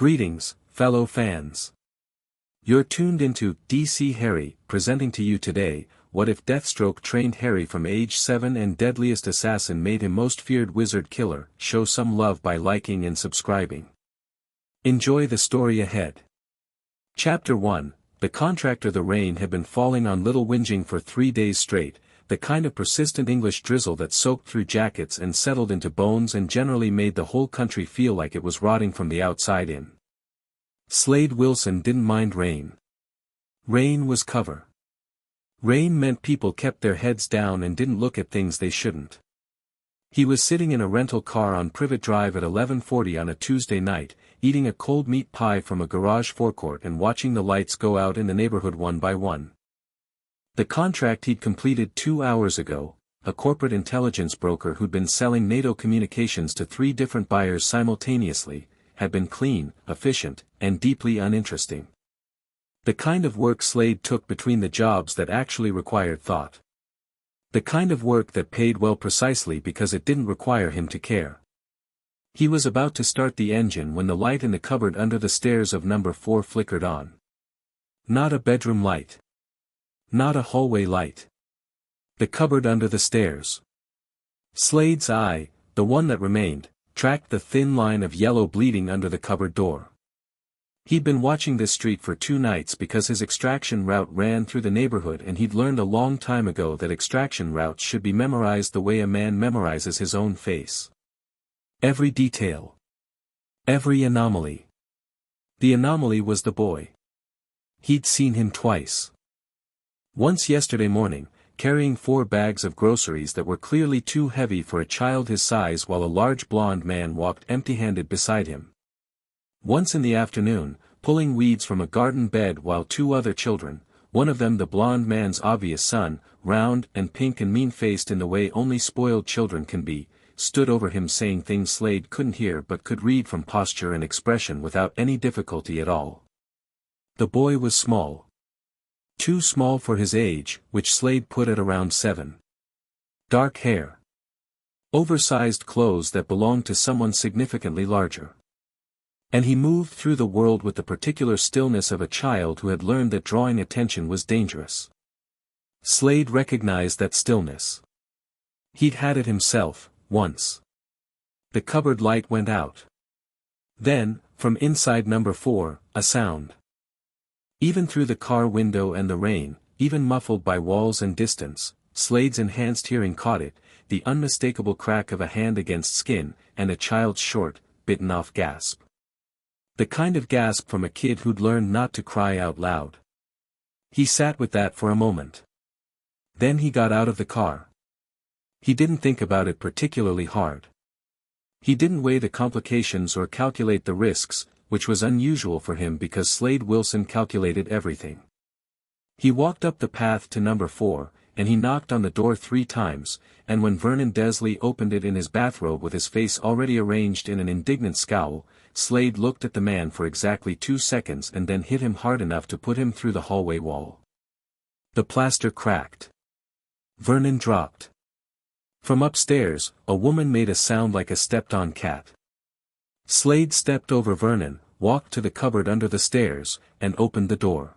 Greetings, fellow fans. You're tuned into DC Harry, presenting to you today, what if Deathstroke trained Harry from age 7 and Deadliest Assassin made him most feared wizard killer? Show some love by liking and subscribing. Enjoy the story ahead. Chapter 1, The Contractor. The rain had been falling on Little Whinging for 3 days straight, the kind of persistent English drizzle that soaked through jackets and settled into bones and generally made the whole country feel like it was rotting from the outside in. Slade Wilson didn't mind rain. Rain was cover. Rain meant people kept their heads down and didn't look at things they shouldn't. He was sitting in a rental car on Privet Drive at 11:40 on a Tuesday night, eating a cold meat pie from a garage forecourt and watching the lights go out in the neighborhood one by one. The contract he'd completed 2 hours ago, a corporate intelligence broker who'd been selling NATO communications to 3 different buyers simultaneously, had been clean, efficient, and deeply uninteresting. The kind of work Slade took between the jobs that actually required thought. The kind of work that paid well precisely because it didn't require him to care. He was about to start the engine when the light in the cupboard under the stairs of number 4 flickered on. Not a bedroom light. Not a hallway light. The cupboard under the stairs. Slade's eye, the one that remained, tracked the thin line of yellow bleeding under the cupboard door. He'd been watching this street for 2 nights because his extraction route ran through the neighborhood, and he'd learned a long time ago that extraction routes should be memorized the way a man memorizes his own face. Every detail. Every anomaly. The anomaly was the boy. He'd seen him twice. Once yesterday morning, carrying 4 bags of groceries that were clearly too heavy for a child his size while a large blond man walked empty-handed beside him. Once in the afternoon, pulling weeds from a garden bed while 2 other children, one of them the blond man's obvious son, round and pink and mean-faced in the way only spoiled children can be, stood over him saying things Slade couldn't hear but could read from posture and expression without any difficulty at all. The boy was small. Too small for his age, which Slade put at around 7. Dark hair. Oversized clothes that belonged to someone significantly larger. And he moved through the world with the particular stillness of a child who had learned that drawing attention was dangerous. Slade recognized that stillness. He'd had it himself, once. The cupboard light went out. Then, from inside number 4, a sound. Even through the car window and the rain, even muffled by walls and distance, Slade's enhanced hearing caught it, the unmistakable crack of a hand against skin, and a child's short, bitten-off gasp. The kind of gasp from a kid who'd learned not to cry out loud. He sat with that for a moment. Then he got out of the car. He didn't think about it particularly hard. He didn't weigh the complications or calculate the risks, which was unusual for him because Slade Wilson calculated everything. He walked up the path to number 4, and he knocked on the door 3 times, and when Vernon Desley opened it in his bathrobe with his face already arranged in an indignant scowl, Slade looked at the man for exactly 2 seconds and then hit him hard enough to put him through the hallway wall. The plaster cracked. Vernon dropped. From upstairs, a woman made a sound like a stepped-on cat. Slade stepped over Vernon, walked to the cupboard under the stairs, and opened the door.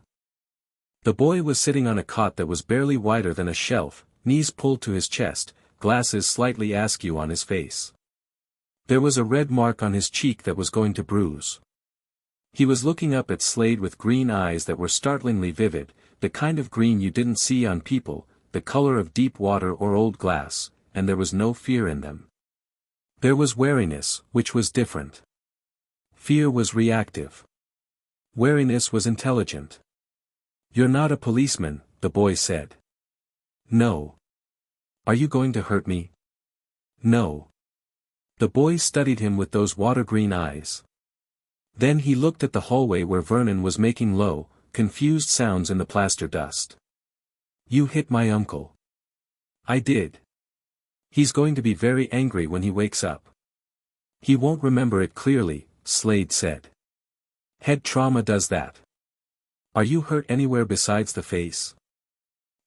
The boy was sitting on a cot that was barely wider than a shelf, knees pulled to his chest, glasses slightly askew on his face. There was a red mark on his cheek that was going to bruise. He was looking up at Slade with green eyes that were startlingly vivid, the kind of green you didn't see on people, the color of deep water or old glass, and there was no fear in them. There was wariness, which was different. Fear was reactive. Wariness was intelligent. "You're not a policeman," the boy said. "No." "Are you going to hurt me?" "No." The boy studied him with those water-green eyes. Then he looked at the hallway where Vernon was making low, confused sounds in the plaster dust. "You hit my uncle." "I did. He's going to be very angry when he wakes up." "He won't remember it clearly," Slade said. "Head trauma does that." "Are you hurt anywhere besides the face?"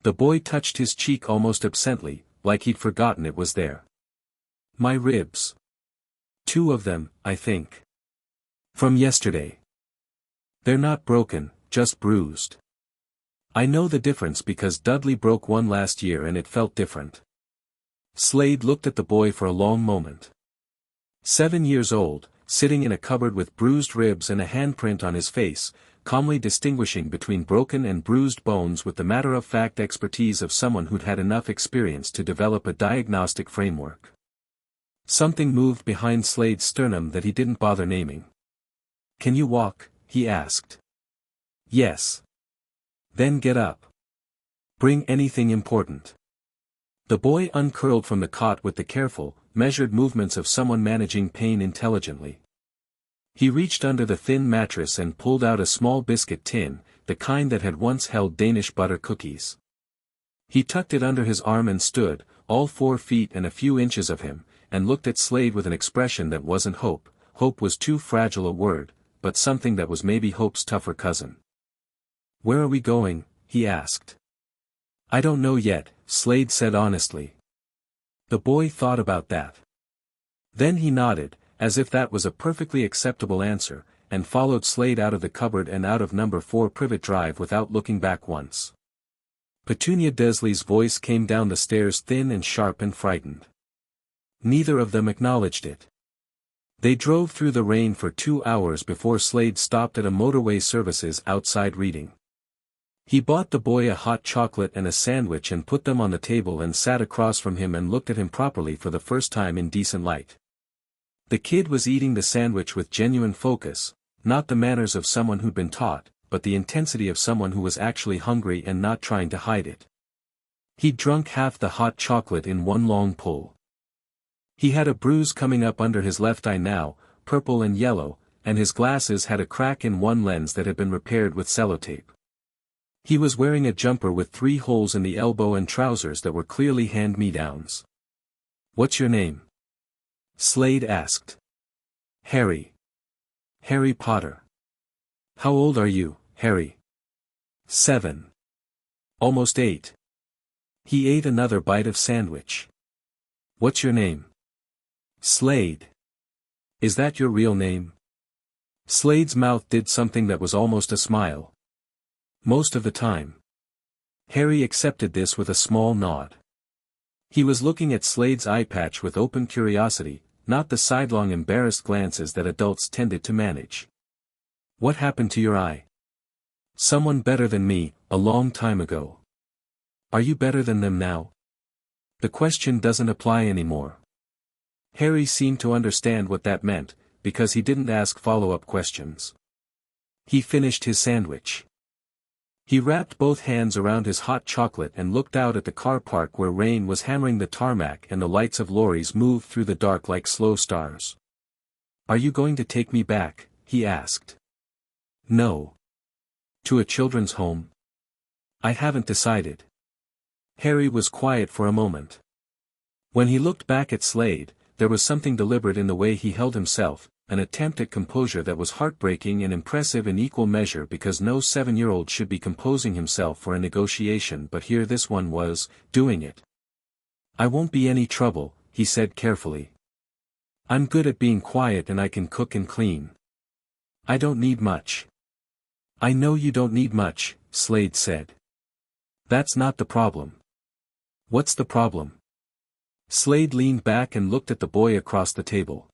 The boy touched his cheek almost absently, like he'd forgotten it was there. "My ribs. 2 of them, I think." From yesterday. They're not broken, just bruised. I know the difference because Dudley broke one last year and it felt different. Slade looked at the boy for a long moment. 7 years old, sitting in a cupboard with bruised ribs and a handprint on his face, calmly distinguishing between broken and bruised bones with the matter-of-fact expertise of someone who'd had enough experience to develop a diagnostic framework. Something moved behind Slade's sternum that he didn't bother naming. "Can you walk?" he asked. "Yes." "Then get up. Bring anything important." The boy uncurled from the cot with the careful, measured movements of someone managing pain intelligently. He reached under the thin mattress and pulled out a small biscuit tin, the kind that had once held Danish butter cookies. He tucked it under his arm and stood, all 4 feet and a few inches of him, and looked at Slade with an expression that wasn't hope. Hope was too fragile a word, but something that was maybe hope's tougher cousin. "Where are we going?" he asked. "I don't know yet," Slade said honestly. The boy thought about that. Then he nodded, as if that was a perfectly acceptable answer, and followed Slade out of the cupboard and out of number 4 Privet Drive without looking back once. Petunia Desley's voice came down the stairs thin and sharp and frightened. Neither of them acknowledged it. They drove through the rain for 2 hours before Slade stopped at a motorway services outside Reading. He bought the boy a hot chocolate and a sandwich and put them on the table and sat across from him and looked at him properly for the first time in decent light. The kid was eating the sandwich with genuine focus, not the manners of someone who'd been taught, but the intensity of someone who was actually hungry and not trying to hide it. He'd drunk half the hot chocolate in one long pull. He had a bruise coming up under his left eye now, purple and yellow, and his glasses had a crack in one lens that had been repaired with sellotape. He was wearing a jumper with 3 holes in the elbow and trousers that were clearly hand-me-downs. "What's your name?" Slade asked. "Harry. Harry Potter." "How old are you, Harry?" 7. "Almost 8. He ate another bite of sandwich. "What's your name?" "Slade." "Is that your real name?" Slade's mouth did something that was almost a smile. "Most of the time." Harry accepted this with a small nod. He was looking at Slade's eye patch with open curiosity, not the sidelong embarrassed glances that adults tended to manage. "What happened to your eye?" "Someone better than me, a long time ago." "Are you better than them now?" "The question doesn't apply anymore." Harry seemed to understand what that meant, because he didn't ask follow-up questions. He finished his sandwich. He wrapped both hands around his hot chocolate and looked out at the car park where rain was hammering the tarmac and the lights of lorries moved through the dark like slow stars. "Are you going to take me back?" he asked. "No. To a children's home?" "I haven't decided." Harry was quiet for a moment. When he looked back at Slade, there was something deliberate in the way he held himself, an attempt at composure that was heartbreaking and impressive in equal measure because no 7-year-old should be composing himself for a negotiation, but here this one was, doing it. "I won't be any trouble," he said carefully. "I'm good at being quiet and I can cook and clean. I don't need much." "I know you don't need much," Slade said. "That's not the problem." "What's the problem?" Slade leaned back and looked at the boy across the table.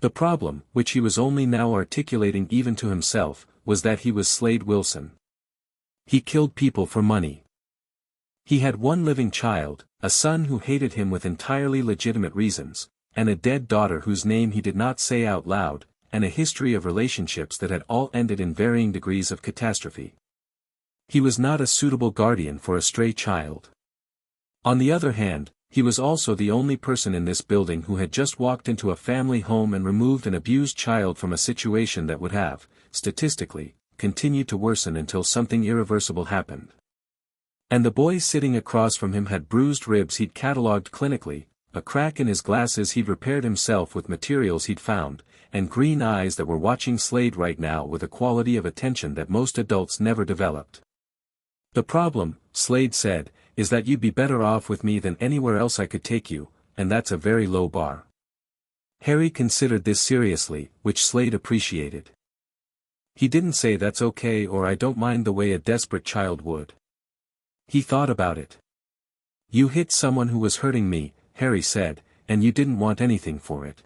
The problem, which he was only now articulating even to himself, was that he was Slade Wilson. He killed people for money. He had one living child, a son who hated him with entirely legitimate reasons, and a dead daughter whose name he did not say out loud, and a history of relationships that had all ended in varying degrees of catastrophe. He was not a suitable guardian for a stray child. On the other hand, he was also the only person in this building who had just walked into a family home and removed an abused child from a situation that would have, statistically, continued to worsen until something irreversible happened. And the boy sitting across from him had bruised ribs he'd catalogued clinically, a crack in his glasses he'd repaired himself with materials he'd found, and green eyes that were watching Slade right now with a quality of attention that most adults never developed. "The problem," Slade said, "is that you'd be better off with me than anywhere else I could take you, and that's a very low bar." Harry considered this seriously, which Slade appreciated. He didn't say that's okay or I don't mind the way a desperate child would. He thought about it. You hit someone who was hurting me, Harry said, and you didn't want anything for it.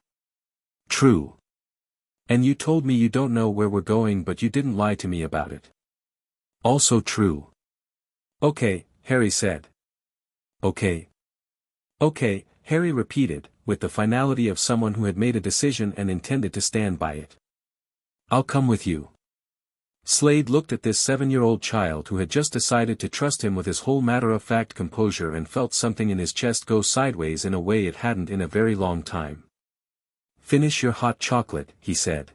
True. And you told me you don't know where we're going but you didn't lie to me about it. Also true. Okay, Harry said. Okay. Okay, Harry repeated, with the finality of someone who had made a decision and intended to stand by it. I'll come with you. Slade looked at this 7-year-old child who had just decided to trust him with his whole matter-of-fact composure and felt something in his chest go sideways in a way it hadn't in a very long time. Finish your hot chocolate, he said.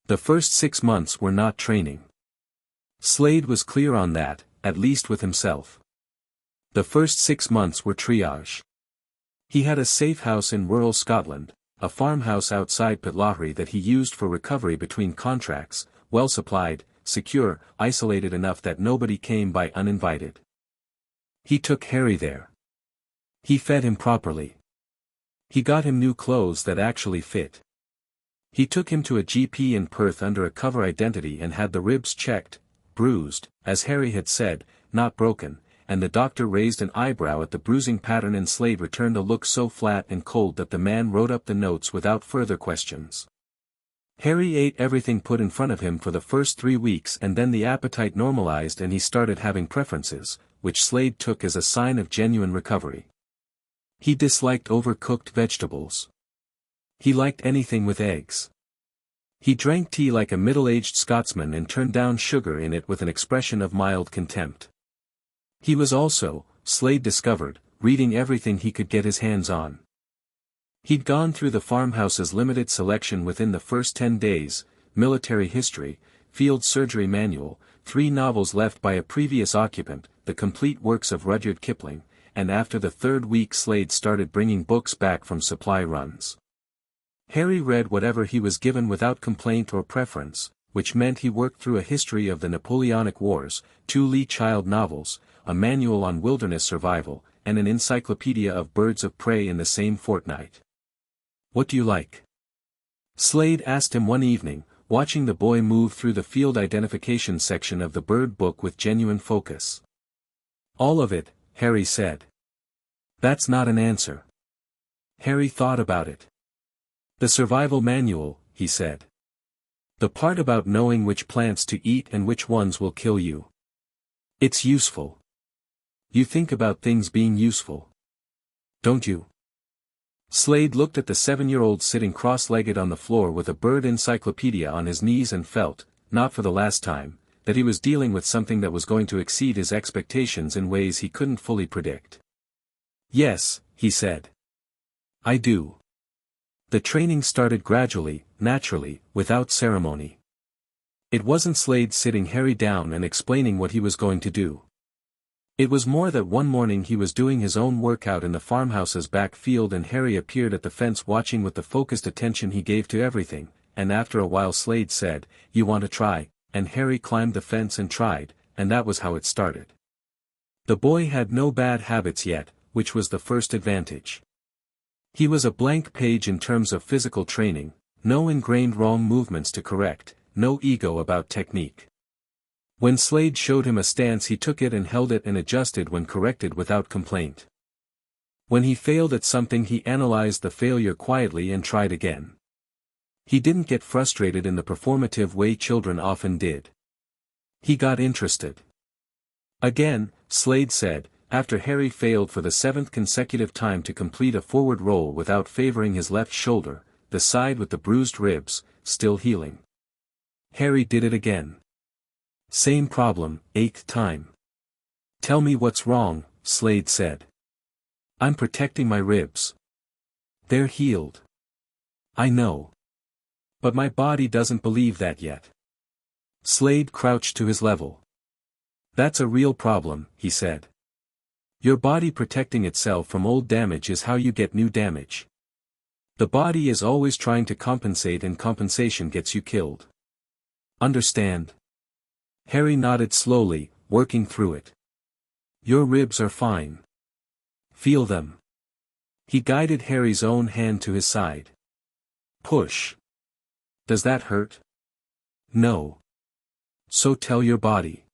The first 6 months were not training. Slade was clear on that, at least with himself. The first 6 months were triage. He had a safe house in rural Scotland, a farmhouse outside Pitlochry that he used for recovery between contracts, well supplied, secure, isolated enough that nobody came by uninvited. He took Harry there. He fed him properly. He got him new clothes that actually fit. He took him to a GP in Perth under a cover identity and had the ribs checked, bruised, as Harry had said, not broken, and the doctor raised an eyebrow at the bruising pattern and Slade returned a look so flat and cold that the man wrote up the notes without further questions. Harry ate everything put in front of him for the first 3 weeks and then the appetite normalized and he started having preferences, which Slade took as a sign of genuine recovery. He disliked overcooked vegetables. He liked anything with eggs. He drank tea like a middle-aged Scotsman and turned down sugar in it with an expression of mild contempt. He was also, Slade discovered, reading everything he could get his hands on. He'd gone through the farmhouse's limited selection within the first 10 days, military history, field surgery manual, 3 novels left by a previous occupant, the complete works of Rudyard Kipling, and after the 3rd week Slade started bringing books back from supply runs. Harry read whatever he was given without complaint or preference, which meant he worked through a history of the Napoleonic Wars, 2 Lee Child novels, a manual on wilderness survival, and an encyclopedia of birds of prey in the same fortnight. What do you like? Slade asked him one evening, watching the boy move through the field identification section of the bird book with genuine focus. All of it, Harry said. That's not an answer. Harry thought about it. The survival manual, he said. The part about knowing which plants to eat and which ones will kill you. It's useful. You think about things being useful. Don't you? Slade looked at the 7-year-old sitting cross-legged on the floor with a bird encyclopedia on his knees and felt, not for the last time, that he was dealing with something that was going to exceed his expectations in ways he couldn't fully predict. Yes, he said. I do. The training started gradually, naturally, without ceremony. It wasn't Slade sitting Harry down and explaining what he was going to do. It was more that one morning he was doing his own workout in the farmhouse's back field and Harry appeared at the fence watching with the focused attention he gave to everything, and after a while Slade said, "You want to try?" and Harry climbed the fence and tried, and that was how it started. The boy had no bad habits yet, which was the first advantage. He was a blank page in terms of physical training, no ingrained wrong movements to correct, no ego about technique. When Slade showed him a stance he took it and held it and adjusted when corrected without complaint. When he failed at something he analyzed the failure quietly and tried again. He didn't get frustrated in the performative way children often did. He got interested. Again, Slade said, after Harry failed for the 7th consecutive time to complete a forward roll without favoring his left shoulder, the side with the bruised ribs, still healing. Harry did it again. Same problem, 8th time. Tell me what's wrong, Slade said. I'm protecting my ribs. They're healed. I know. But my body doesn't believe that yet. Slade crouched to his level. That's a real problem, he said. Your body protecting itself from old damage is how you get new damage. The body is always trying to compensate and compensation gets you killed. Understand? Harry nodded slowly, working through it. Your ribs are fine. Feel them. He guided Harry's own hand to his side. Push. Does that hurt? No. So tell your body.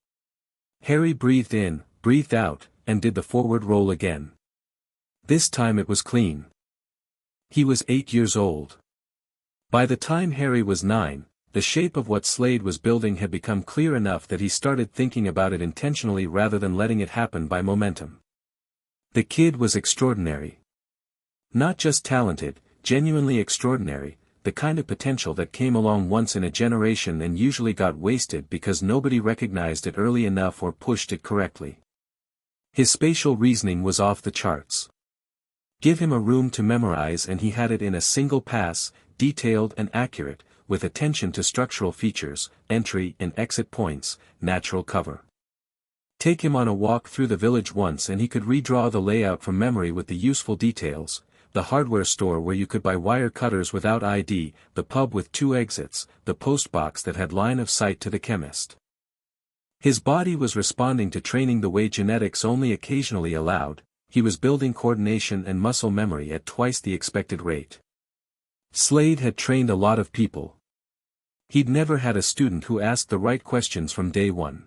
Harry breathed in, breathed out, and did the forward roll again. This time it was clean. He was 8 years old. By the time Harry was 9, the shape of what Slade was building had become clear enough that he started thinking about it intentionally rather than letting it happen by momentum. The kid was extraordinary. Not just talented, genuinely extraordinary, the kind of potential that came along once in a generation and usually got wasted because nobody recognized it early enough or pushed it correctly. His spatial reasoning was off the charts. Give him a room to memorize and he had it in a single pass, detailed and accurate, with attention to structural features, entry and exit points, natural cover. Take him on a walk through the village once and he could redraw the layout from memory with the useful details, the hardware store where you could buy wire cutters without ID, the pub with 2 exits, the postbox that had line of sight to the chemist. His body was responding to training the way genetics only occasionally allowed, he was building coordination and muscle memory at twice the expected rate. Slade had trained a lot of people. He'd never had a student who asked the right questions from day one.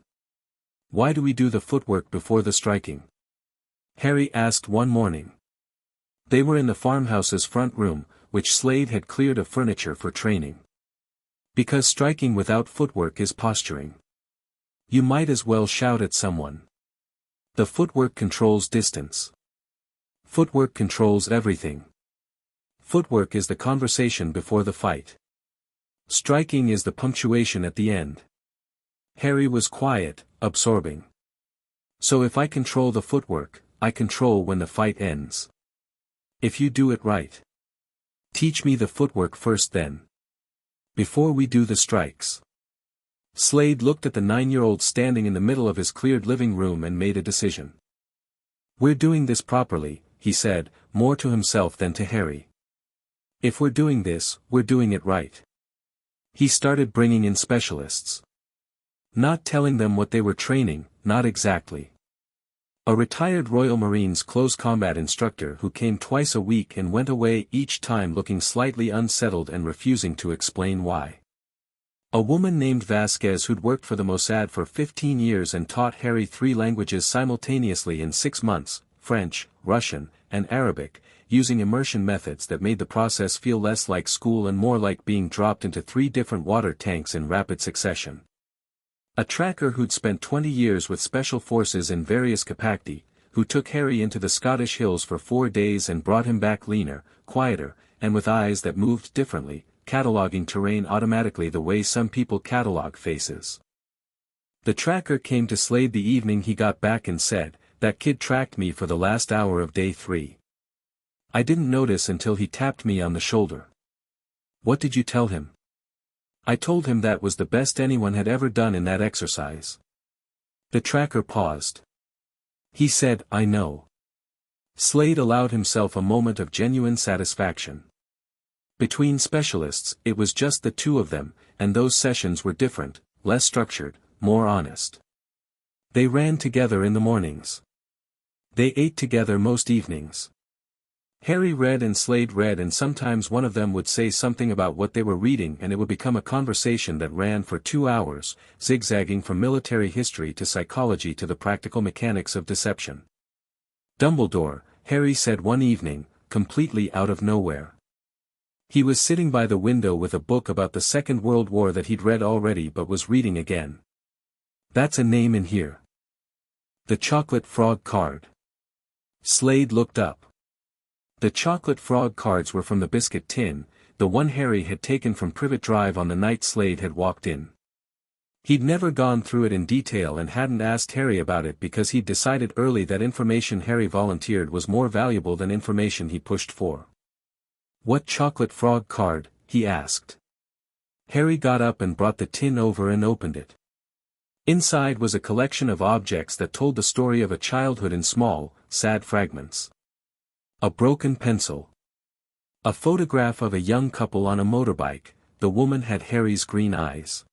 Why do we do the footwork before the striking? Harry asked one morning. They were in the farmhouse's front room, which Slade had cleared of furniture for training. Because striking without footwork is posturing. You might as well shout at someone. The footwork controls distance. Footwork controls everything. Footwork is the conversation before the fight. Striking is the punctuation at the end. Harry was quiet, absorbing. So if I control the footwork, I control when the fight ends. If you do it right. Teach me the footwork first then. Before we do the strikes. Slade looked at the 9-year-old standing in the middle of his cleared living room and made a decision. We're doing this properly, he said, more to himself than to Harry. If we're doing this, we're doing it right. He started bringing in specialists. Not telling them what they were training, not exactly. A retired Royal Marines close combat instructor who came twice a week and went away each time looking slightly unsettled and refusing to explain why. A woman named Vasquez who'd worked for the Mossad for 15 years and taught Harry 3 languages simultaneously in 6 months, French, Russian, and Arabic, using immersion methods that made the process feel less like school and more like being dropped into 3 different water tanks in rapid succession. A tracker who'd spent 20 years with special forces in various capacity, who took Harry into the Scottish hills for 4 days and brought him back leaner, quieter, and with eyes that moved differently, cataloging terrain automatically the way some people catalog faces. The tracker came to Slade the evening he got back and said, "That kid tracked me for the last hour of day 3. I didn't notice until he tapped me on the shoulder." What did you tell him? I told him that was the best anyone had ever done in that exercise. The tracker paused. He said, "I know." Slade allowed himself a moment of genuine satisfaction. Between specialists, it was just the 2 of them, and those sessions were different, less structured, more honest. They ran together in the mornings. They ate together most evenings. Harry read and Slade read and sometimes one of them would say something about what they were reading and it would become a conversation that ran for 2 hours, zigzagging from military history to psychology to the practical mechanics of deception. Dumbledore, Harry said one evening, completely out of nowhere. He was sitting by the window with a book about the Second World War that he'd read already but was reading again. That's a name in here. The Chocolate Frog card. Slade looked up. The chocolate frog cards were from the biscuit tin, the one Harry had taken from Privet Drive on the night Slade had walked in. He'd never gone through it in detail and hadn't asked Harry about it because he'd decided early that information Harry volunteered was more valuable than information he pushed for. "What chocolate frog card?" he asked. Harry got up and brought the tin over and opened it. Inside was a collection of objects that told the story of a childhood in small, sad fragments. A broken pencil. A photograph of a young couple on a motorbike, the woman had Harry's green eyes.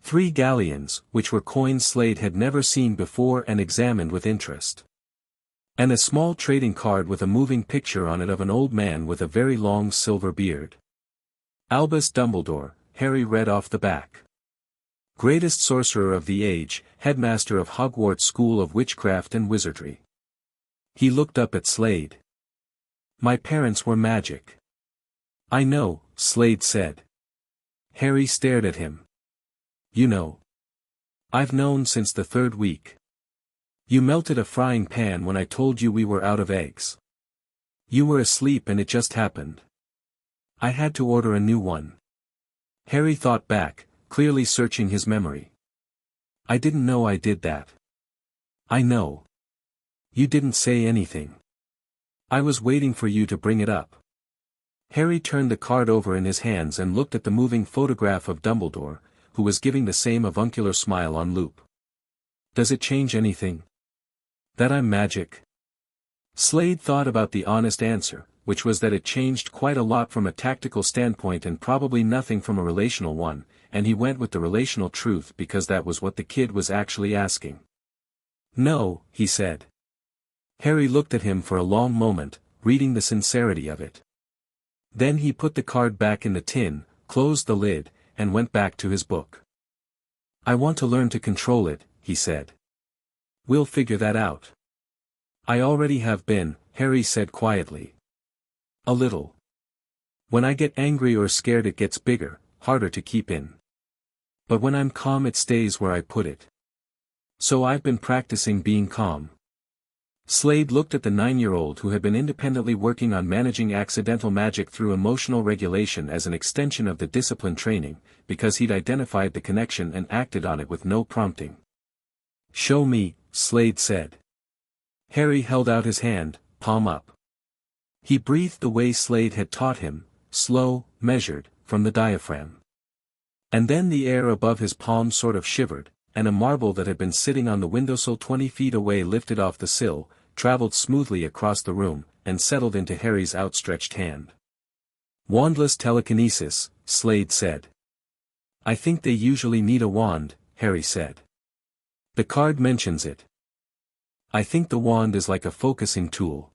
3 galleons, which were coins Slade had never seen before and examined with interest. And a small trading card with a moving picture on it of an old man with a very long silver beard. Albus Dumbledore, Harry read off the back. Greatest sorcerer of the age, headmaster of Hogwarts School of Witchcraft and Wizardry. He looked up at Slade. My parents were magic. I know, Slade said. Harry stared at him. You know. I've known since the 3rd week. You melted a frying pan when I told you we were out of eggs. You were asleep and it just happened. I had to order a new one. Harry thought back, clearly searching his memory. I didn't know I did that. I know. You didn't say anything. I was waiting for you to bring it up. Harry turned the card over in his hands and looked at the moving photograph of Dumbledore, who was giving the same avuncular smile on loop. Does it change anything? That I'm magic? Slade thought about the honest answer, which was that it changed quite a lot from a tactical standpoint and probably nothing from a relational one, and he went with the relational truth because that was what the kid was actually asking. No, he said. Harry looked at him for a long moment, reading the sincerity of it. Then he put the card back in the tin, closed the lid, and went back to his book. I want to learn to control it, he said. We'll figure that out. I already have been, Harry said quietly. A little. When I get angry or scared it gets bigger, harder to keep in. But when I'm calm it stays where I put it. So I've been practicing being calm. Slade looked at the 9-year-old who had been independently working on managing accidental magic through emotional regulation as an extension of the discipline training, because he'd identified the connection and acted on it with no prompting. Show me, Slade said. Harry held out his hand, palm up. He breathed the way Slade had taught him, slow, measured, from the diaphragm. And then the air above his palm sort of shivered, and a marble that had been sitting on the windowsill 20 feet away lifted off the sill, traveled smoothly across the room, and settled into Harry's outstretched hand. Wandless telekinesis, Slade said. I think they usually need a wand, Harry said. The card mentions it. I think the wand is like a focusing tool.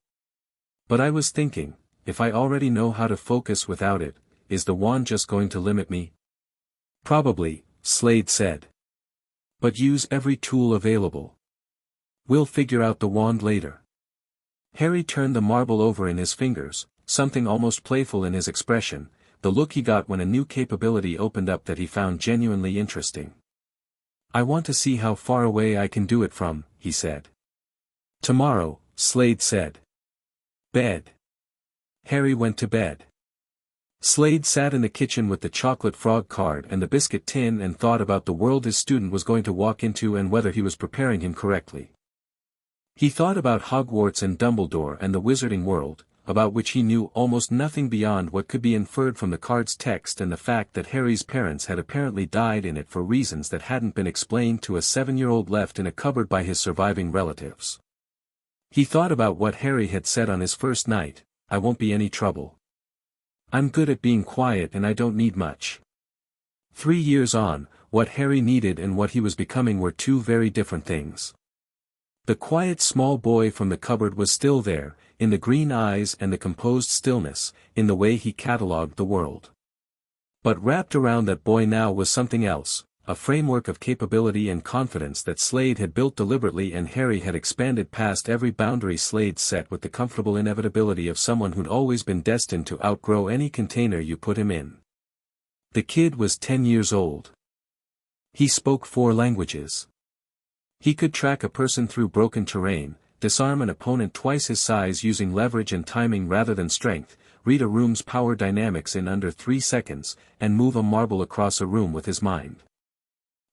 But I was thinking, if I already know how to focus without it, is the wand just going to limit me? Probably, Slade said. But use every tool available. We'll figure out the wand later. Harry turned the marble over in his fingers, something almost playful in his expression, the look he got when a new capability opened up that he found genuinely interesting. I want to see how far away I can do it from, he said. Tomorrow, Slade said. Bed. Harry went to bed. Slade sat in the kitchen with the chocolate frog card and the biscuit tin and thought about the world his student was going to walk into and whether he was preparing him correctly. He thought about Hogwarts and Dumbledore and the wizarding world, about which he knew almost nothing beyond what could be inferred from the card's text and the fact that Harry's parents had apparently died in it for reasons that hadn't been explained to a 7-year-old left in a cupboard by his surviving relatives. He thought about what Harry had said on his first night, I won't be any trouble. I'm good at being quiet and I don't need much. 3 years on, what Harry needed and what he was becoming were two very different things. The quiet small boy from the cupboard was still there, in the green eyes and the composed stillness, in the way he catalogued the world. But wrapped around that boy now was something else, a framework of capability and confidence that Slade had built deliberately and Harry had expanded past every boundary Slade set with the comfortable inevitability of someone who'd always been destined to outgrow any container you put him in. The kid was 10 years old. He spoke 4 languages. He could track a person through broken terrain, disarm an opponent twice his size using leverage and timing rather than strength, read a room's power dynamics in under 3 seconds, and move a marble across a room with his mind.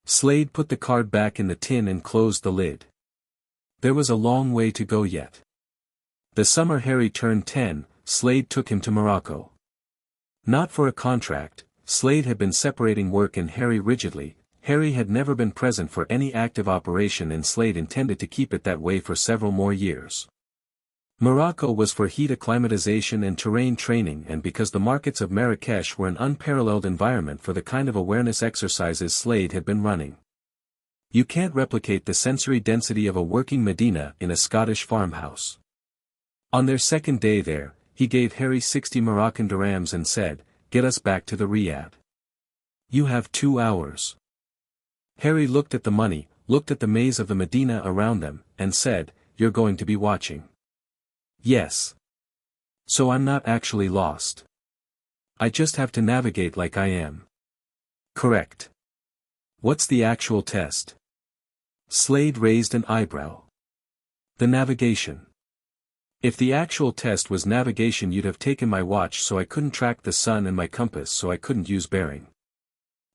Slade put the card back in the tin and closed the lid. There was a long way to go yet. The summer Harry turned 10, Slade took him to Morocco. Not for a contract, Slade had been separating work and Harry rigidly. Harry had never been present for any active operation and Slade intended to keep it that way for several more years. Morocco was for heat acclimatization and terrain training and because the markets of Marrakesh were an unparalleled environment for the kind of awareness exercises Slade had been running. You can't replicate the sensory density of a working Medina in a Scottish farmhouse. On their second day there, he gave Harry 60 Moroccan dirhams and said, get us back to the Riad. You have 2 hours. Harry looked at the money, looked at the maze of the Medina around them, and said, "You're going to be watching." "Yes. So I'm not actually lost. I just have to navigate like I am." "Correct. What's the actual test?" Slade raised an eyebrow. "The navigation. If the actual test was navigation, you'd have taken my watch so I couldn't track the sun and my compass so I couldn't use bearing.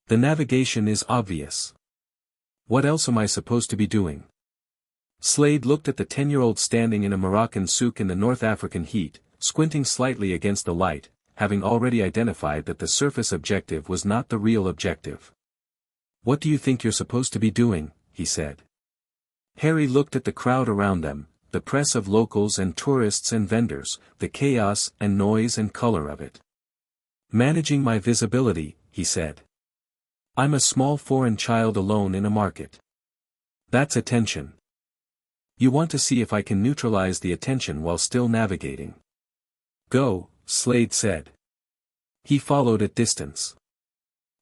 The navigation is obvious. What else am I supposed to be doing?" Slade looked at the 10-year-old standing in a Moroccan souk in the North African heat, squinting slightly against the light, having already identified that the surface objective was not the real objective. "What do you think you're supposed to be doing?" he said. Harry looked at the crowd around them, the press of locals and tourists and vendors, the chaos and noise and color of it. "Managing my visibility," he said. "I'm a small foreign child alone in a market. That's attention. You want to see if I can neutralize the attention while still navigating." "Go," Slade said. He followed at distance.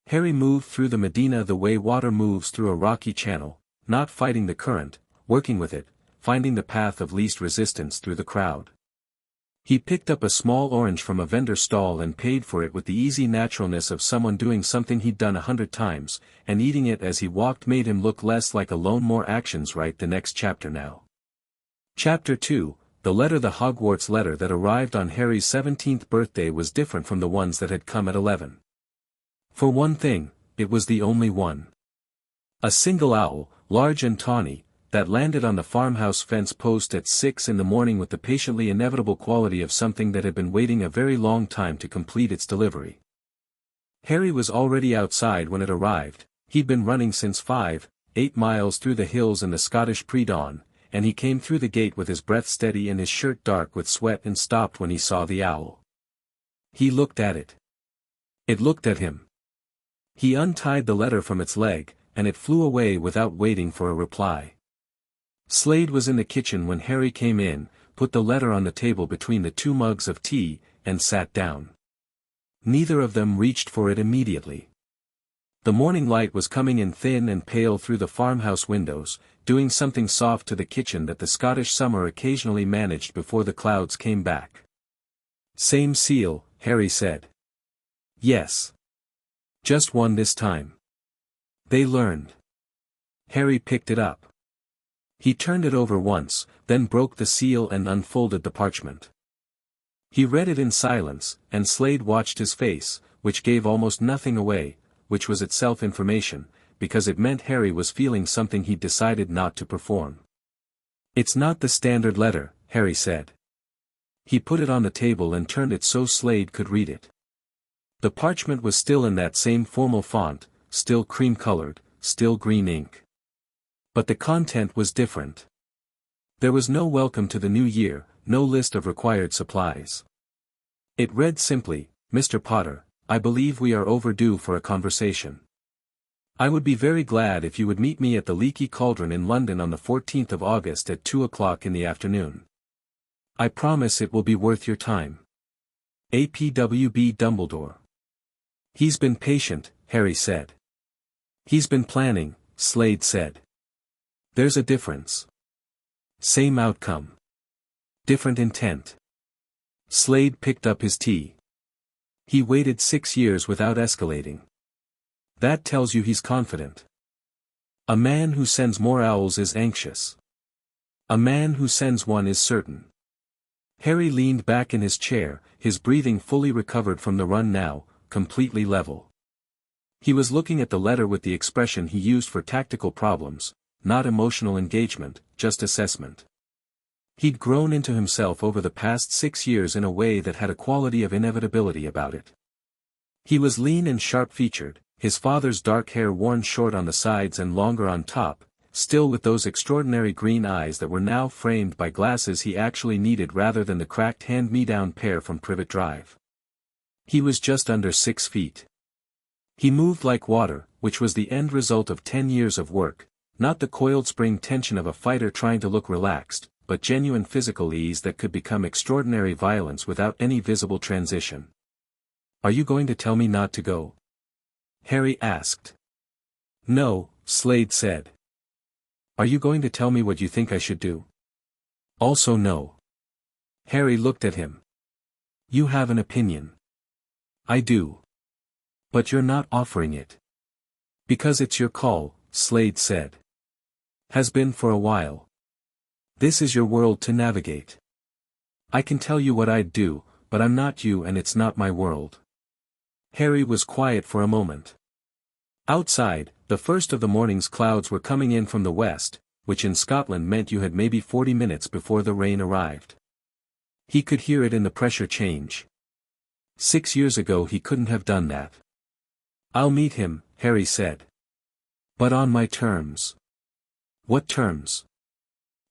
Harry moved through the Medina the way water moves through a rocky channel, not fighting the current, working with it, finding the path of least resistance through the crowd. He picked up a small orange from a vendor stall and paid for it with the easy naturalness of someone doing something he'd done 100 times, and eating it as he walked made him look less like a lone. More actions. Right, the next chapter now. Chapter 2, the letter. The Hogwarts letter that arrived on Harry's 17th birthday was different from the ones that had come at 11. For one thing, it was the only one. A single owl, large and tawny, that landed on the farmhouse fence post at 6 in the morning with the patiently inevitable quality of something that had been waiting a very long time to complete its delivery. Harry was already outside when it arrived. He'd been running since 8 miles through the hills in the Scottish pre-dawn, and he came through the gate with his breath steady and his shirt dark with sweat and stopped when he saw the owl. He looked at it. It looked at him. He untied the letter from its leg, and it flew away without waiting for a reply. Slade was in the kitchen when Harry came in, put the letter on the table between the 2 mugs of tea, and sat down. Neither of them reached for it immediately. The morning light was coming in thin and pale through the farmhouse windows, doing something soft to the kitchen that the Scottish summer occasionally managed before the clouds came back. "Same seal," Harry said. "Yes. Just one this time." They learned. Harry picked it up. He turned it over once, then broke the seal and unfolded the parchment. He read it in silence, and Slade watched his face, which gave almost nothing away, which was itself information, because it meant Harry was feeling something he'd decided not to perform. "It's not the standard letter," Harry said. He put it on the table and turned it so Slade could read it. The parchment was still in that same formal font, still cream-colored, still green ink. But the content was different. There was no welcome to the new year, no list of required supplies. It read simply, "Mr. Potter, I believe we are overdue for a conversation. I would be very glad if you would meet me at the Leaky Cauldron in London on the 14th of August at 2 o'clock in the afternoon. I promise it will be worth your time. APWB Dumbledore." "He's been patient," Harry said. "He's been planning," Slade said. "There's a difference. Same outcome. Different intent." Slade picked up his tea. "He waited 6 years without escalating. That tells you he's confident. A man who sends more owls is anxious. A man who sends one is certain." Harry leaned back in his chair, his breathing fully recovered from the run now, completely level. He was looking at the letter with the expression he used for tactical problems, not emotional engagement, just assessment. He'd grown into himself over the past 6 years in a way that had a quality of inevitability about it. He was lean and sharp-featured, his father's dark hair worn short on the sides and longer on top, still with those extraordinary green eyes that were now framed by glasses he actually needed rather than the cracked hand-me-down pair from Privet Drive. He was just under 6 feet. He moved like water, which was the end result of 10 years of work, not the coiled spring tension of a fighter trying to look relaxed, but genuine physical ease that could become extraordinary violence without any visible transition. Are you going to tell me not to go? Harry asked. No, Slade said. Are you going to tell me what you think I should do? Also no. Harry looked at him. You have an opinion. I do. But you're not offering it. Because it's your call, Slade said. Has been for a while. This is your world to navigate. I can tell you what I'd do, but I'm not you and it's not my world. Harry was quiet for a moment. Outside, the first of the morning's clouds were coming in from the west, which in Scotland meant you had maybe 40 minutes before the rain arrived. He could hear it in the pressure change. 6 years ago he couldn't have done that. I'll meet him, Harry said. But on my terms. What terms?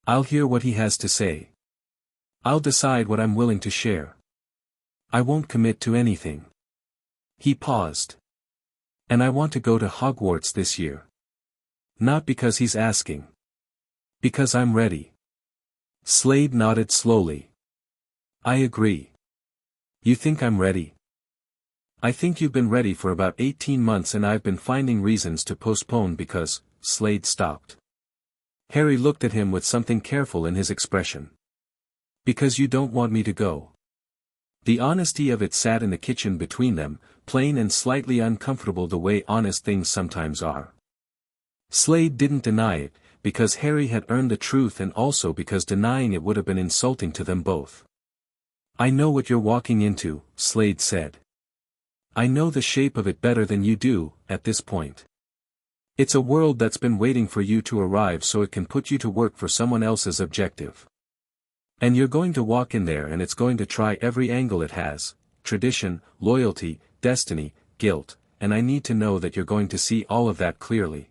I'll hear what he has to say. I'll decide what I'm willing to share. I won't commit to anything. He paused. And I want to go to Hogwarts this year. Not because he's asking. Because I'm ready. Slade nodded slowly. I agree. You think I'm ready? I think you've been ready for about 18 months and I've been finding reasons to postpone because, Slade stopped. Harry looked at him with something careful in his expression. Because you don't want me to go. The honesty of it sat in the kitchen between them, plain and slightly uncomfortable the way honest things sometimes are. Slade didn't deny it, because Harry had earned the truth and also because denying it would have been insulting to them both. I know what you're walking into, Slade said. I know the shape of it better than you do, at this point. It's a world that's been waiting for you to arrive so it can put you to work for someone else's objective. And you're going to walk in there and it's going to try every angle it has, tradition, loyalty, destiny, guilt, and I need to know that you're going to see all of that clearly.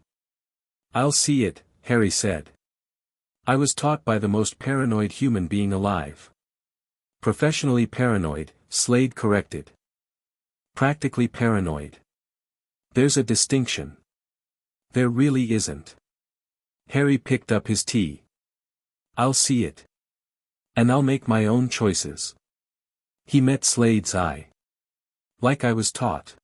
I'll see it, Harry said. I was taught by the most paranoid human being alive. Professionally paranoid, Slade corrected. Practically paranoid. There's a distinction. There really isn't. Harry picked up his tea. I'll see it. And I'll make my own choices. He met Slade's eye. Like I was taught.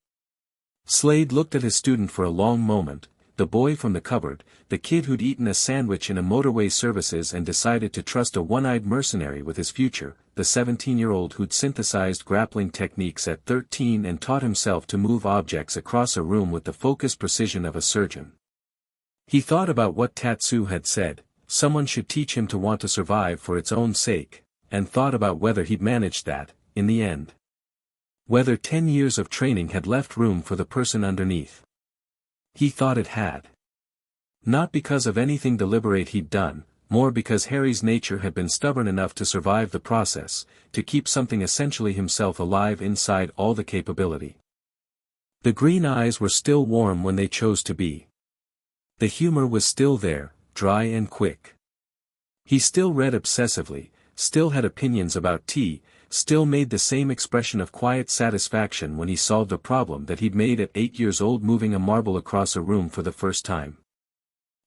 Slade looked at his student for a long moment, the boy from the cupboard, the kid who'd eaten a sandwich in a motorway services and decided to trust a one-eyed mercenary with his future, the 17-year-old who'd synthesized grappling techniques at 13 and taught himself to move objects across a room with the focused precision of a surgeon. He thought about what Tatsu had said, someone should teach him to want to survive for its own sake, and thought about whether he'd managed that, in the end. Whether 10 years of training had left room for the person underneath. He thought it had. Not because of anything deliberate he'd done, more because Harry's nature had been stubborn enough to survive the process, to keep something essentially himself alive inside all the capability. The green eyes were still warm when they chose to be. The humor was still there, dry and quick. He still read obsessively, still had opinions about tea, still made the same expression of quiet satisfaction when he solved a problem that he'd made at 8 years old, moving a marble across a room for the first time.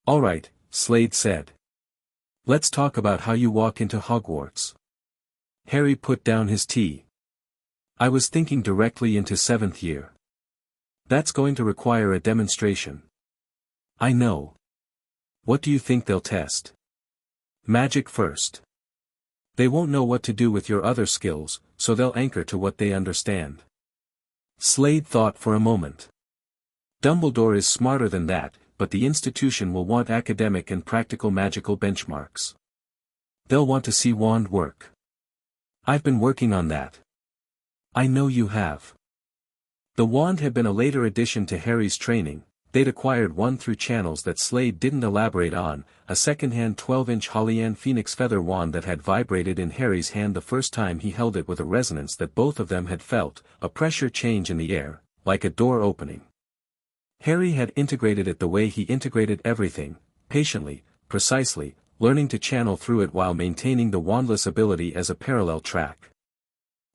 All right, Slade said. Let's talk about how you walk into Hogwarts. Harry put down his tea. I was thinking directly into 7th year. That's going to require a demonstration. I know. What do you think they'll test? Magic first. They won't know what to do with your other skills, so they'll anchor to what they understand. Slade thought for a moment. Dumbledore is smarter than that, but the institution will want academic and practical magical benchmarks. They'll want to see wand work. I've been working on that. I know you have. The wand had been a later addition to Harry's training. They'd acquired one through channels that Slade didn't elaborate on, a second-hand 12-inch Hollyan Phoenix feather wand that had vibrated in Harry's hand the first time he held it with a resonance that both of them had felt, a pressure change in the air, like a door opening. Harry had integrated it the way he integrated everything, patiently, precisely, learning to channel through it while maintaining the wandless ability as a parallel track.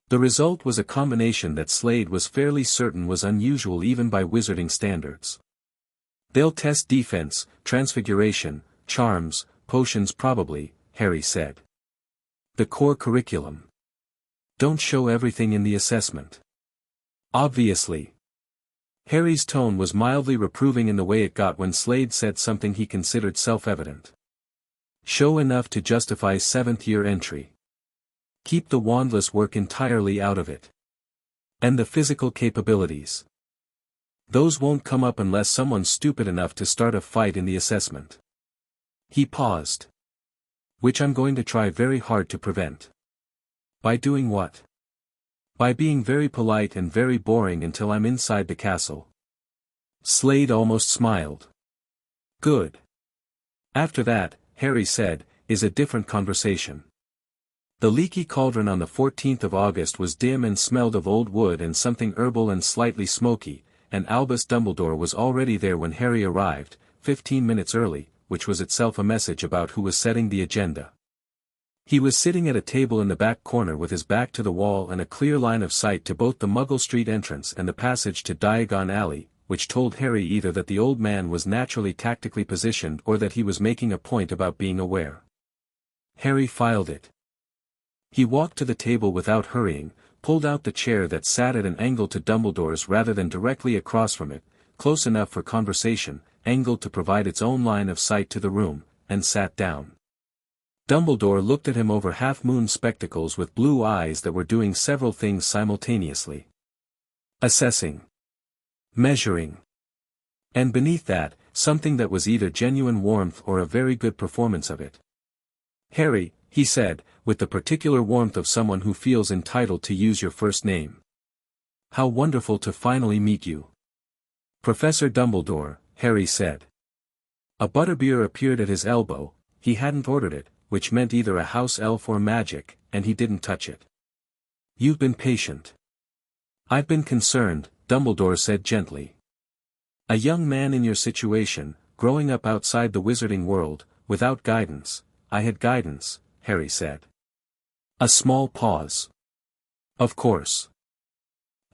The result was a combination that Slade was fairly certain was unusual even by wizarding standards. They'll test defense, transfiguration, charms, potions probably, Harry said. The core curriculum. Don't show everything in the assessment. Obviously. Harry's tone was mildly reproving in the way it got when Slade said something he considered self-evident. Show enough to justify 7th-year entry. Keep the wandless work entirely out of it. And the physical capabilities. Those won't come up unless someone's stupid enough to start a fight in the assessment. He paused. Which I'm going to try very hard to prevent. By doing what? By being very polite and very boring until I'm inside the castle. Slade almost smiled. Good. After that, Harry said, is a different conversation. The leaky cauldron on the 14th of August was dim and smelled of old wood and something herbal and slightly smoky, and Albus Dumbledore was already there when Harry arrived, 15 minutes early, which was itself a message about who was setting the agenda. He was sitting at a table in the back corner with his back to the wall and a clear line of sight to both the Muggle Street entrance and the passage to Diagon Alley, which told Harry either that the old man was naturally tactically positioned or that he was making a point about being aware. Harry filed it. He walked to the table without hurrying, pulled out the chair that sat at an angle to Dumbledore's rather than directly across from it, close enough for conversation, angled to provide its own line of sight to the room, and sat down. Dumbledore looked at him over half-moon spectacles with blue eyes that were doing several things simultaneously. Assessing. Measuring. And beneath that, something that was either genuine warmth or a very good performance of it. Harry, he said, with the particular warmth of someone who feels entitled to use your first name. How wonderful to finally meet you. Professor Dumbledore, Harry said. A butterbeer appeared at his elbow, he hadn't ordered it, which meant either a house elf or magic, and he didn't touch it. You've been patient. I've been concerned, Dumbledore said gently. A young man in your situation, growing up outside the wizarding world, without guidance. I had guidance, Harry said. A small pause. Of course.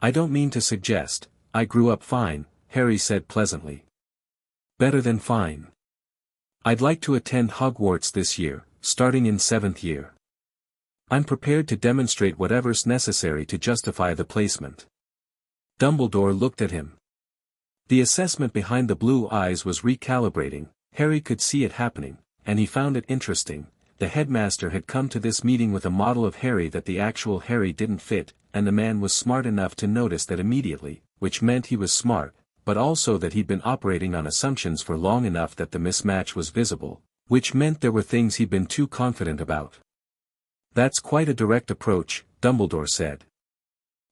I don't mean to suggest, I grew up fine, Harry said pleasantly. Better than fine. I'd like to attend Hogwarts this year, starting in 7th year. I'm prepared to demonstrate whatever's necessary to justify the placement. Dumbledore looked at him. The assessment behind the blue eyes was recalibrating, Harry could see it happening, and he found it interesting. The headmaster had come to this meeting with a model of Harry that the actual Harry didn't fit, and the man was smart enough to notice that immediately, which meant he was smart, but also that he'd been operating on assumptions for long enough that the mismatch was visible, which meant there were things he'd been too confident about. That's quite a direct approach, Dumbledore said.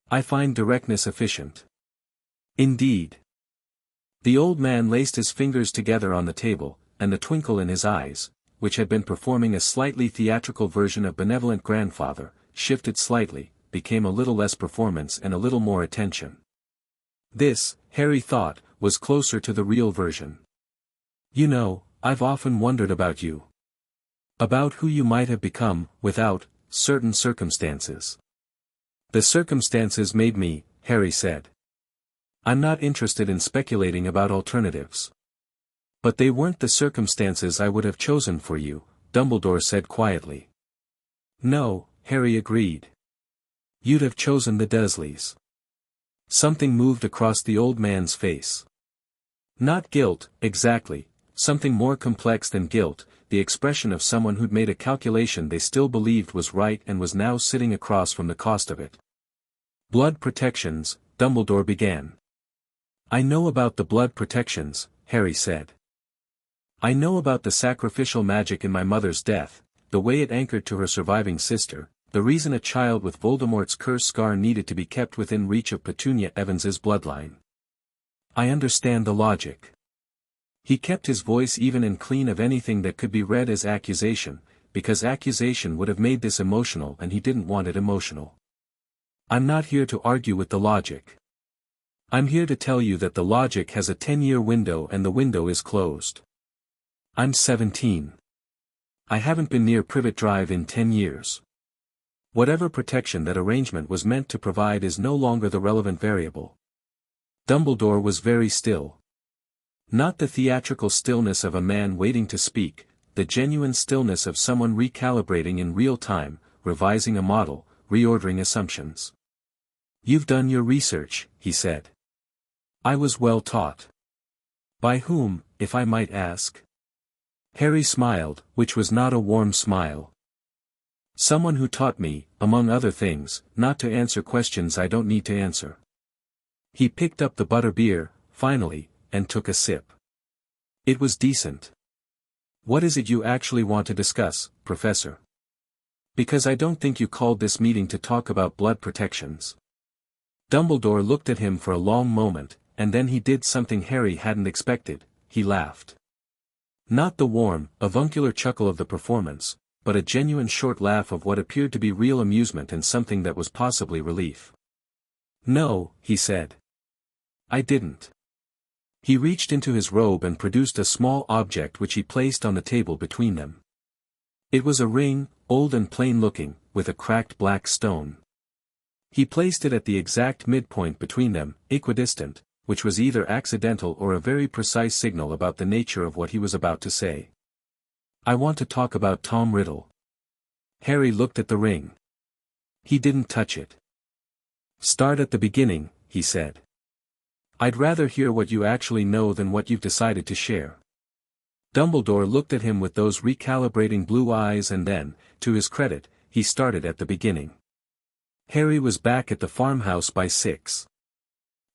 I find directness efficient. Indeed. The old man laced his fingers together on the table, and the twinkle in his eyes, which had been performing a slightly theatrical version of Benevolent Grandfather, shifted slightly, became a little less performance and a little more attention. This, Harry thought, was closer to the real version. You know, I've often wondered about you. About who you might have become, without certain circumstances. The circumstances made me, Harry said. I'm not interested in speculating about alternatives. But they weren't the circumstances I would have chosen for you, Dumbledore said quietly. No, Harry agreed. You'd have chosen the Dursleys. Something moved across the old man's face. Not guilt, exactly, something more complex than guilt, the expression of someone who'd made a calculation they still believed was right and was now sitting across from the cost of it. Blood protections, Dumbledore began. I know about the blood protections, Harry said. I know about the sacrificial magic in my mother's death, the way it anchored to her surviving sister, the reason a child with Voldemort's curse scar needed to be kept within reach of Petunia Evans's bloodline. I understand the logic. He kept his voice even and clean of anything that could be read as accusation, because accusation would have made this emotional and he didn't want it emotional. I'm not here to argue with the logic. I'm here to tell you that the logic has a 10-year window and the window is closed. I'm 17. I haven't been near Privet Drive in 10 years. Whatever protection that arrangement was meant to provide is no longer the relevant variable. Dumbledore was very still. Not the theatrical stillness of a man waiting to speak, the genuine stillness of someone recalibrating in real time, revising a model, reordering assumptions. You've done your research, he said. I was well taught. By whom, if I might ask? Harry smiled, which was not a warm smile. Someone who taught me, among other things, not to answer questions I don't need to answer. He picked up the butterbeer, finally, and took a sip. It was decent. What is it you actually want to discuss, Professor? Because I don't think you called this meeting to talk about blood protections. Dumbledore looked at him for a long moment, and then he did something Harry hadn't expected, he laughed. Not the warm, avuncular chuckle of the performance, but a genuine short laugh of what appeared to be real amusement and something that was possibly relief. No, he said. I didn't. He reached into his robe and produced a small object which he placed on the table between them. It was a ring, old and plain-looking, with a cracked black stone. He placed it at the exact midpoint between them, equidistant, which was either accidental or a very precise signal about the nature of what he was about to say. I want to talk about Tom Riddle. Harry looked at the ring. He didn't touch it. Start at the beginning, he said. I'd rather hear what you actually know than what you've decided to share. Dumbledore looked at him with those recalibrating blue eyes and then, to his credit, he started at the beginning. Harry was back at the farmhouse by 6.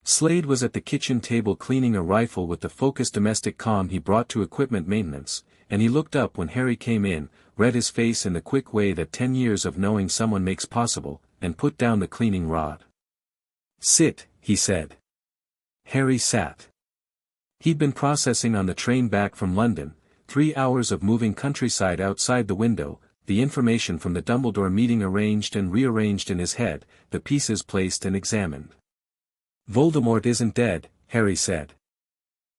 Slade was at the kitchen table cleaning a rifle with the focused domestic calm he brought to equipment maintenance, and he looked up when Harry came in, read his face in the quick way that 10 years of knowing someone makes possible, and put down the cleaning rod. Sit, he said. Harry sat. He'd been processing on the train back from London, 3 hours of moving countryside outside the window, the information from the Dumbledore meeting arranged and rearranged in his head, the pieces placed and examined. Voldemort isn't dead, Harry said.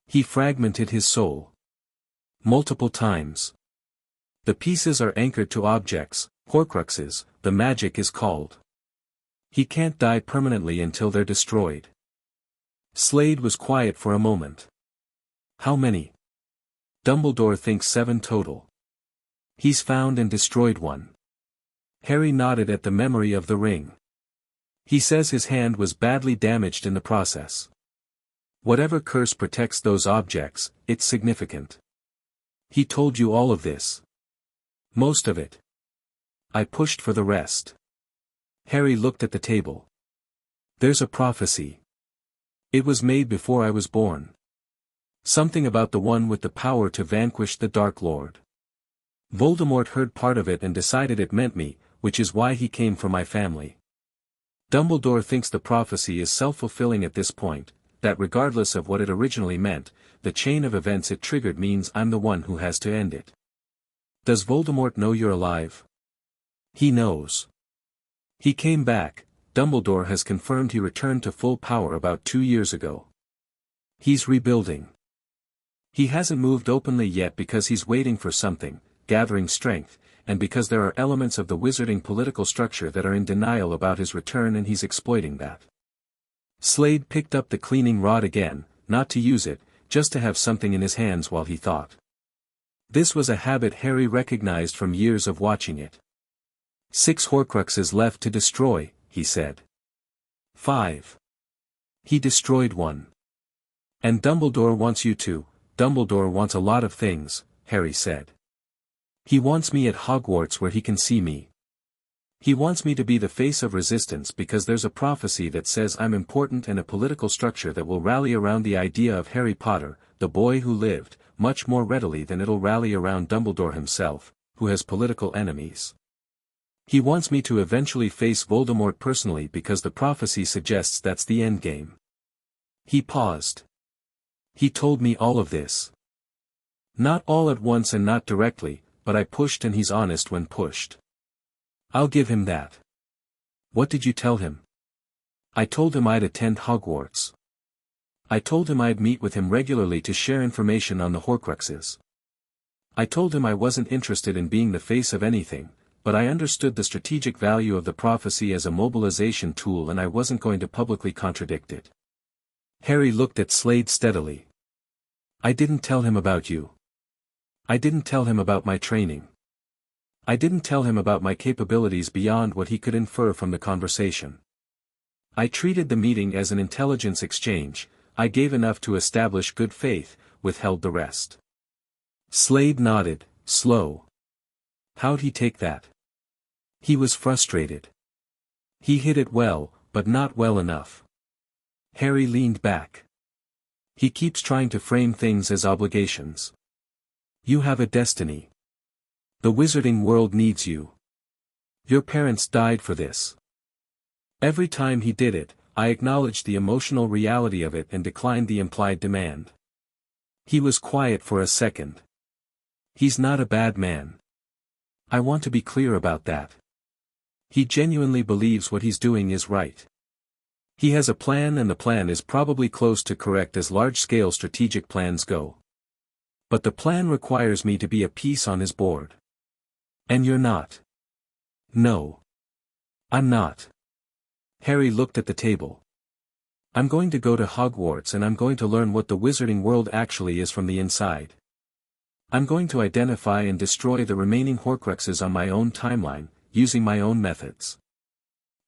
He fragmented his soul. Multiple times. The pieces are anchored to objects, Horcruxes, the magic is called. He can't die permanently until they're destroyed. Slade was quiet for a moment. How many? Dumbledore thinks 7 total. He's found and destroyed one. Harry nodded at the memory of the ring. He says his hand was badly damaged in the process. Whatever curse protects those objects, it's significant. He told you all of this. Most of it. I pushed for the rest. Harry looked at the table. There's a prophecy. It was made before I was born. Something about the one with the power to vanquish the Dark Lord. Voldemort heard part of it and decided it meant me, which is why he came for my family. Dumbledore thinks the prophecy is self-fulfilling at this point, that regardless of what it originally meant, the chain of events it triggered means I'm the one who has to end it. Does Voldemort know you're alive? He knows. He came back. Dumbledore has confirmed he returned to full power about 2 years ago. He's rebuilding. He hasn't moved openly yet because he's waiting for something, gathering strength, and because there are elements of the wizarding political structure that are in denial about his return and he's exploiting that. Slade picked up the cleaning rod again, not to use it, just to have something in his hands while he thought. This was a habit Harry recognized from years of watching it. 6 Horcruxes left to destroy, he said. 5. He destroyed one. And Dumbledore wants you to. Dumbledore wants a lot of things, Harry said. He wants me at Hogwarts where he can see me. He wants me to be the face of resistance because there's a prophecy that says I'm important and a political structure that will rally around the idea of Harry Potter, the boy who lived, much more readily than it'll rally around Dumbledore himself, who has political enemies. He wants me to eventually face Voldemort personally because the prophecy suggests that's the endgame. He paused. He told me all of this. Not all at once and not directly, but I pushed and he's honest when pushed. I'll give him that. What did you tell him? I told him I'd attend Hogwarts. I told him I'd meet with him regularly to share information on the Horcruxes. I told him I wasn't interested in being the face of anything, but I understood the strategic value of the prophecy as a mobilization tool and I wasn't going to publicly contradict it. Harry looked at Slade steadily. I didn't tell him about you. I didn't tell him about my training. I didn't tell him about my capabilities beyond what he could infer from the conversation. I treated the meeting as an intelligence exchange. I gave enough to establish good faith, withheld the rest. Slade nodded, slow. How'd he take that? He was frustrated. He hid it well, but not well enough. Harry leaned back. He keeps trying to frame things as obligations. You have a destiny. The wizarding world needs you. Your parents died for this. Every time he did it, I acknowledged the emotional reality of it and declined the implied demand. He was quiet for a second. He's not a bad man. I want to be clear about that. He genuinely believes what he's doing is right. He has a plan, and the plan is probably close to correct as large-scale strategic plans go. But the plan requires me to be a piece on his board. And you're not. No. I'm not. Harry looked at the table. I'm going to go to Hogwarts, and I'm going to learn what the wizarding world actually is from the inside. I'm going to identify and destroy the remaining Horcruxes on my own timeline, using my own methods.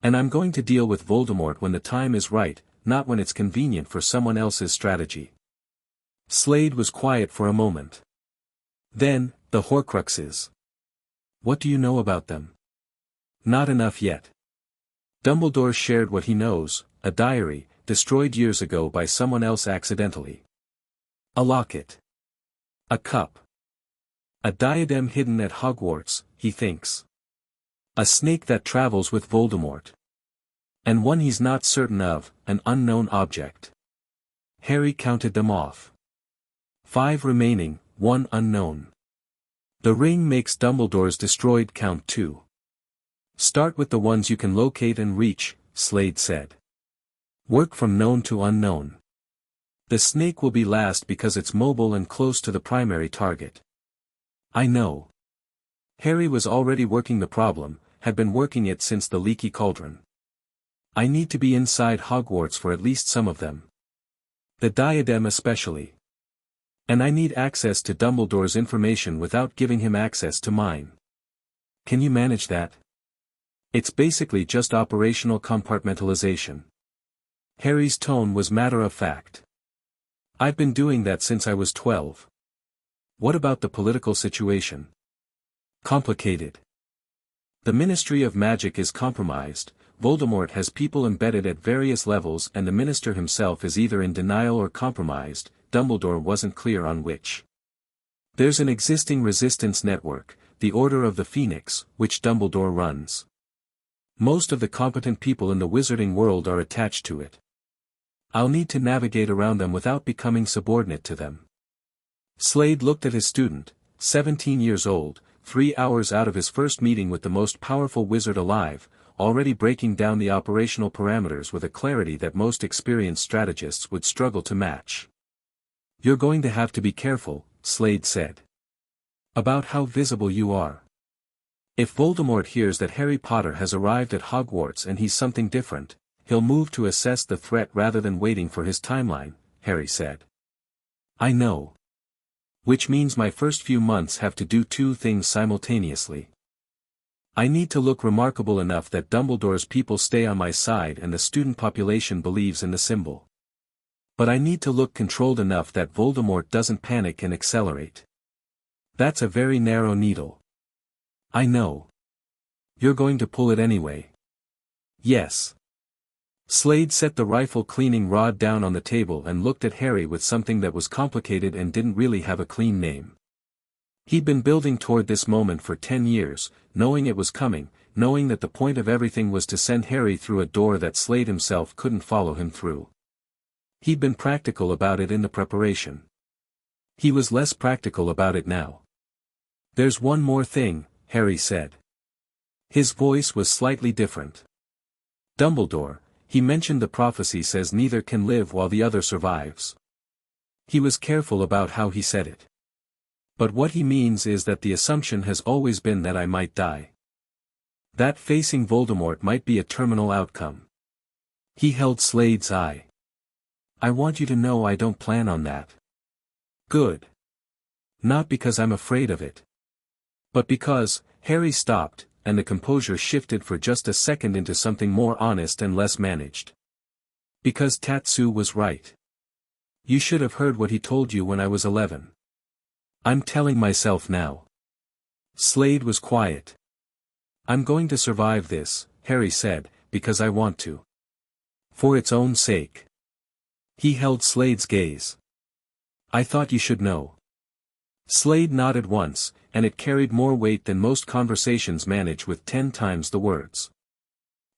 And I'm going to deal with Voldemort when the time is right, not when it's convenient for someone else's strategy. Slade was quiet for a moment. Then, the Horcruxes. What do you know about them? Not enough yet. Dumbledore shared what he knows, a diary, destroyed years ago by someone else accidentally. A locket. A cup. A diadem hidden at Hogwarts, he thinks. A snake that travels with Voldemort. And one he's not certain of, an unknown object. Harry counted them off. 5 remaining, 1 unknown. The ring makes Dumbledore's destroyed count 2. Start with the ones you can locate and reach, Slade said. Work from known to unknown. The snake will be last because it's mobile and close to the primary target. I know. Harry was already working the problem, had been working it since the leaky cauldron. I need to be inside Hogwarts for at least some of them. The diadem especially. And I need access to Dumbledore's information without giving him access to mine. Can you manage that? It's basically just operational compartmentalization. Harry's tone was matter-of-fact. I've been doing that since I was 12. What about the political situation? Complicated. The Ministry of Magic is compromised, Voldemort has people embedded at various levels, and the minister himself is either in denial or compromised. Dumbledore wasn't clear on which. There's an existing resistance network, the Order of the Phoenix, which Dumbledore runs. Most of the competent people in the wizarding world are attached to it. I'll need to navigate around them without becoming subordinate to them. Slade looked at his student, 17 years old, 3 hours out of his first meeting with the most powerful wizard alive, already breaking down the operational parameters with a clarity that most experienced strategists would struggle to match. You're going to have to be careful, Slade said. About how visible you are. If Voldemort hears that Harry Potter has arrived at Hogwarts and he's something different, he'll move to assess the threat rather than waiting for his timeline, Harry said. I know. Which means my first few months have to do 2 things simultaneously. I need to look remarkable enough that Dumbledore's people stay on my side and the student population believes in the symbol. But I need to look controlled enough that Voldemort doesn't panic and accelerate. That's a very narrow needle. I know. You're going to pull it anyway. Yes. Slade set the rifle cleaning rod down on the table and looked at Harry with something that was complicated and didn't really have a clean name. He'd been building toward this moment for 10 years, knowing it was coming, knowing that the point of everything was to send Harry through a door that Slade himself couldn't follow him through. He'd been practical about it in the preparation. He was less practical about it now. There's one more thing, Harry said. His voice was slightly different. Dumbledore, he mentioned the prophecy says neither can live while the other survives. He was careful about how he said it. But what he means is that the assumption has always been that I might die. That facing Voldemort might be a terminal outcome. He held Slade's eye. I want you to know I don't plan on that. Good. Not because I'm afraid of it. But because, Harry stopped, and the composure shifted for just a second into something more honest and less managed. Because Tatsu was right. You should have heard what he told you when I was 11. I'm telling myself now. Slade was quiet. I'm going to survive this, Harry said, because I want to. For its own sake. He held Slade's gaze. I thought you should know. Slade nodded once, and it carried more weight than most conversations manage with 10 times the words.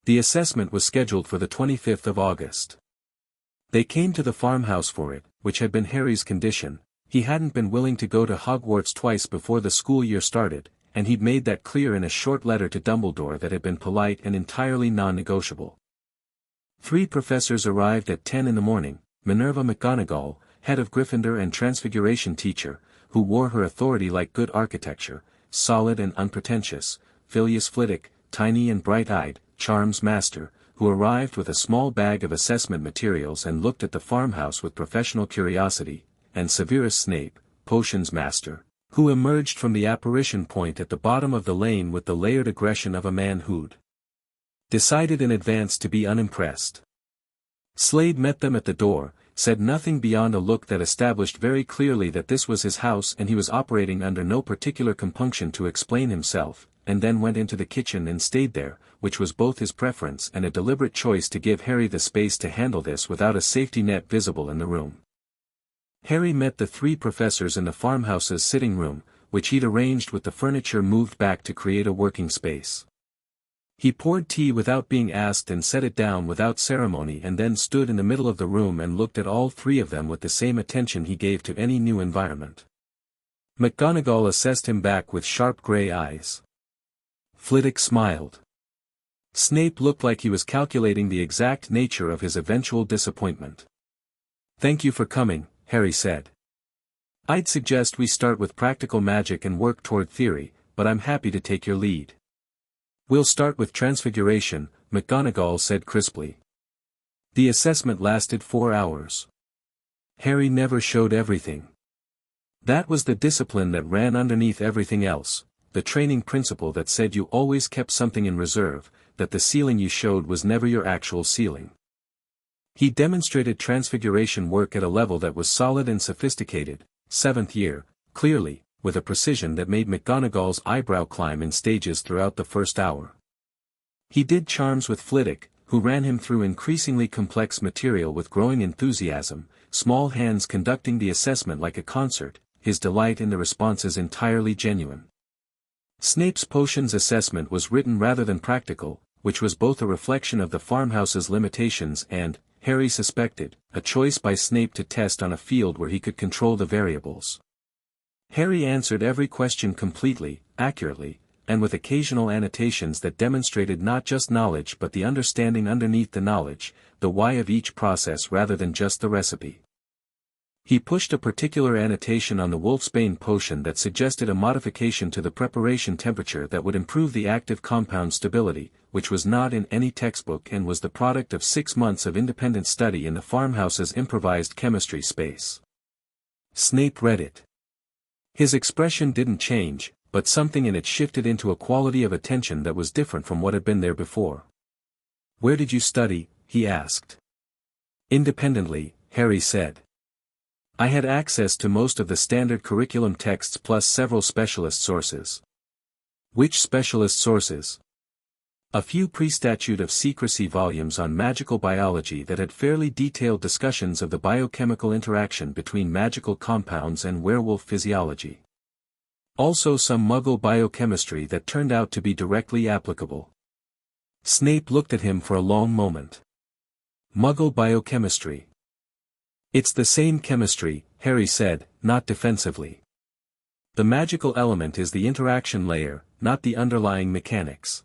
The assessment was scheduled for the 25th of August. They came to the farmhouse for it, which had been Harry's condition. He hadn't been willing to go to Hogwarts twice before the school year started, and he'd made that clear in a short letter to Dumbledore that had been polite and entirely non-negotiable. 3 professors arrived at 10 in the morning, Minerva McGonagall, head of Gryffindor and Transfiguration teacher, who wore her authority like good architecture, solid and unpretentious, Phileas Flitwick, tiny and bright-eyed, Charms master, who arrived with a small bag of assessment materials and looked at the farmhouse with professional curiosity, and Severus Snape, potions master, who emerged from the apparition point at the bottom of the lane with the layered aggression of a man who'd decided in advance to be unimpressed. Slade met them at the door, said nothing beyond a look that established very clearly that this was his house and he was operating under no particular compunction to explain himself, and then went into the kitchen and stayed there, which was both his preference and a deliberate choice to give Harry the space to handle this without a safety net visible in the room. Harry met the 3 professors in the farmhouse's sitting room, which he'd arranged with the furniture moved back to create a working space. He poured tea without being asked and set it down without ceremony and then stood in the middle of the room and looked at all 3 of them with the same attention he gave to any new environment. McGonagall assessed him back with sharp grey eyes. Flitwick smiled. Snape looked like he was calculating the exact nature of his eventual disappointment. Thank you for coming, Harry said. I'd suggest we start with practical magic and work toward theory, but I'm happy to take your lead. We'll start with transfiguration, McGonagall said crisply. The assessment lasted 4 hours. Harry never showed everything. That was the discipline that ran underneath everything else, the training principle that said you always kept something in reserve, that the ceiling you showed was never your actual ceiling. He demonstrated transfiguration work at a level that was solid and sophisticated, 7th year, clearly, with a precision that made McGonagall's eyebrow climb in stages throughout the first hour. He did charms with Flitwick, who ran him through increasingly complex material with growing enthusiasm, small hands conducting the assessment like a concert, his delight in the responses entirely genuine. Snape's potions assessment was written rather than practical, which was both a reflection of the farmhouse's limitations and, Harry suspected, a choice by Snape to test on a field where he could control the variables. Harry answered every question completely, accurately, and with occasional annotations that demonstrated not just knowledge but the understanding underneath the knowledge, the why of each process rather than just the recipe. He pushed a particular annotation on the wolfsbane potion that suggested a modification to the preparation temperature that would improve the active compound stability, which was not in any textbook and was the product of 6 months of independent study in the farmhouse's improvised chemistry space. Snape read it. His expression didn't change, but something in it shifted into a quality of attention that was different from what had been there before. "Where did you study?" he asked. "Independently," Harry said. "I had access to most of the standard curriculum texts plus several specialist sources." "Which specialist sources?" "A few pre-statute of secrecy volumes on magical biology that had fairly detailed discussions of the biochemical interaction between magical compounds and werewolf physiology. Also some Muggle biochemistry that turned out to be directly applicable." Snape looked at him for a long moment. "Muggle biochemistry." "It's the same chemistry," Harry said, not defensively. "The magical element is the interaction layer, not the underlying mechanics."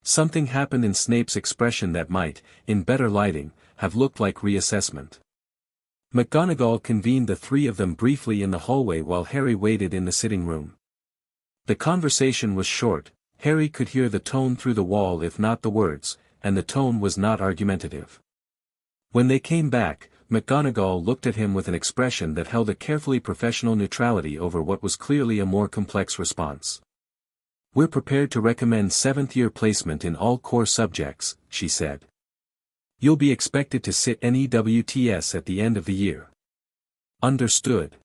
Something happened in Snape's expression that might, in better lighting, have looked like reassessment. McGonagall convened the 3 of them briefly in the hallway while Harry waited in the sitting room. The conversation was short, Harry could hear the tone through the wall if not the words, and the tone was not argumentative. When they came back, McGonagall looked at him with an expression that held a carefully professional neutrality over what was clearly a more complex response. We're prepared to recommend 7th-year placement in all core subjects, she said. You'll be expected to sit NEWTS at the end of the year. Understood.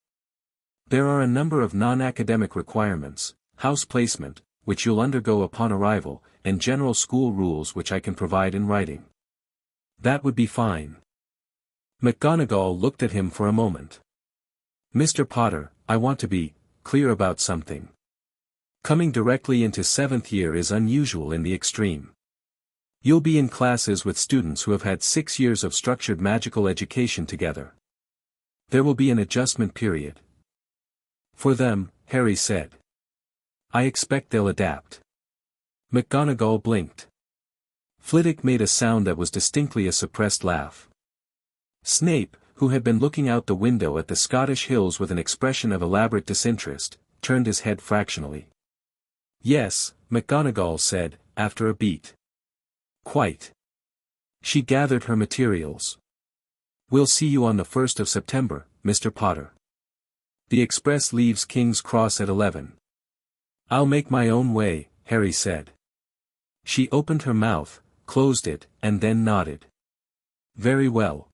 There are a number of non-academic requirements, house placement, which you'll undergo upon arrival, and general school rules which I can provide in writing. That would be fine. McGonagall looked at him for a moment. Mr. Potter, I want to be clear about something. Coming directly into 7th year is unusual in the extreme. You'll be in classes with students who have had 6 years of structured magical education together. There will be an adjustment period. For them, Harry said. I expect they'll adapt. McGonagall blinked. Flitwick made a sound that was distinctly a suppressed laugh. Snape, who had been looking out the window at the Scottish hills with an expression of elaborate disinterest, turned his head fractionally. Yes, McGonagall said, after a beat. Quite. She gathered her materials. We'll see you on the 1st of September, Mr. Potter. The express leaves King's Cross at 11. I'll make my own way, Harry said. She opened her mouth, closed it, and then nodded. Very well.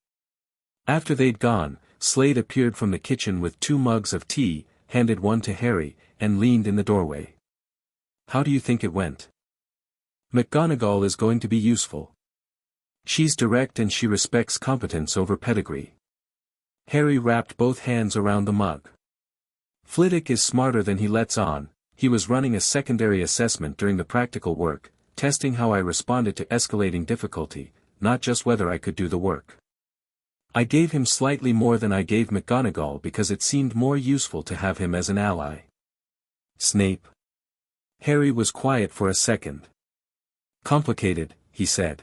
After they'd gone, Slade appeared from the kitchen with 2 mugs of tea, handed one to Harry, and leaned in the doorway. How do you think it went? McGonagall is going to be useful. She's direct and she respects competence over pedigree. Harry wrapped both hands around the mug. Flitwick is smarter than he lets on. He was running a secondary assessment during the practical work, testing how I responded to escalating difficulty, not just whether I could do the work. I gave him slightly more than I gave McGonagall because it seemed more useful to have him as an ally. Snape. Harry was quiet for a second. Complicated, he said.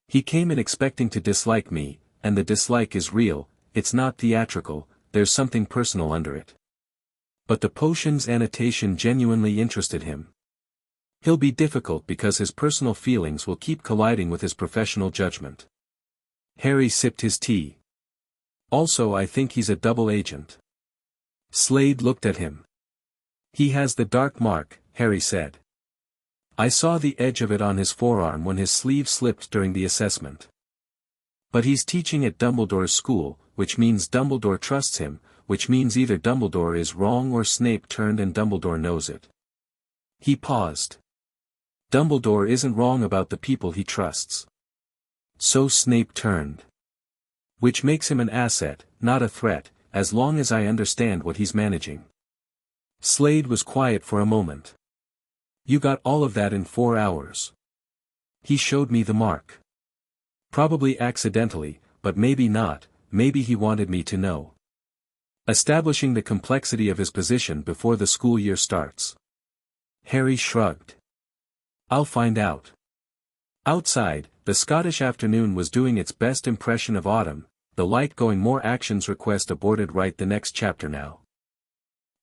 He came in expecting to dislike me, and the dislike is real, it's not theatrical, there's something personal under it. But the potion's annotation genuinely interested him. He'll be difficult because his personal feelings will keep colliding with his professional judgment. Harry sipped his tea. Also, I think he's a double agent. Slade looked at him. He has the dark mark, Harry said. I saw the edge of it on his forearm when his sleeve slipped during the assessment. But he's teaching at Dumbledore's school, which means Dumbledore trusts him, which means either Dumbledore is wrong or Snape turned and Dumbledore knows it. He paused. Dumbledore isn't wrong about the people he trusts. So Snape turned. Which makes him an asset, not a threat, as long as I understand what he's managing. Slade was quiet for a moment. You got all of that in 4 hours. He showed me the mark. Probably accidentally, but maybe not, maybe he wanted me to know. Establishing the complexity of his position before the school year starts. Harry shrugged. I'll find out. Outside, the Scottish afternoon was doing its best impression of autumn, the light going more actions request aborted right the next chapter now.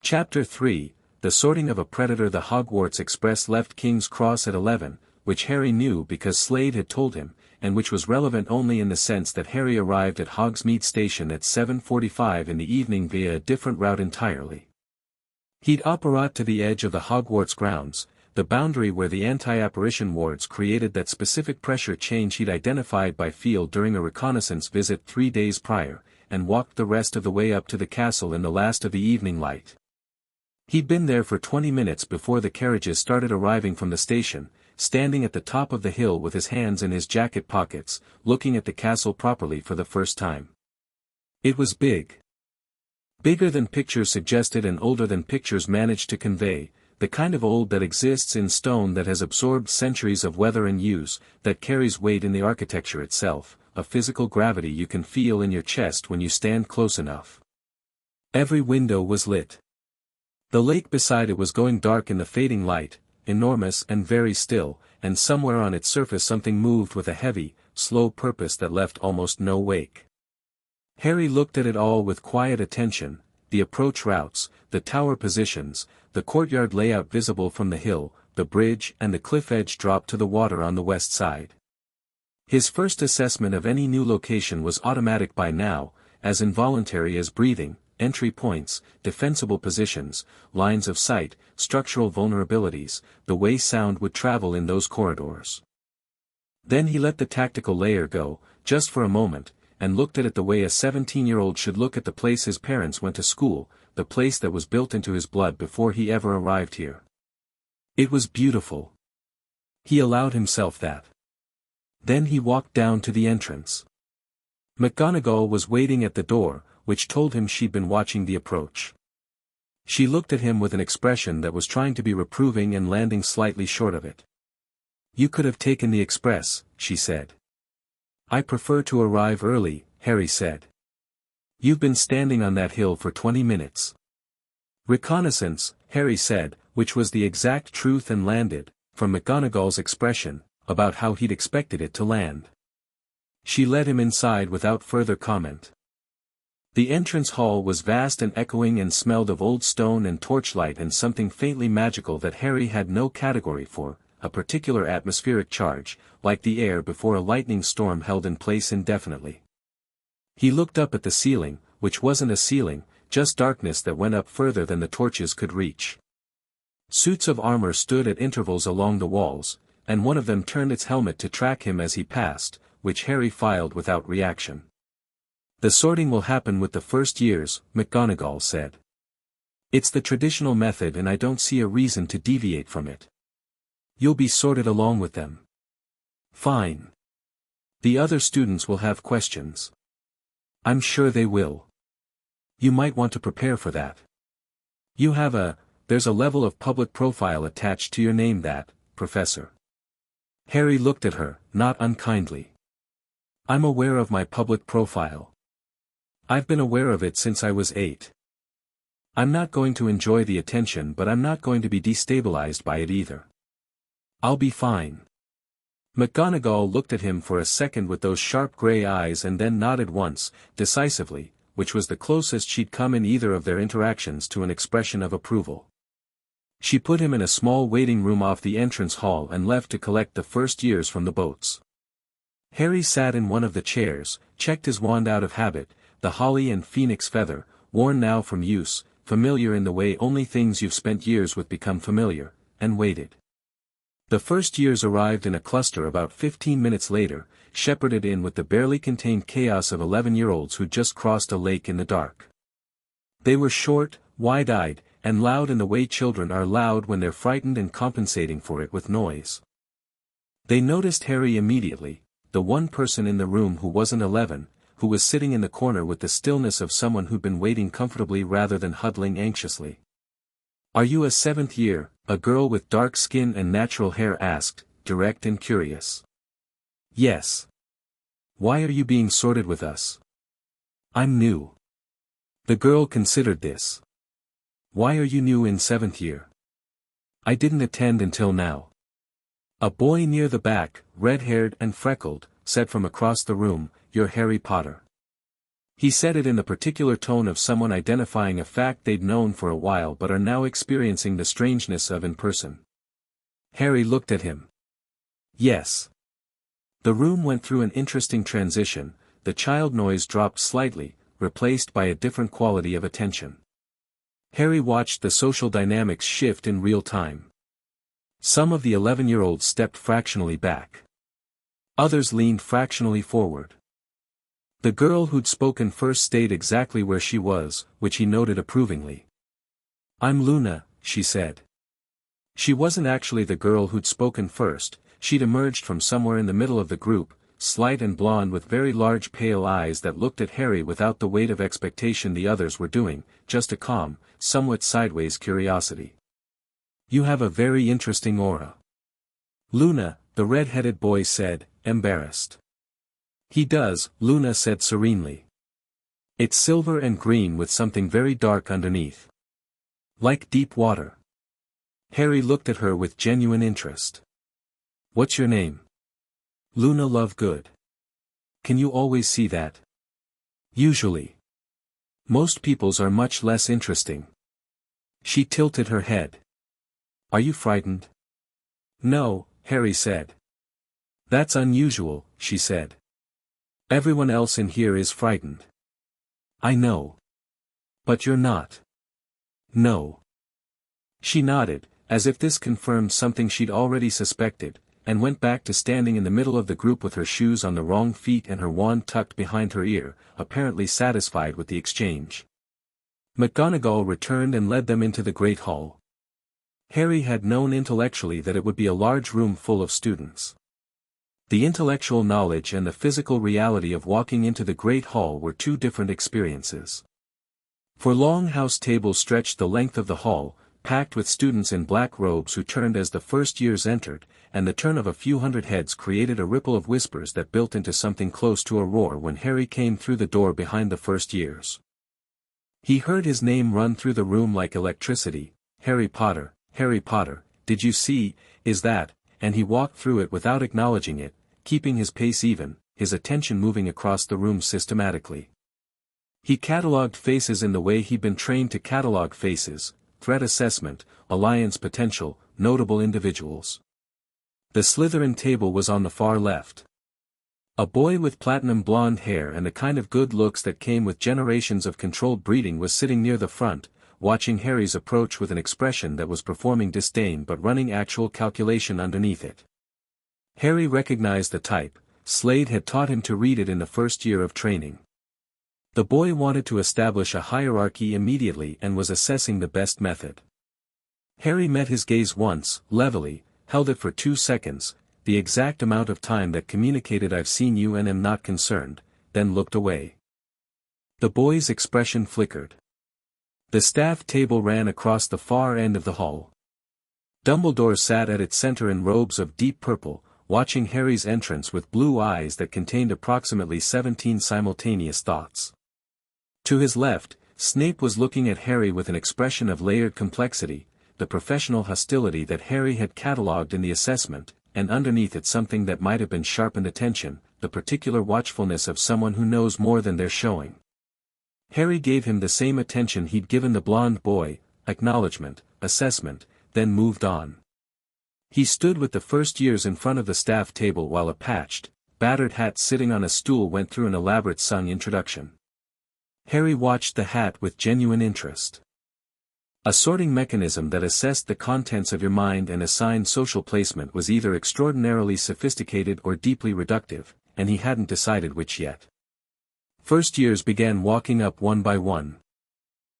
Chapter 3, The Sorting of a Predator. The Hogwarts Express left King's Cross at 11, which Harry knew because Slade had told him, and which was relevant only in the sense that Harry arrived at Hogsmeade Station at 7:45 in the evening via a different route entirely. He'd apparat to the edge of the Hogwarts grounds, the boundary where the anti-apparition wards created that specific pressure change he'd identified by feel during a reconnaissance visit 3 days prior, and walked the rest of the way up to the castle in the last of the evening light. He'd been there for 20 minutes before the carriages started arriving from the station, standing at the top of the hill with his hands in his jacket pockets, looking at the castle properly for the first time. It was big. Bigger than pictures suggested and older than pictures managed to convey, the kind of old that exists in stone that has absorbed centuries of weather and use, that carries weight in the architecture itself, a physical gravity you can feel in your chest when you stand close enough. Every window was lit. The lake beside it was going dark in the fading light, enormous and very still, and somewhere on its surface something moved with a heavy, slow purpose that left almost no wake. Harry looked at it all with quiet attention, the approach routes, the tower positions, the courtyard layout visible from the hill, the bridge and the cliff edge drop to the water on the west side. His first assessment of any new location was automatic by now, as involuntary as breathing, entry points, defensible positions, lines of sight, structural vulnerabilities, the way sound would travel in those corridors. Then he let the tactical layer go, just for a moment, and looked at it the way a 17-year-old should look at the place his parents went to school, the place that was built into his blood before he ever arrived here. It was beautiful. He allowed himself that. Then he walked down to the entrance. McGonagall was waiting at the door, which told him she'd been watching the approach. She looked at him with an expression that was trying to be reproving and landing slightly short of it. "You could have taken the express," she said. "I prefer to arrive early," Harry said. "You've been standing on that hill for 20 minutes. "Reconnaissance," Harry said, which was the exact truth and landed, from McGonagall's expression, about how he'd expected it to land. She led him inside without further comment. The entrance hall was vast and echoing and smelled of old stone and torchlight and something faintly magical that Harry had no category for, a particular atmospheric charge, like the air before a lightning storm held in place indefinitely. He looked up at the ceiling, which wasn't a ceiling, just darkness that went up further than the torches could reach. Suits of armor stood at intervals along the walls, and one of them turned its helmet to track him as he passed, which Harry filed without reaction. "The sorting will happen with the first years," McGonagall said. "It's the traditional method and I don't see a reason to deviate from it. You'll be sorted along with them." "Fine. The other students will have questions." "I'm sure they will. You might want to prepare for that. There's a level of public profile attached to your name that, Professor." Harry looked at her, not unkindly. "I'm aware of my public profile. I've been aware of it since I was 8. I'm not going to enjoy the attention but I'm not going to be destabilized by it either. I'll be fine." McGonagall looked at him for a second with those sharp grey eyes and then nodded once, decisively, which was the closest she'd come in either of their interactions to an expression of approval. She put him in a small waiting room off the entrance hall and left to collect the first years from the boats. Harry sat in one of the chairs, checked his wand out of habit, the holly and phoenix feather, worn now from use, familiar in the way only things you've spent years with become familiar, and waited. The first years arrived in a cluster about 15 minutes later, shepherded in with the barely contained chaos of 11-year-olds who'd just crossed a lake in the dark. They were short, wide-eyed, and loud in the way children are loud when they're frightened and compensating for it with noise. They noticed Harry immediately, the one person in the room who wasn't 11, who was sitting in the corner with the stillness of someone who'd been waiting comfortably rather than huddling anxiously. "Are you a 7th year?" a girl with dark skin and natural hair asked, direct and curious. "Yes." "Why are you being sorted with us?" "I'm new." The girl considered this. "Why are you new in 7th year?" "I didn't attend until now." A boy near the back, red-haired and freckled, said from across the room, "You're Harry Potter." He said it in the particular tone of someone identifying a fact they'd known for a while but are now experiencing the strangeness of in person. Harry looked at him. "Yes." The room went through an interesting transition, the child noise dropped slightly, replaced by a different quality of attention. Harry watched the social dynamics shift in real time. Some of the 11-year-olds stepped fractionally back. Others leaned fractionally forward. The girl who'd spoken first stayed exactly where she was, which he noted approvingly. "I'm Luna," she said. She wasn't actually the girl who'd spoken first, she'd emerged from somewhere in the middle of the group, slight and blonde with very large pale eyes that looked at Harry without the weight of expectation the others were doing, just a calm, somewhat sideways curiosity. "You have a very interesting aura." "Luna," the red-headed boy said, embarrassed. "He does," Luna said serenely. "It's silver and green with something very dark underneath. Like deep water." Harry looked at her with genuine interest. "What's your name?" "Luna Lovegood." "Can you always see that?" "Usually. Most people's are much less interesting." She tilted her head. "Are you frightened?" "No," Harry said. "That's unusual," she said. "Everyone else in here is frightened." "I know. But you're not. No. She nodded, as if this confirmed something she'd already suspected, and went back to standing in the middle of the group with her shoes on the wrong feet and her wand tucked behind her ear, apparently satisfied with the exchange. McGonagall returned and led them into the Great Hall. Harry had known intellectually that it would be a large room full of students. The intellectual knowledge and the physical reality of walking into the Great Hall were two different experiences. For long house tables stretched the length of the hall, packed with students in black robes who turned as the first years entered, and the turn of a few hundred heads created a ripple of whispers that built into something close to a roar when Harry came through the door behind the first years. He heard his name run through the room like electricity. Harry Potter, did you see, is that, and he walked through it without acknowledging it, keeping his pace even, his attention moving across the room systematically. He catalogued faces in the way he'd been trained to catalog faces: threat assessment, alliance potential, notable individuals. The Slytherin table was on the far left. A boy with platinum blonde hair and the kind of good looks that came with generations of controlled breeding was sitting near the front, watching Harry's approach with an expression that was performing disdain but running actual calculation underneath it. Harry recognized the type. Slade had taught him to read it in the first year of training. The boy wanted to establish a hierarchy immediately and was assessing the best method. Harry met his gaze once, levelly, held it for 2 seconds, the exact amount of time that communicated "I've seen you and am not concerned," then looked away. The boy's expression flickered. The staff table ran across the far end of the hall. Dumbledore sat at its center in robes of deep purple, watching Harry's entrance with blue eyes that contained approximately 17 simultaneous thoughts. To his left, Snape was looking at Harry with an expression of layered complexity, the professional hostility that Harry had catalogued in the assessment, and underneath it something that might have been sharpened attention, the particular watchfulness of someone who knows more than they're showing. Harry gave him the same attention he'd given the blonde boy, acknowledgement, assessment, then moved on. He stood with the first years in front of the staff table while a patched, battered hat sitting on a stool went through an elaborate sung introduction. Harry watched the hat with genuine interest. A sorting mechanism that assessed the contents of your mind and assigned social placement was either extraordinarily sophisticated or deeply reductive, and he hadn't decided which yet. First years began walking up one by one.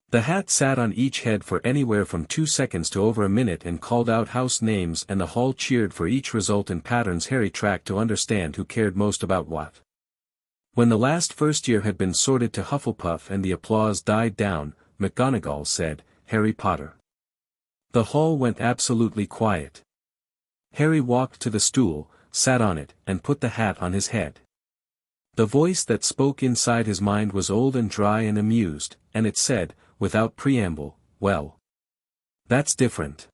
The hat sat on each head for anywhere from 2 seconds to over a minute and called out house names, and the hall cheered for each result in patterns Harry tracked to understand who cared most about what. When the last first year had been sorted to Hufflepuff and the applause died down, McGonagall said, "Harry Potter." The hall went absolutely quiet. Harry walked to the stool, sat on it, and put the hat on his head. The voice that spoke inside his mind was old and dry and amused, and it said, without preamble, "Well, that's different."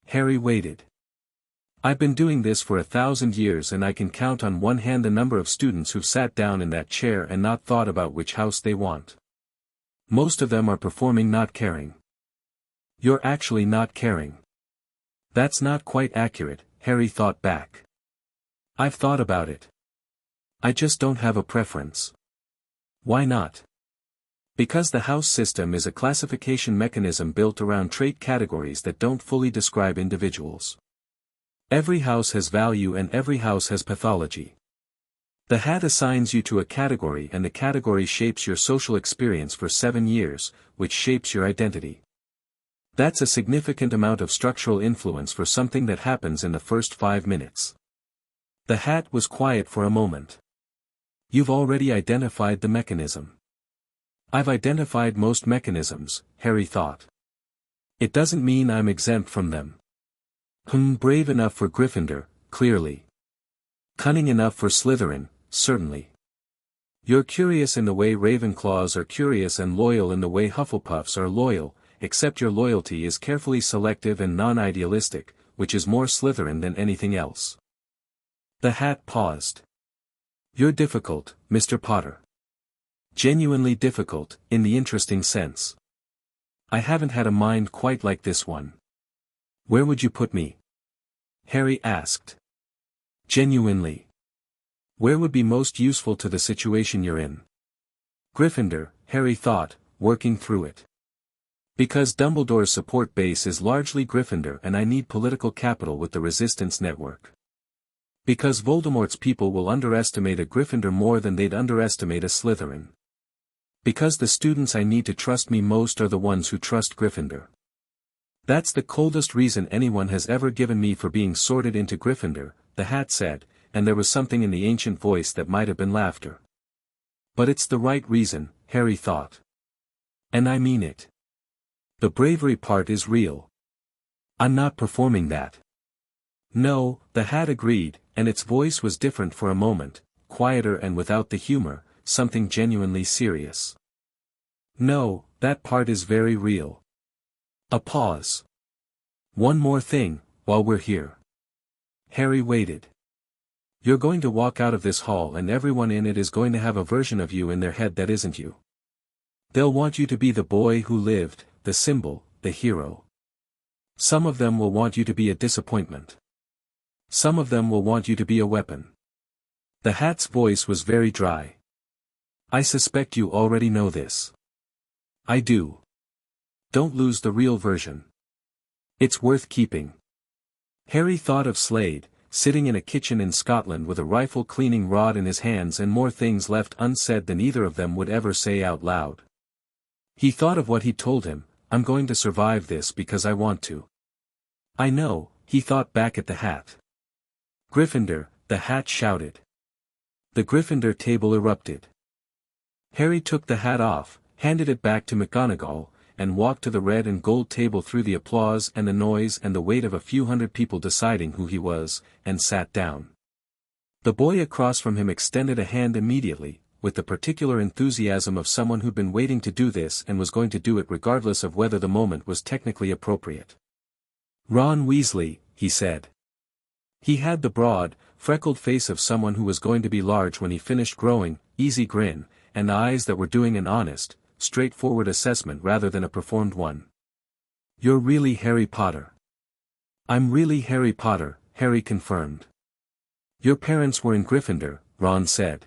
Harry waited. "I've been doing this for 1,000 years and I can count on one hand the number of students who've sat down in that chair and not thought about which house they want. Most of them are performing not caring." "You're actually not caring." "That's not quite accurate," Harry thought back. "I've thought about it. I just don't have a preference." "Why not?" "Because the house system is a classification mechanism built around trait categories that don't fully describe individuals. Every house has value and every house has pathology. The hat assigns you to a category and the category shapes your social experience for 7 years, which shapes your identity. That's a significant amount of structural influence for something that happens in the first 5 minutes." The hat was quiet for a moment. "You've already identified the mechanism." "I've identified most mechanisms," Harry thought. "It doesn't mean I'm exempt from them. Brave enough for Gryffindor, clearly. Cunning enough for Slytherin, certainly. You're curious in the way Ravenclaws are curious and loyal in the way Hufflepuffs are loyal, except your loyalty is carefully selective and non-idealistic, which is more Slytherin than anything else." The hat paused. "You're difficult, Mr. Potter. Genuinely difficult, in the interesting sense. I haven't had a mind quite like this one." "Where would you put me?" Harry asked. "Genuinely. Where would be most useful to the situation you're in?" Gryffindor, Harry thought, working through it. Because Dumbledore's support base is largely Gryffindor and I need political capital with the Resistance Network. Because Voldemort's people will underestimate a Gryffindor more than they'd underestimate a Slytherin. Because the students I need to trust me most are the ones who trust Gryffindor. That's the coldest reason anyone has ever given me for being sorted into Gryffindor, the Hat said, and there was something in the ancient voice that might have been laughter. But it's the right reason, Harry thought. And I mean it. The bravery part is real. I'm not performing that. No, the Hat agreed, and its voice was different for a moment, quieter and without the humor, something genuinely serious. No, that part is very real. A pause. One more thing, while we're here. Harry waited. You're going to walk out of this hall and everyone in it is going to have a version of you in their head that isn't you. They'll want you to be the boy who lived, the symbol, the hero. Some of them will want you to be a disappointment. Some of them will want you to be a weapon. The Hat's voice was very dry. I suspect you already know this. I do. Don't lose the real version. It's worth keeping. Harry thought of Slade, sitting in a kitchen in Scotland with a rifle cleaning rod in his hands and more things left unsaid than either of them would ever say out loud. He thought of what he told him, I'm going to survive this because I want to. I know, he thought back at the Hat. Gryffindor, the Hat shouted. The Gryffindor table erupted. Harry took the hat off, handed it back to McGonagall, and walked to the red and gold table through the applause and the noise and the weight of a few hundred people deciding who he was, and sat down. The boy across from him extended a hand immediately, with the particular enthusiasm of someone who'd been waiting to do this and was going to do it regardless of whether the moment was technically appropriate. Ron Weasley, he said. He had the broad, freckled face of someone who was going to be large when he finished growing, easy grin, and eyes that were doing an honest, straightforward assessment rather than a performed one. You're really Harry Potter. I'm really Harry Potter, Harry confirmed. Your parents were in Gryffindor, Ron said.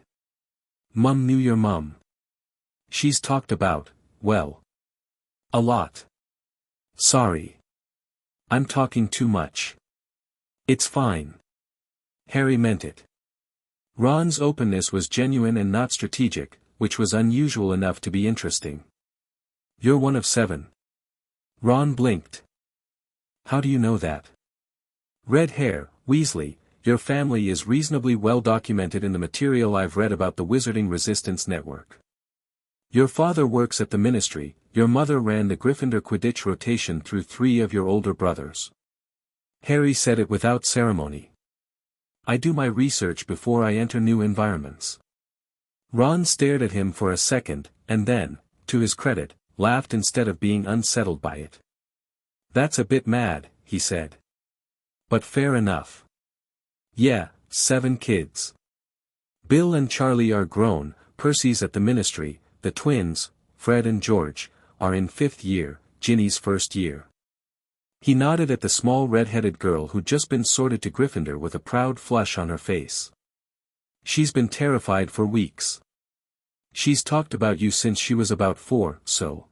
Mum knew your mum. She's talked about, well. A lot. Sorry. I'm talking too much. It's fine. Harry meant it. Ron's openness was genuine and not strategic, which was unusual enough to be interesting. You're one of 7. Ron blinked. How do you know that? Red hair, Weasley, your family is reasonably well documented in the material I've read about the Wizarding Resistance Network. Your father works at the Ministry, your mother ran the Gryffindor Quidditch rotation through 3 of your older brothers. Harry said it without ceremony. I do my research before I enter new environments. Ron stared at him for a second, and then, to his credit, laughed instead of being unsettled by it. That's a bit mad, he said. But fair enough. Yeah, 7 kids. Bill and Charlie are grown, Percy's at the Ministry, the twins, Fred and George, are in 5th year, Ginny's 1st year. He nodded at the small red-headed girl who'd just been sorted to Gryffindor with a proud flush on her face. She's been terrified for weeks. She's talked about you since she was about 4, so.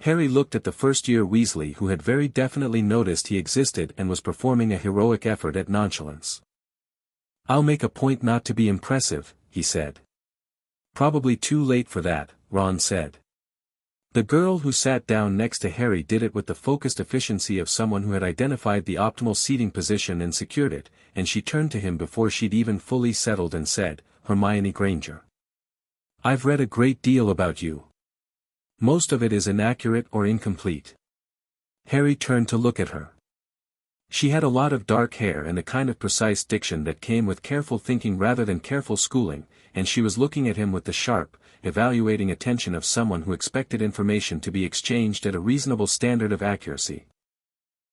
Harry looked at the first-year Weasley who had very definitely noticed he existed and was performing a heroic effort at nonchalance. I'll make a point not to be impressive, he said. Probably too late for that, Ron said. The girl who sat down next to Harry did it with the focused efficiency of someone who had identified the optimal seating position and secured it, and she turned to him before she'd even fully settled and said, Hermione Granger. I've read a great deal about you. Most of it is inaccurate or incomplete. Harry turned to look at her. She had a lot of dark hair and a kind of precise diction that came with careful thinking rather than careful schooling, and she was looking at him with the sharp, evaluating attention of someone who expected information to be exchanged at a reasonable standard of accuracy.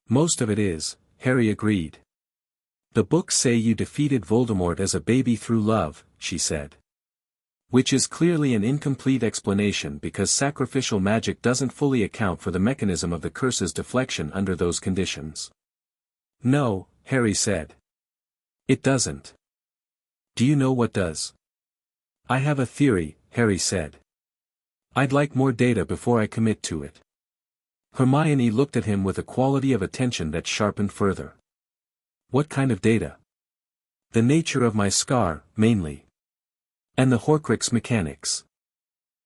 Most of it is, Harry agreed. The books say you defeated Voldemort as a baby through love, she said. Which is clearly an incomplete explanation because sacrificial magic doesn't fully account for the mechanism of the curse's deflection under those conditions. No, Harry said. It doesn't. Do you know what does? I have a theory, Harry said. I'd like more data before I commit to it. Hermione looked at him with a quality of attention that sharpened further. What kind of data? The nature of my scar, mainly. And the Horcrux mechanics.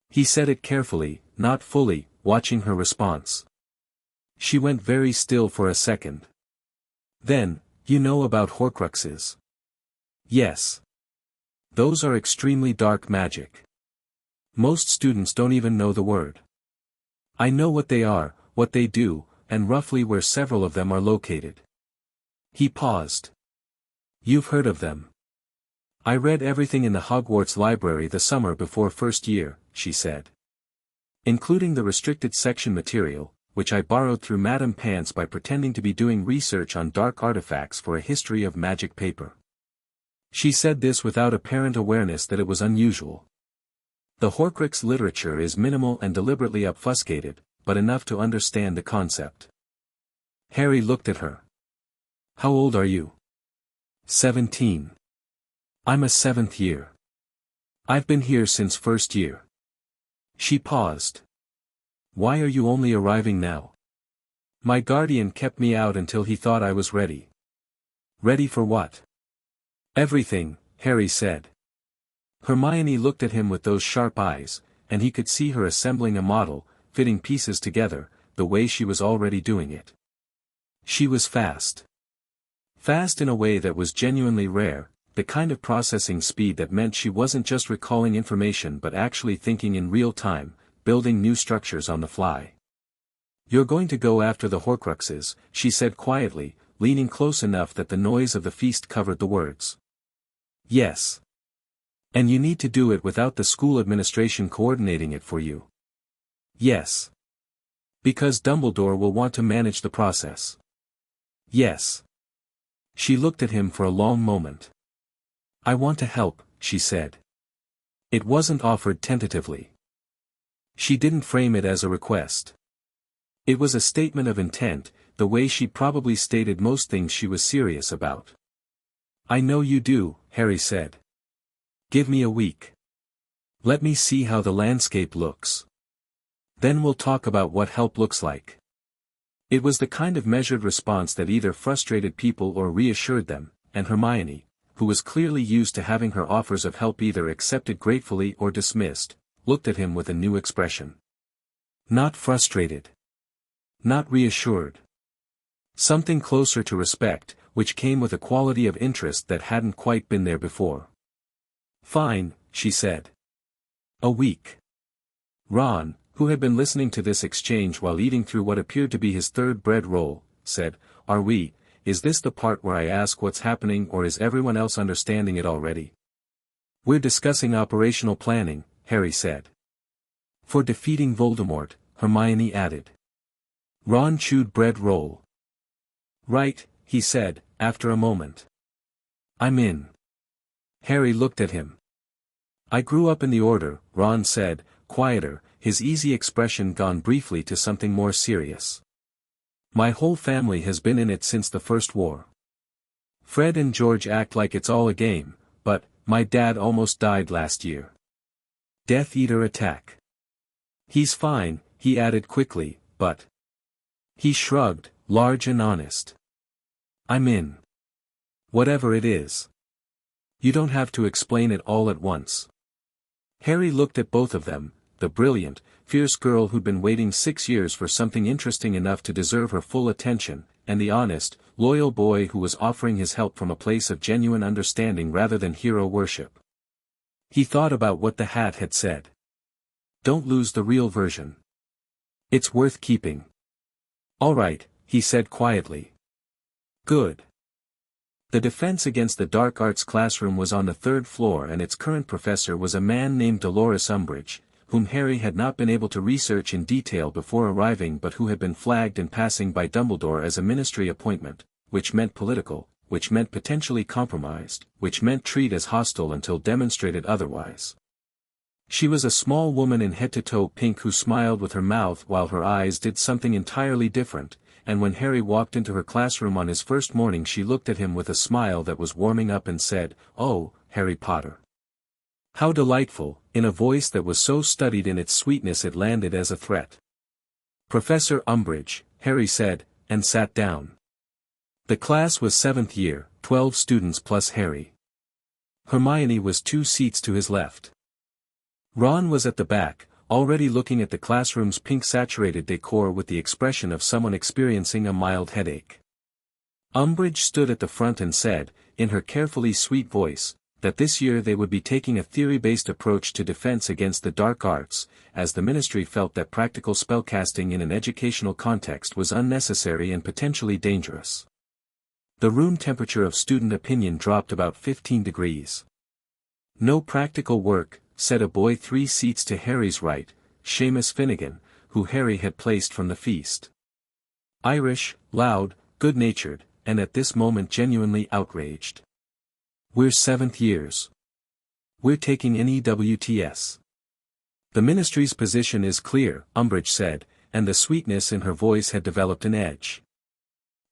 He said it carefully, not fully, watching her response. She went very still for a second. Then, you know about Horcruxes? Yes. Those are extremely dark magic. Most students don't even know the word. I know what they are, what they do, and roughly where several of them are located. He paused. You've heard of them. I read everything in the Hogwarts library the summer before first year, she said. Including the restricted section material, which I borrowed through Madame Pants by pretending to be doing research on dark artifacts for a history of magic paper. She said this without apparent awareness that it was unusual. The Horcrux literature is minimal and deliberately obfuscated, but enough to understand the concept. Harry looked at her. How old are you? 17. I'm a 7th year. I've been here since first year. She paused. Why are you only arriving now? My guardian kept me out until he thought I was ready. Ready for what? Everything, Harry said. Hermione looked at him with those sharp eyes, and he could see her assembling a model, fitting pieces together, the way she was already doing it. She was fast. Fast in a way that was genuinely rare, the kind of processing speed that meant she wasn't just recalling information but actually thinking in real time, building new structures on the fly. You're going to go after the Horcruxes, she said quietly, leaning close enough that the noise of the feast covered the words. Yes. And you need to do it without the school administration coordinating it for you. Yes. Because Dumbledore will want to manage the process. Yes. She looked at him for a long moment. I want to help, she said. It wasn't offered tentatively. She didn't frame it as a request. It was a statement of intent, the way she probably stated most things she was serious about. I know you do, Harry said. Give me a week. Let me see how the landscape looks. Then we'll talk about what help looks like. It was the kind of measured response that either frustrated people or reassured them, and Hermione, who was clearly used to having her offers of help either accepted gratefully or dismissed, looked at him with a new expression. Not frustrated. Not reassured. Something closer to respect, which came with a quality of interest that hadn't quite been there before. Fine, she said. A week. Ron, who had been listening to this exchange while eating through what appeared to be his third bread roll, said, Is this the part where I ask what's happening or is everyone else understanding it already? We're discussing operational planning, Harry said. For defeating Voldemort, Hermione added. Ron chewed bread roll. Right, he said, after a moment. I'm in. Harry looked at him. I grew up in the Order, Ron said, quieter, his easy expression gone briefly to something more serious. My whole family has been in it since the First War. Fred and George act like it's all a game, but, my dad almost died last year. Death Eater attack. He's fine, he added quickly, but... He shrugged, large and honest. I'm in. Whatever it is. You don't have to explain it all at once. Harry looked at both of them, the brilliant, fierce girl who'd been waiting 6 years for something interesting enough to deserve her full attention, and the honest, loyal boy who was offering his help from a place of genuine understanding rather than hero worship. He thought about what the hat had said. Don't lose the real version. It's worth keeping. All right, he said quietly. Good. The defense against the dark arts classroom was on the 3rd floor and its current professor was a man named Dolores Umbridge, whom Harry had not been able to research in detail before arriving but who had been flagged in passing by Dumbledore as a ministry appointment, which meant political, which meant potentially compromised, which meant treat as hostile until demonstrated otherwise. She was a small woman in head-to-toe pink who smiled with her mouth while her eyes did something entirely different, and when Harry walked into her classroom on his first morning she looked at him with a smile that was warming up and said, "Oh, Harry Potter. How delightful, in a voice that was so studied in its sweetness it landed as a threat. Professor Umbridge, Harry said, and sat down. The class was 7th year, 12 students plus Harry. Hermione was 2 seats to his left. Ron was at the back, already looking at the classroom's pink-saturated decor with the expression of someone experiencing a mild headache. Umbridge stood at the front and said, in her carefully sweet voice, that this year they would be taking a theory-based approach to defense against the dark arts, as the Ministry felt that practical spellcasting in an educational context was unnecessary and potentially dangerous. The room temperature of student opinion dropped about 15 degrees. No practical work, said a boy 3 seats to Harry's right, Seamus Finnegan, who Harry had placed from the feast. Irish, loud, good-natured, and at this moment genuinely outraged. We're 7th years. We're taking an EWTS. The Ministry's position is clear, Umbridge said, and the sweetness in her voice had developed an edge.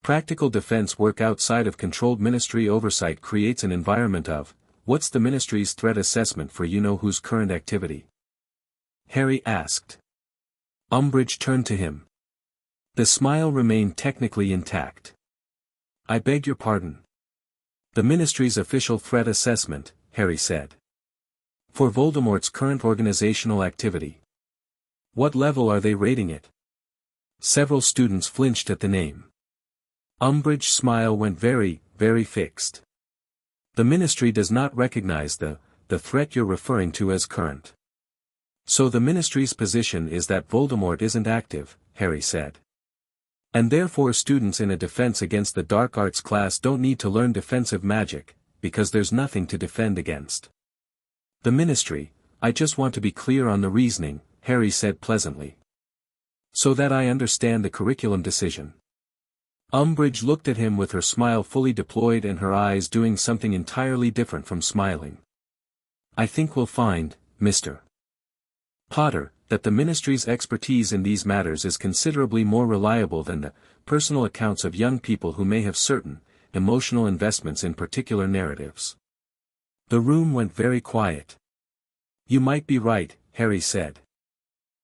Practical defense work outside of controlled Ministry oversight creates an environment of, what's the Ministry's threat assessment for you-know-who's current activity? Harry asked. Umbridge turned to him. The smile remained technically intact. I beg your pardon. The Ministry's official threat assessment, Harry said. For Voldemort's current organizational activity. What level are they rating it? Several students flinched at the name. Umbridge's smile went very, very fixed. The Ministry does not recognize the threat you're referring to as current. So the Ministry's position is that Voldemort isn't active, Harry said. And therefore students in a defense against the dark arts class don't need to learn defensive magic, because there's nothing to defend against. The Ministry, I just want to be clear on the reasoning, Harry said pleasantly. So that I understand the curriculum decision. Umbridge looked at him with her smile fully deployed and her eyes doing something entirely different from smiling. I think we'll find, Mr. Potter, that the Ministry's expertise in these matters is considerably more reliable than the personal accounts of young people who may have certain, emotional investments in particular narratives. The room went very quiet. You might be right, Harry said.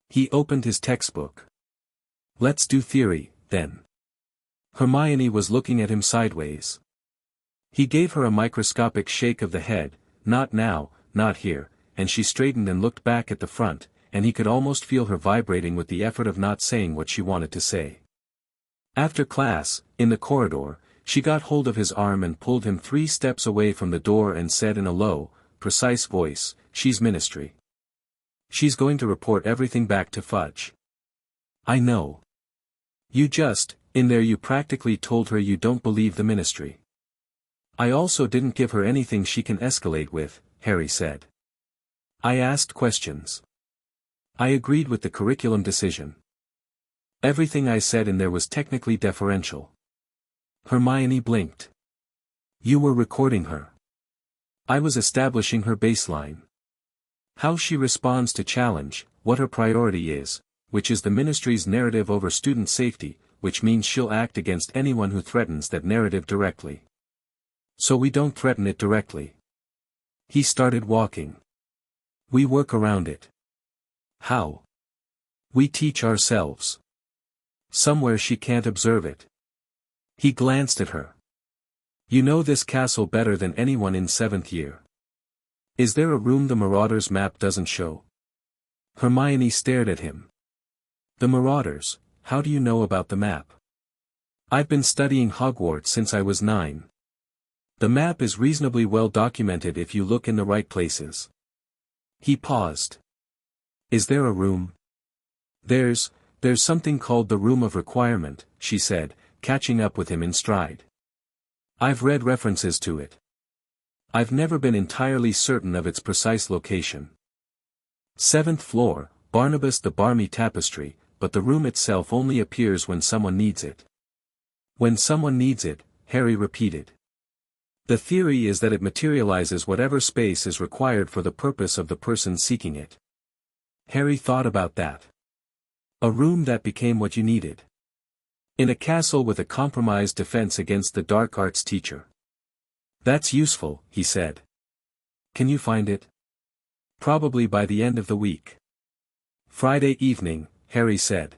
He opened his textbook. Let's do theory, then. Hermione was looking at him sideways. He gave her a microscopic shake of the head, not now, not here, and she straightened and looked back at the front, and he could almost feel her vibrating with the effort of not saying what she wanted to say. After class, in the corridor, she got hold of his arm and pulled him 3 steps away from the door and said in a low, precise voice, she's Ministry. She's going to report everything back to Fudge. I know. You just, in there you practically told her you don't believe the Ministry. I also didn't give her anything she can escalate with, Harry said. I asked questions. I agreed with the curriculum decision. Everything I said in there was technically deferential. Hermione blinked. You were recording her. I was establishing her baseline. How she responds to challenge, what her priority is, which is the Ministry's narrative over student safety, which means she'll act against anyone who threatens that narrative directly. So we don't threaten it directly. He started walking. We work around it. How? We teach ourselves. Somewhere she can't observe it. He glanced at her. You know this castle better than anyone in 7th year. Is there a room the Marauders map doesn't show? Hermione stared at him. The Marauders, how do you know about the map? I've been studying Hogwarts since I was 9. The map is reasonably well documented if you look in the right places. He paused. Is there a room? There's something called the Room of Requirement, she said, catching up with him in stride. I've read references to it. I've never been entirely certain of its precise location. 7th floor, Barnabas the Barmy Tapestry, but the room itself only appears when someone needs it. When someone needs it, Harry repeated. The theory is that it materializes whatever space is required for the purpose of the person seeking it. Harry thought about that. A room that became what you needed. In a castle with a compromised defense against the dark arts teacher. That's useful, he said. Can you find it? Probably by the end of the week. Friday evening, Harry said.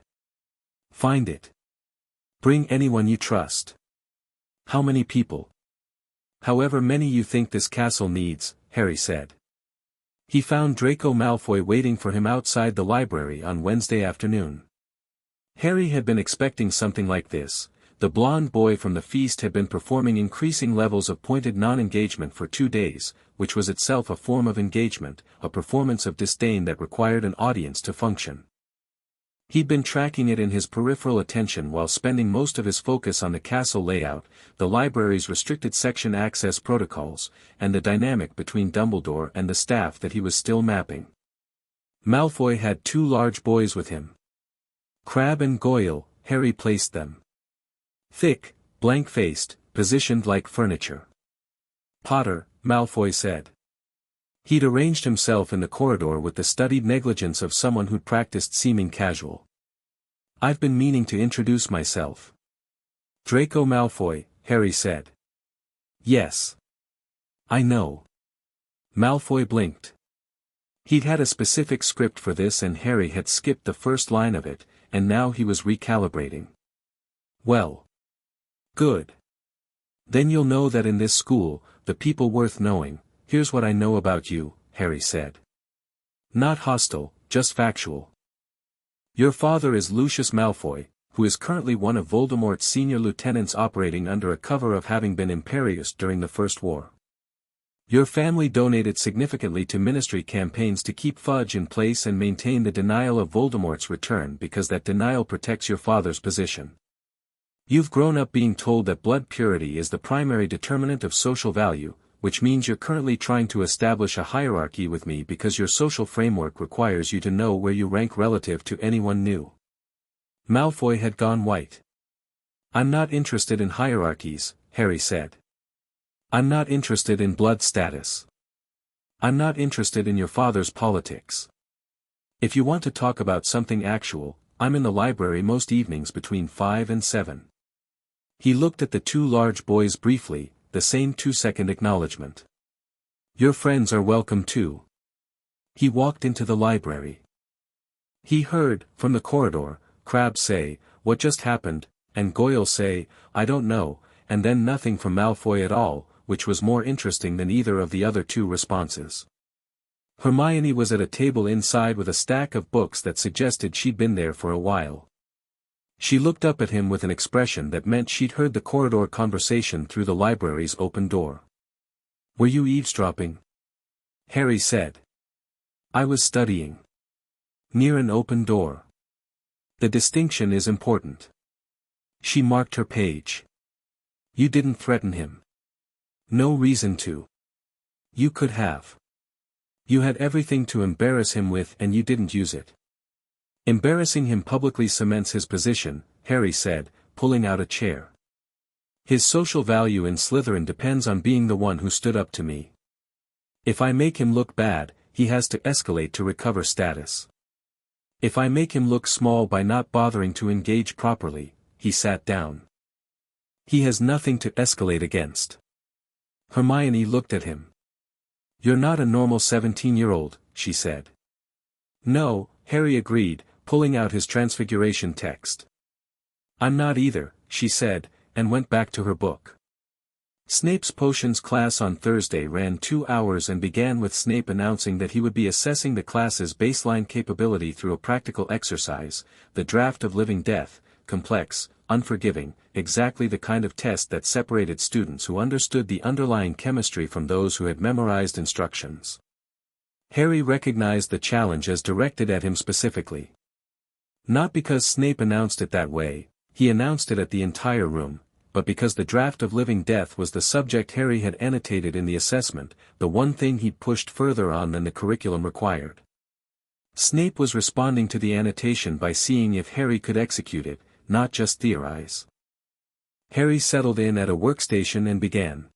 Find it. Bring anyone you trust. How many people? However many you think this castle needs, Harry said. He found Draco Malfoy waiting for him outside the library on Wednesday afternoon. Harry had been expecting something like this. The blonde boy from the feast had been performing increasing levels of pointed non-engagement for 2 days, which was itself a form of engagement, a performance of disdain that required an audience to function. He'd been tracking it in his peripheral attention while spending most of his focus on the castle layout, the library's restricted section access protocols, and the dynamic between Dumbledore and the staff that he was still mapping. Malfoy had 2 large boys with him. Crabbe and Goyle, Harry placed them. Thick, blank-faced, positioned like furniture. Potter, Malfoy said. He'd arranged himself in the corridor with the studied negligence of someone who'd practiced seeming casual. I've been meaning to introduce myself. Draco Malfoy, Harry said. Yes. I know. Malfoy blinked. He'd had a specific script for this and Harry had skipped the first line of it, and now he was recalibrating. Well. Good. Then you'll know that in this school, the people worth knowing. Here's what I know about you, Harry said. Not hostile, just factual. Your father is Lucius Malfoy, who is currently one of Voldemort's senior lieutenants operating under a cover of having been imperious during the First War. Your family donated significantly to ministry campaigns to keep Fudge in place and maintain the denial of Voldemort's return because that denial protects your father's position. You've grown up being told that blood purity is the primary determinant of social value, which means you're currently trying to establish a hierarchy with me because your social framework requires you to know where you rank relative to anyone new. Malfoy had gone white. I'm not interested in hierarchies, Harry said. I'm not interested in blood status. I'm not interested in your father's politics. If you want to talk about something actual, I'm in the library most evenings between 5 and 7. He looked at the 2 large boys briefly, the same 2-second acknowledgement. Your friends are welcome too. He walked into the library. He heard, from the corridor, Crabbe say, "What just happened?" and Goyle say, "I don't know," and then nothing from Malfoy at all, which was more interesting than either of the other 2 responses. Hermione was at a table inside with a stack of books that suggested she'd been there for a while. She looked up at him with an expression that meant she'd heard the corridor conversation through the library's open door. Were you eavesdropping? Harry said. I was studying. Near an open door. The distinction is important. She marked her page. You didn't threaten him. No reason to. You could have. You had everything to embarrass him with and you didn't use it. Embarrassing him publicly cements his position, Harry said, pulling out a chair. His social value in Slytherin depends on being the one who stood up to me. If I make him look bad, he has to escalate to recover status. If I make him look small by not bothering to engage properly, he sat down. He has nothing to escalate against. Hermione looked at him. You're not a normal 17-year-old, she said. No, Harry agreed, pulling out his Transfiguration text. I'm not either, she said, and went back to her book. Snape's potions class on Thursday ran 2 hours and began with Snape announcing that he would be assessing the class's baseline capability through a practical exercise, the draft of living death, complex, unforgiving, exactly the kind of test that separated students who understood the underlying chemistry from those who had memorized instructions. Harry recognized the challenge as directed at him specifically. Not because Snape announced it that way, he announced it at the entire room, but because the draft of living death was the subject Harry had annotated in the assessment, the one thing he'd pushed further on than the curriculum required. Snape was responding to the annotation by seeing if Harry could execute it, not just theorize. Harry settled in at a workstation and began.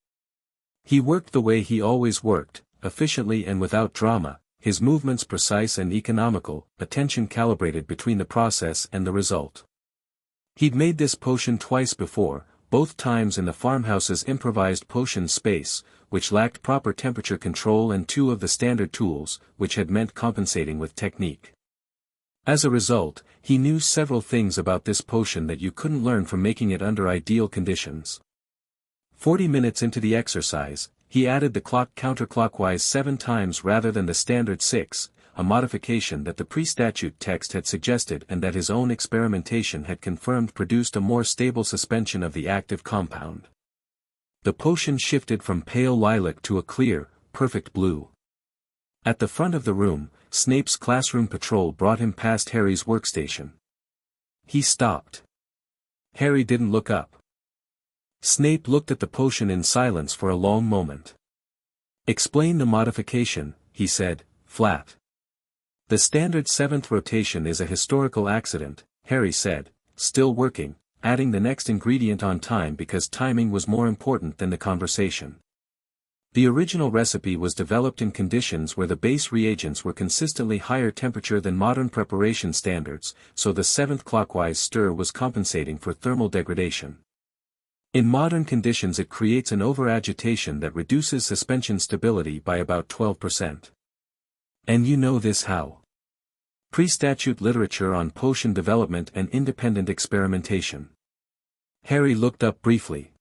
He worked the way he always worked, efficiently and without drama, his movements precise and economical, attention calibrated between the process and the result. He'd made this potion twice before, both times in the farmhouse's improvised potion space, which lacked proper temperature control and two of the standard tools, which had meant compensating with technique. As a result, he knew several things about this potion that you couldn't learn from making it under ideal conditions. 40 minutes into the exercise, he added the clock counterclockwise 7 times rather than the standard 6, a modification that the pre-statute text had suggested and that his own experimentation had confirmed produced a more stable suspension of the active compound. The potion shifted from pale lilac to a clear, perfect blue. At the front of the room, Snape's classroom patrol brought him past Harry's workstation. He stopped. Harry didn't look up. Snape looked at the potion in silence for a long moment. "Explain the modification," he said, flat. "The standard 7th rotation is a historical accident," Harry said, still working, adding the next ingredient on time because timing was more important than the conversation. The original recipe was developed in conditions where the base reagents were consistently higher temperature than modern preparation standards, so the 7th clockwise stir was compensating for thermal degradation. In modern conditions it creates an over-agitation that reduces suspension stability by about 12%. And you know this how? Pre-statute literature on potion development and independent experimentation. Harry looked up briefly.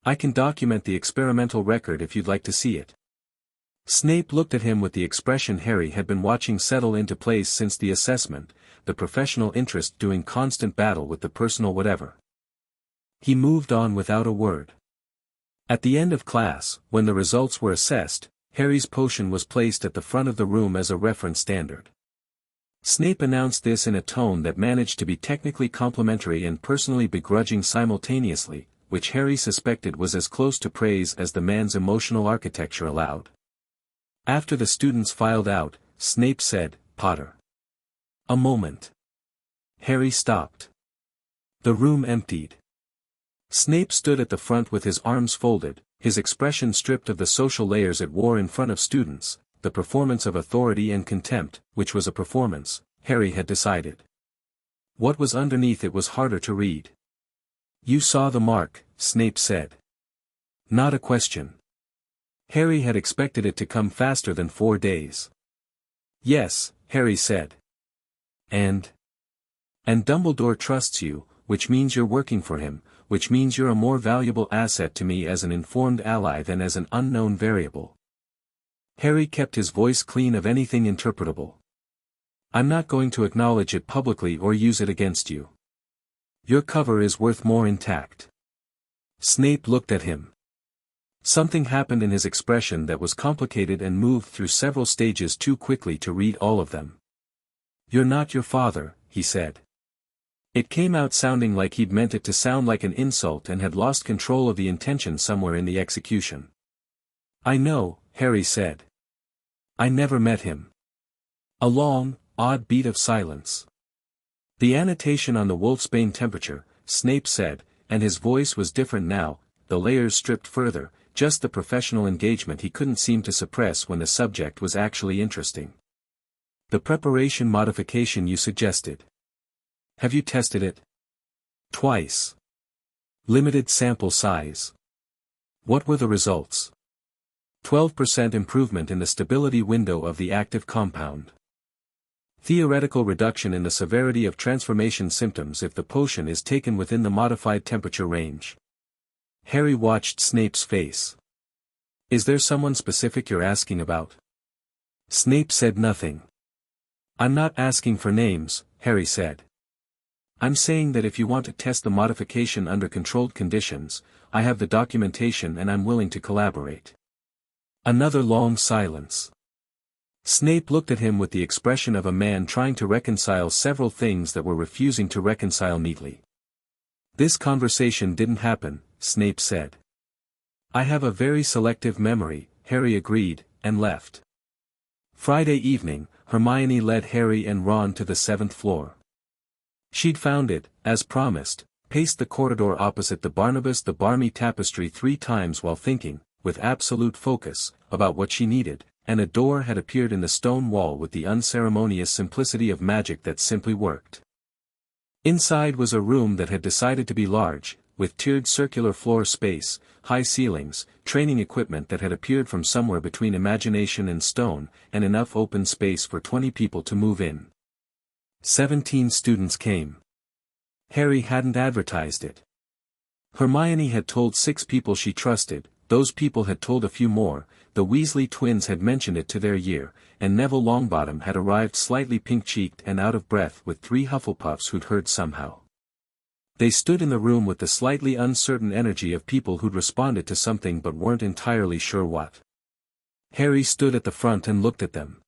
"I can document the experimental record if you'd like to see it." Snape looked at him with the expression Harry had been watching settle into place since the assessment, the professional interest doing constant battle with the personal whatever. He moved on without a word. At the end of class, when the results were assessed, Harry's potion was placed at the front of the room as a reference standard. Snape announced this in a tone that managed to be technically complimentary and personally begrudging simultaneously, which Harry suspected was as close to praise as the man's emotional architecture allowed. After the students filed out, Snape said, "Potter." A moment. Harry stopped. The room emptied. Snape stood at the front with his arms folded, his expression stripped of the social layers it wore in front of students, the performance of authority and contempt, which was a performance, Harry had decided. What was underneath it was harder to read. "You saw the mark," Snape said. Not a question. Harry had expected it to come faster than 4 days. "Yes," Harry said. And Dumbledore trusts you, which means you're working for him, which means you're a more valuable asset to me as an informed ally than as an unknown variable." Harry kept his voice clean of anything interpretable. "I'm not going to acknowledge it publicly or use it against you. Your cover is worth more intact." Snape looked at him. Something happened in his expression that was complicated and moved through several stages too quickly to read all of them. "You're not your father," he said. It came out sounding like he'd meant it to sound like an insult and had lost control of the intention somewhere in the execution. "I know," Harry said. "I never met him." A long, odd beat of silence. "The annotation on the wolfsbane temperature," Snape said, and his voice was different now, the layers stripped further, just the professional engagement he couldn't seem to suppress when the subject was actually interesting. "The preparation modification you suggested. Have you tested it?" "Twice. Limited sample size." "What were the results?" 12% improvement in the stability window of the active compound. Theoretical reduction in the severity of transformation symptoms if the potion is taken within the modified temperature range. Harry watched Snape's face. "Is there someone specific you're asking about?" Snape said nothing. "I'm not asking for names," Harry said. "I'm saying that if you want to test the modification under controlled conditions, I have the documentation and I'm willing to collaborate." Another long silence. Snape looked at him with the expression of a man trying to reconcile several things that were refusing to reconcile neatly. "This conversation didn't happen," Snape said. "I have a very selective memory," Harry agreed, and left. Friday evening, Hermione led Harry and Ron to the 7th floor. She'd found it, as promised, paced the corridor opposite the Barnabas the Barmy tapestry 3 times while thinking, with absolute focus, about what she needed, and a door had appeared in the stone wall with the unceremonious simplicity of magic that simply worked. Inside was a room that had decided to be large, with tiered circular floor space, high ceilings, training equipment that had appeared from somewhere between imagination and stone, and enough open space for 20 people to move in. 17 students came. Harry hadn't advertised it. Hermione had told 6 people she trusted, those people had told a few more, the Weasley twins had mentioned it to their year, and Neville Longbottom had arrived slightly pink-cheeked and out of breath with 3 Hufflepuffs who'd heard somehow. They stood in the room with the slightly uncertain energy of people who'd responded to something but weren't entirely sure what. Harry stood at the front and looked at them.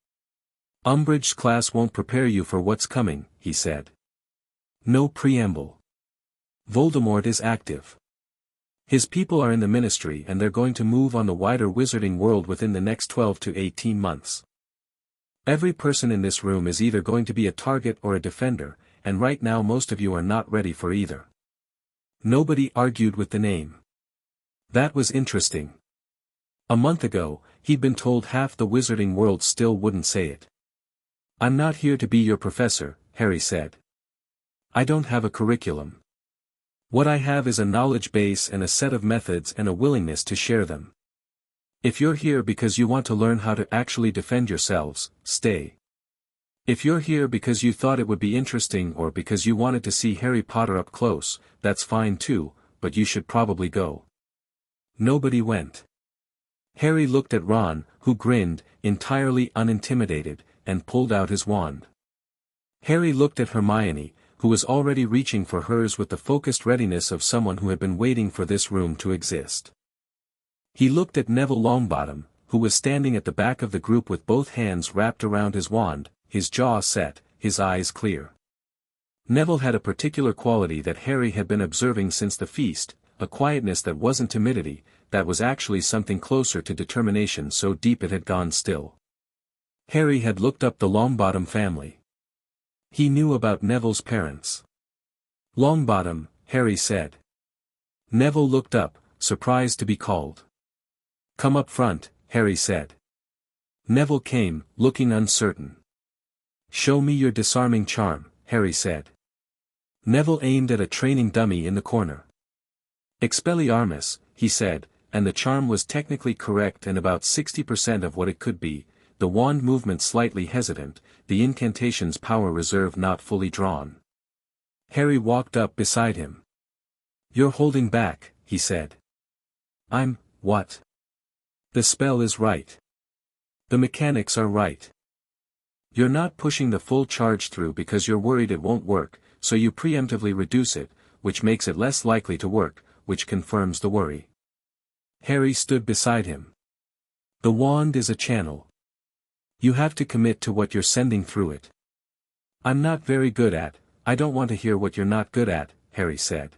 "Umbridge's class won't prepare you for what's coming," he said. "No preamble. Voldemort is active. His people are in the Ministry and they're going to move on the wider wizarding world within the next 12 to 18 months. Every person in this room is either going to be a target or a defender, and right now most of you are not ready for either." Nobody argued with the name. That was interesting. A month ago, he'd been told half the wizarding world still wouldn't say it. "I'm not here to be your professor," Harry said. "I don't have a curriculum. What I have is a knowledge base and a set of methods and a willingness to share them. If you're here because you want to learn how to actually defend yourselves, stay. If you're here because you thought it would be interesting or because you wanted to see Harry Potter up close, that's fine too, but you should probably go." Nobody went. Harry looked at Ron, who grinned, entirely unintimidated, and pulled out his wand. Harry looked at Hermione, who was already reaching for hers with the focused readiness of someone who had been waiting for this room to exist. He looked at Neville Longbottom, who was standing at the back of the group with both hands wrapped around his wand, his jaw set, his eyes clear. Neville had a particular quality that Harry had been observing since the feast, a quietness that wasn't timidity, that was actually something closer to determination so deep it had gone still. Harry had looked up the Longbottom family. He knew about Neville's parents. "Longbottom," Harry said. Neville looked up, surprised to be called. "Come up front," Harry said. Neville came, looking uncertain. "Show me your disarming charm," Harry said. Neville aimed at a training dummy in the corner. "Expelliarmus," he said, and the charm was technically correct and about 60% of what it could be, the wand movement slightly hesitant, the incantation's power reserve not fully drawn. Harry walked up beside him. "You're holding back," he said. What? The spell is right. The mechanics are right. You're not pushing the full charge through because you're worried it won't work, so you preemptively reduce it, which makes it less likely to work, which confirms the worry." Harry stood beside him. "The wand is a channel. You have to commit to what you're sending through it." "I'm not very good at, I don't want to hear what you're not good at," Harry said.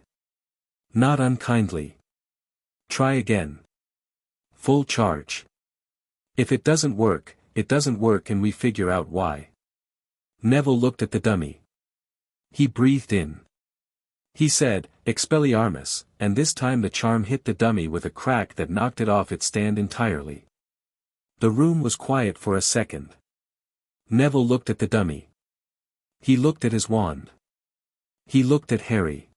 Not unkindly. "Try again. Full charge. If it doesn't work and we figure out why." Neville looked at the dummy. He breathed in. He said, "Expelliarmus," and this time the charm hit the dummy with a crack that knocked it off its stand entirely. The room was quiet for a second. Neville looked at the dummy. He looked at his wand. He looked at Harry.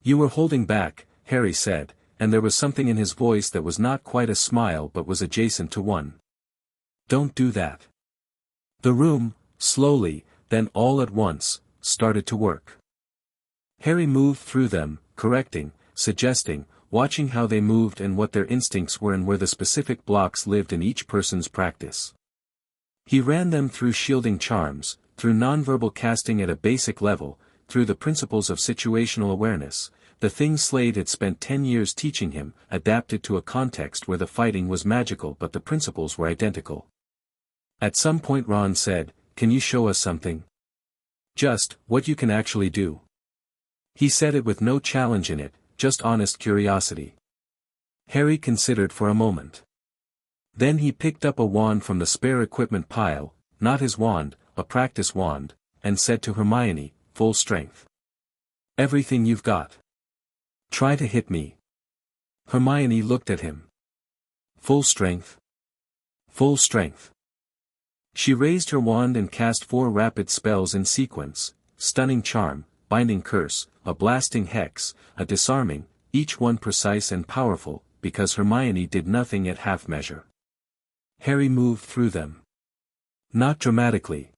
"You were holding back," Harry said, and there was something in his voice that was not quite a smile but was adjacent to one. "Don't do that." The room, slowly, then all at once, started to work. Harry moved through them, correcting, suggesting, watching how they moved and what their instincts were and where the specific blocks lived in each person's practice. He ran them through shielding charms, through nonverbal casting at a basic level, through the principles of situational awareness, the things Slade had spent 10 years teaching him, adapted to a context where the fighting was magical but the principles were identical. At some point Ron said, "Can you show us something? Just, what you can actually do." He said it with no challenge in it, just honest curiosity. Harry considered for a moment. Then he picked up a wand from the spare equipment pile, not his wand, a practice wand, and said to Hermione, "Full strength. Everything you've got. Try to hit me." Hermione looked at him. "Full strength. Full strength." She raised her wand and cast 4 rapid spells in sequence: Stunning Charm, binding curse, a blasting hex, a disarming, each one precise and powerful, because Hermione did nothing at half measure. Harry moved through them. Not dramatically.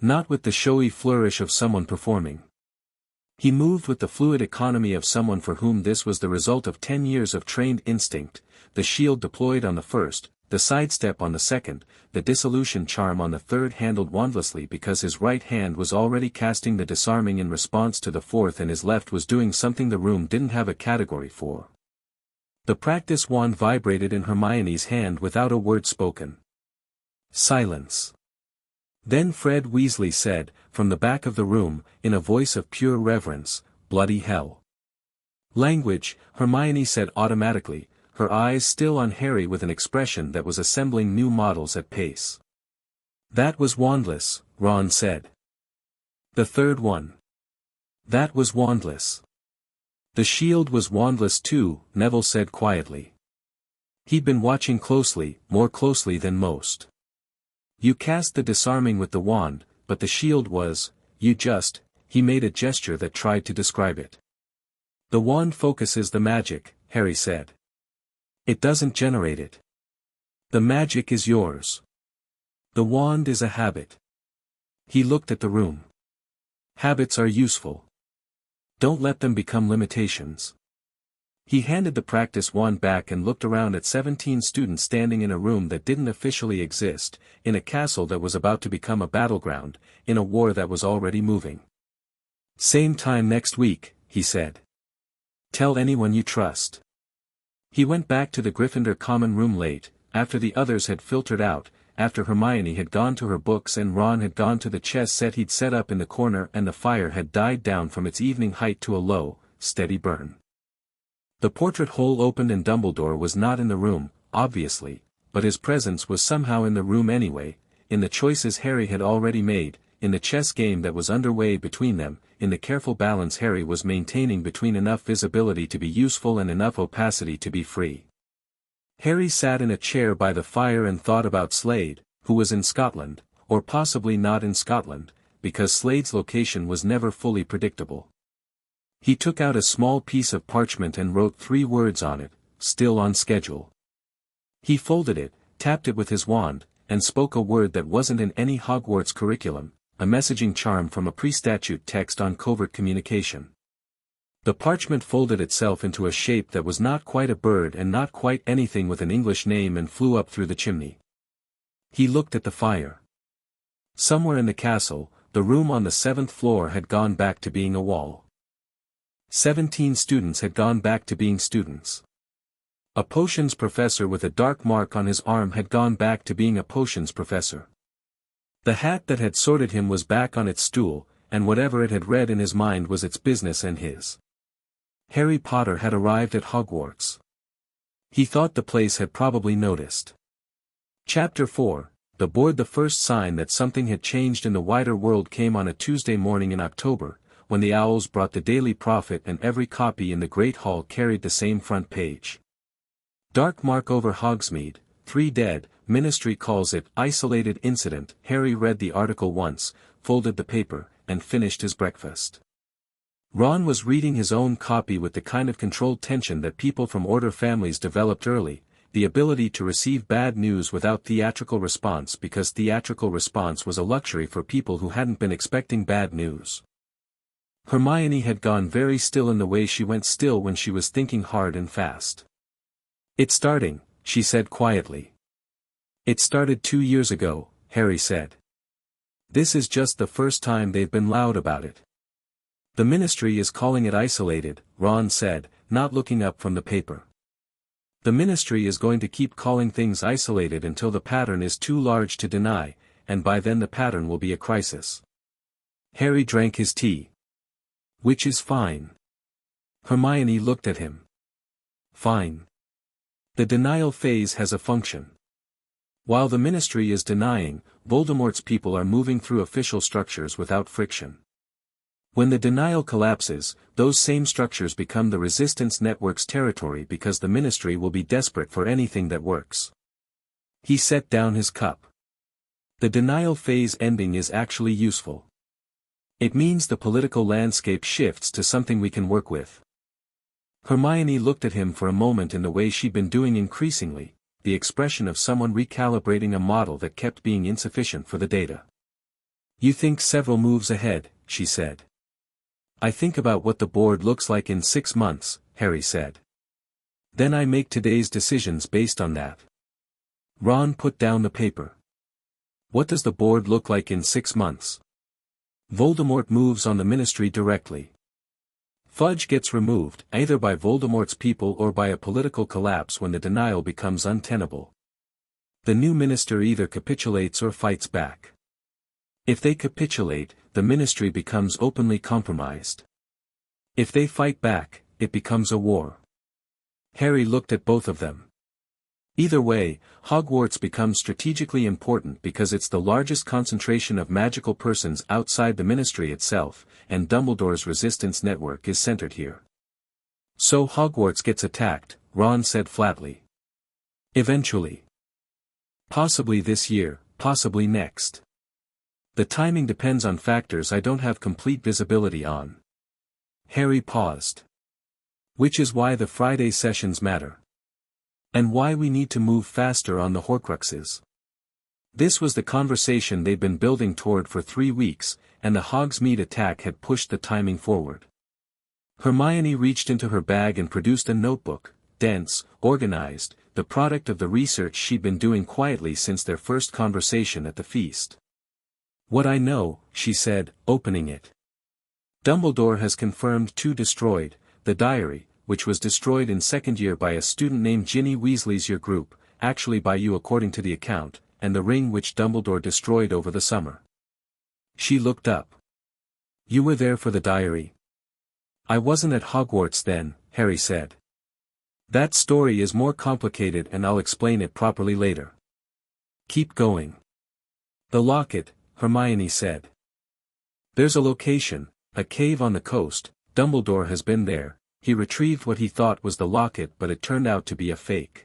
Not with the showy flourish of someone performing. He moved with the fluid economy of someone for whom this was the result of 10 years of trained instinct, the shield deployed on the first, the sidestep on the second, the dissolution charm on the third, handled wandlessly because his right hand was already casting the disarming in response to the fourth and his left was doing something the room didn't have a category for. The practice wand vibrated in Hermione's hand without a word spoken. Silence. Then Fred Weasley said, from the back of the room, in a voice of pure reverence, "Bloody hell." Language, Hermione said automatically, her eyes still on Harry with an expression that was assembling new models at pace. "That was wandless," Ron said. "The third one." "That was wandless." "The shield was wandless too," Neville said quietly. He'd been watching closely, more closely than most. "You cast the disarming with the wand, but the shield was, he made a gesture that tried to describe it. "The wand focuses the magic," Harry said. "It doesn't generate it. The magic is yours. The wand is a habit." He looked at the room. "Habits are useful. Don't let them become limitations." He handed the practice wand back and looked around at 17 students standing in a room that didn't officially exist, in a castle that was about to become a battleground, in a war that was already moving. "Same time next week," he said. "Tell anyone you trust." He went back to the Gryffindor common room late, after the others had filtered out, after Hermione had gone to her books and Ron had gone to the chess set he'd set up in the corner and the fire had died down from its evening height to a low, steady burn. The portrait hole opened and Dumbledore was not in the room, obviously, but his presence was somehow in the room anyway, in the choices Harry had already made, in the chess game that was underway between them, in the careful balance Harry was maintaining between enough visibility to be useful and enough opacity to be free. Harry sat in a chair by the fire and thought about Slade, who was in Scotland, or possibly not in Scotland, because Slade's location was never fully predictable. He took out a small piece of parchment and wrote 3 words on it, "Still on schedule." He folded it, tapped it with his wand, and spoke a word that wasn't in any Hogwarts curriculum, a messaging charm from a pre-statute text on covert communication. The parchment folded itself into a shape that was not quite a bird and not quite anything with an English name and flew up through the chimney. He looked at the fire. Somewhere in the castle, the room on the 7th floor had gone back to being a wall. 17 students had gone back to being students. A potions professor with a dark mark on his arm had gone back to being a potions professor. The hat that had sorted him was back on its stool, and whatever it had read in his mind was its business and his. Harry Potter had arrived at Hogwarts. He thought the place had probably noticed. Chapter 4, The Board. The first sign that something had changed in the wider world came on a Tuesday morning in October, when the Owls brought the Daily Prophet and every copy in the Great Hall carried the same front page. Dark mark over Hogsmeade, 3 dead, Ministry calls it isolated incident. Harry read the article once, folded the paper, and finished his breakfast. Ron was reading his own copy with the kind of controlled tension that people from order families developed early, the ability to receive bad news without theatrical response because theatrical response was a luxury for people who hadn't been expecting bad news. Hermione had gone very still in the way she went still when she was thinking hard and fast. "It's starting," she said quietly. "It started 2 years ago," Harry said. "This is just the first time they've been loud about it." "The Ministry is calling it isolated," Ron said, not looking up from the paper. "The Ministry is going to keep calling things isolated until the pattern is too large to deny, and by then the pattern will be a crisis." Harry drank his tea. "Which is fine." Hermione looked at him. "Fine. The denial phase has a function. While the Ministry is denying, Voldemort's people are moving through official structures without friction. When the denial collapses, those same structures become the resistance network's territory because the Ministry will be desperate for anything that works." He set down his cup. "The denial phase ending is actually useful. It means the political landscape shifts to something we can work with. Hermione looked at him for a moment in the way she'd been doing increasingly, the expression of someone recalibrating a model that kept being insufficient for the data. You think several moves ahead, she said. I think about what the board looks like in 6 months, Harry said. Then I make today's decisions based on that. Ron put down the paper. What does the board look like in 6 months? Voldemort moves on the Ministry directly. Fudge gets removed, either by Voldemort's people or by a political collapse when the denial becomes untenable. The new minister either capitulates or fights back. If they capitulate, the Ministry becomes openly compromised. If they fight back, it becomes a war. Harry looked at both of them. Either way, Hogwarts becomes strategically important because it's the largest concentration of magical persons outside the Ministry itself, and Dumbledore's resistance network is centered here. So Hogwarts gets attacked, Ron said flatly. Eventually. Possibly this year, possibly next. The timing depends on factors I don't have complete visibility on. Harry paused. Which is why the Friday sessions matter. And why we need to move faster on the Horcruxes. This was the conversation they'd been building toward for 3 weeks, and the Hogsmeade attack had pushed the timing forward. Hermione reached into her bag and produced a notebook, dense, organized, the product of the research she'd been doing quietly since their first conversation at the feast. What I know, she said, opening it. Dumbledore has confirmed 2 destroyed, the diary, which was destroyed in second year by a student named Ginny Weasley's year group, actually by you according to the account, and the ring which Dumbledore destroyed over the summer. She looked up. You were there for the diary? I wasn't at Hogwarts then, Harry said. That story is more complicated and I'll explain it properly later. Keep going. The locket, Hermione said. There's a location, a cave on the coast, Dumbledore has been there. He retrieved what he thought was the locket but it turned out to be a fake.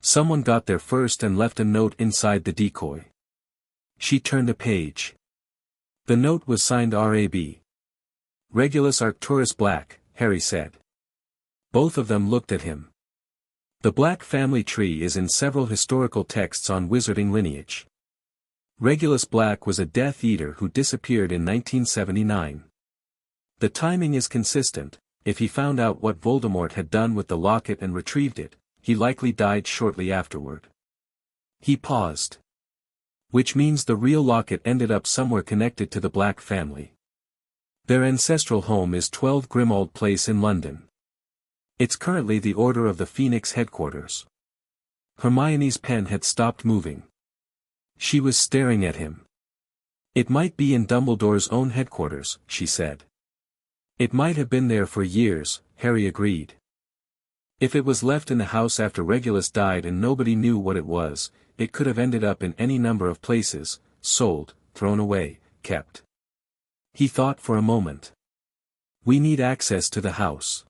Someone got there first and left a note inside the decoy. She turned a page. The note was signed R.A.B. Regulus Arcturus Black, Harry said. Both of them looked at him. The Black family tree is in several historical texts on wizarding lineage. Regulus Black was a Death Eater who disappeared in 1979. The timing is consistent. If he found out what Voldemort had done with the locket and retrieved it, he likely died shortly afterward. He paused. Which means the real locket ended up somewhere connected to the Black family. Their ancestral home is 12 Grimmauld Place in London. It's currently the Order of the Phoenix headquarters. Hermione's pen had stopped moving. She was staring at him. It might be in Dumbledore's own headquarters, she said. It might have been there for years, Harry agreed. If it was left in the house after Regulus died and nobody knew what it was, it could have ended up in any number of places, sold, thrown away, kept. He thought for a moment. We need access to the house.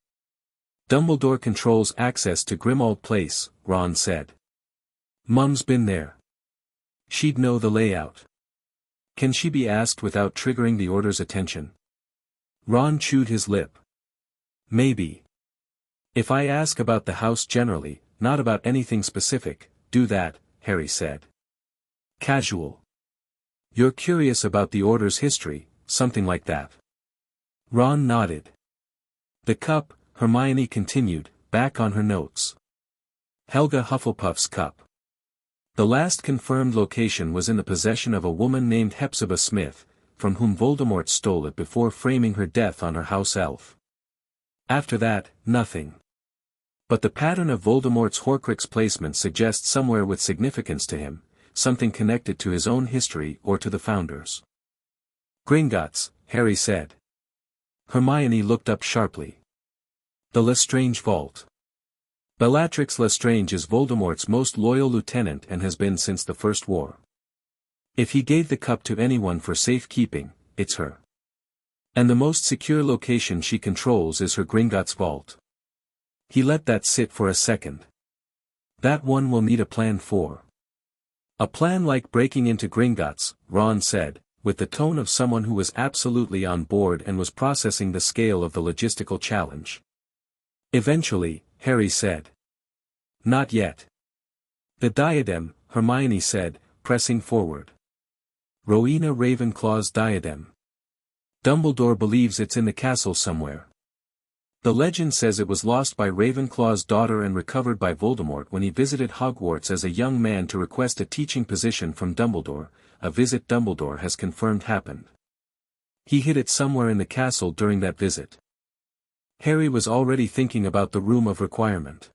Dumbledore controls access to Grimmauld Place, Ron said. Mum's been there. She'd know the layout. Can she be asked without triggering the Order's attention? Ron chewed his lip. Maybe. If I ask about the house generally, not about anything specific, do that, Harry said. Casual. You're curious about the Order's history, something like that. Ron nodded. The cup, Hermione continued, back on her notes. Helga Hufflepuff's cup. The last confirmed location was in the possession of a woman named Hepzibah Smith, from whom Voldemort stole it before framing her death on her house elf. After that, nothing. But the pattern of Voldemort's Horcrux placement suggests somewhere with significance to him, something connected to his own history or to the Founders. Gringotts, Harry said. Hermione looked up sharply. The Lestrange Vault. Bellatrix Lestrange is Voldemort's most loyal lieutenant and has been since the First War. If he gave the cup to anyone for safekeeping, it's her. And the most secure location she controls is her Gringotts Vault. He let that sit for a second. That one will need a plan for. A plan like breaking into Gringotts, Ron said, with the tone of someone who was absolutely on board and was processing the scale of the logistical challenge. Eventually, Harry said. Not yet. The diadem, Hermione said, pressing forward. Rowena Ravenclaw's diadem. Dumbledore believes it's in the castle somewhere. The legend says it was lost by Ravenclaw's daughter and recovered by Voldemort when he visited Hogwarts as a young man to request a teaching position from Dumbledore, a visit Dumbledore has confirmed happened. He hid it somewhere in the castle during that visit. Harry was already thinking about the room of requirement.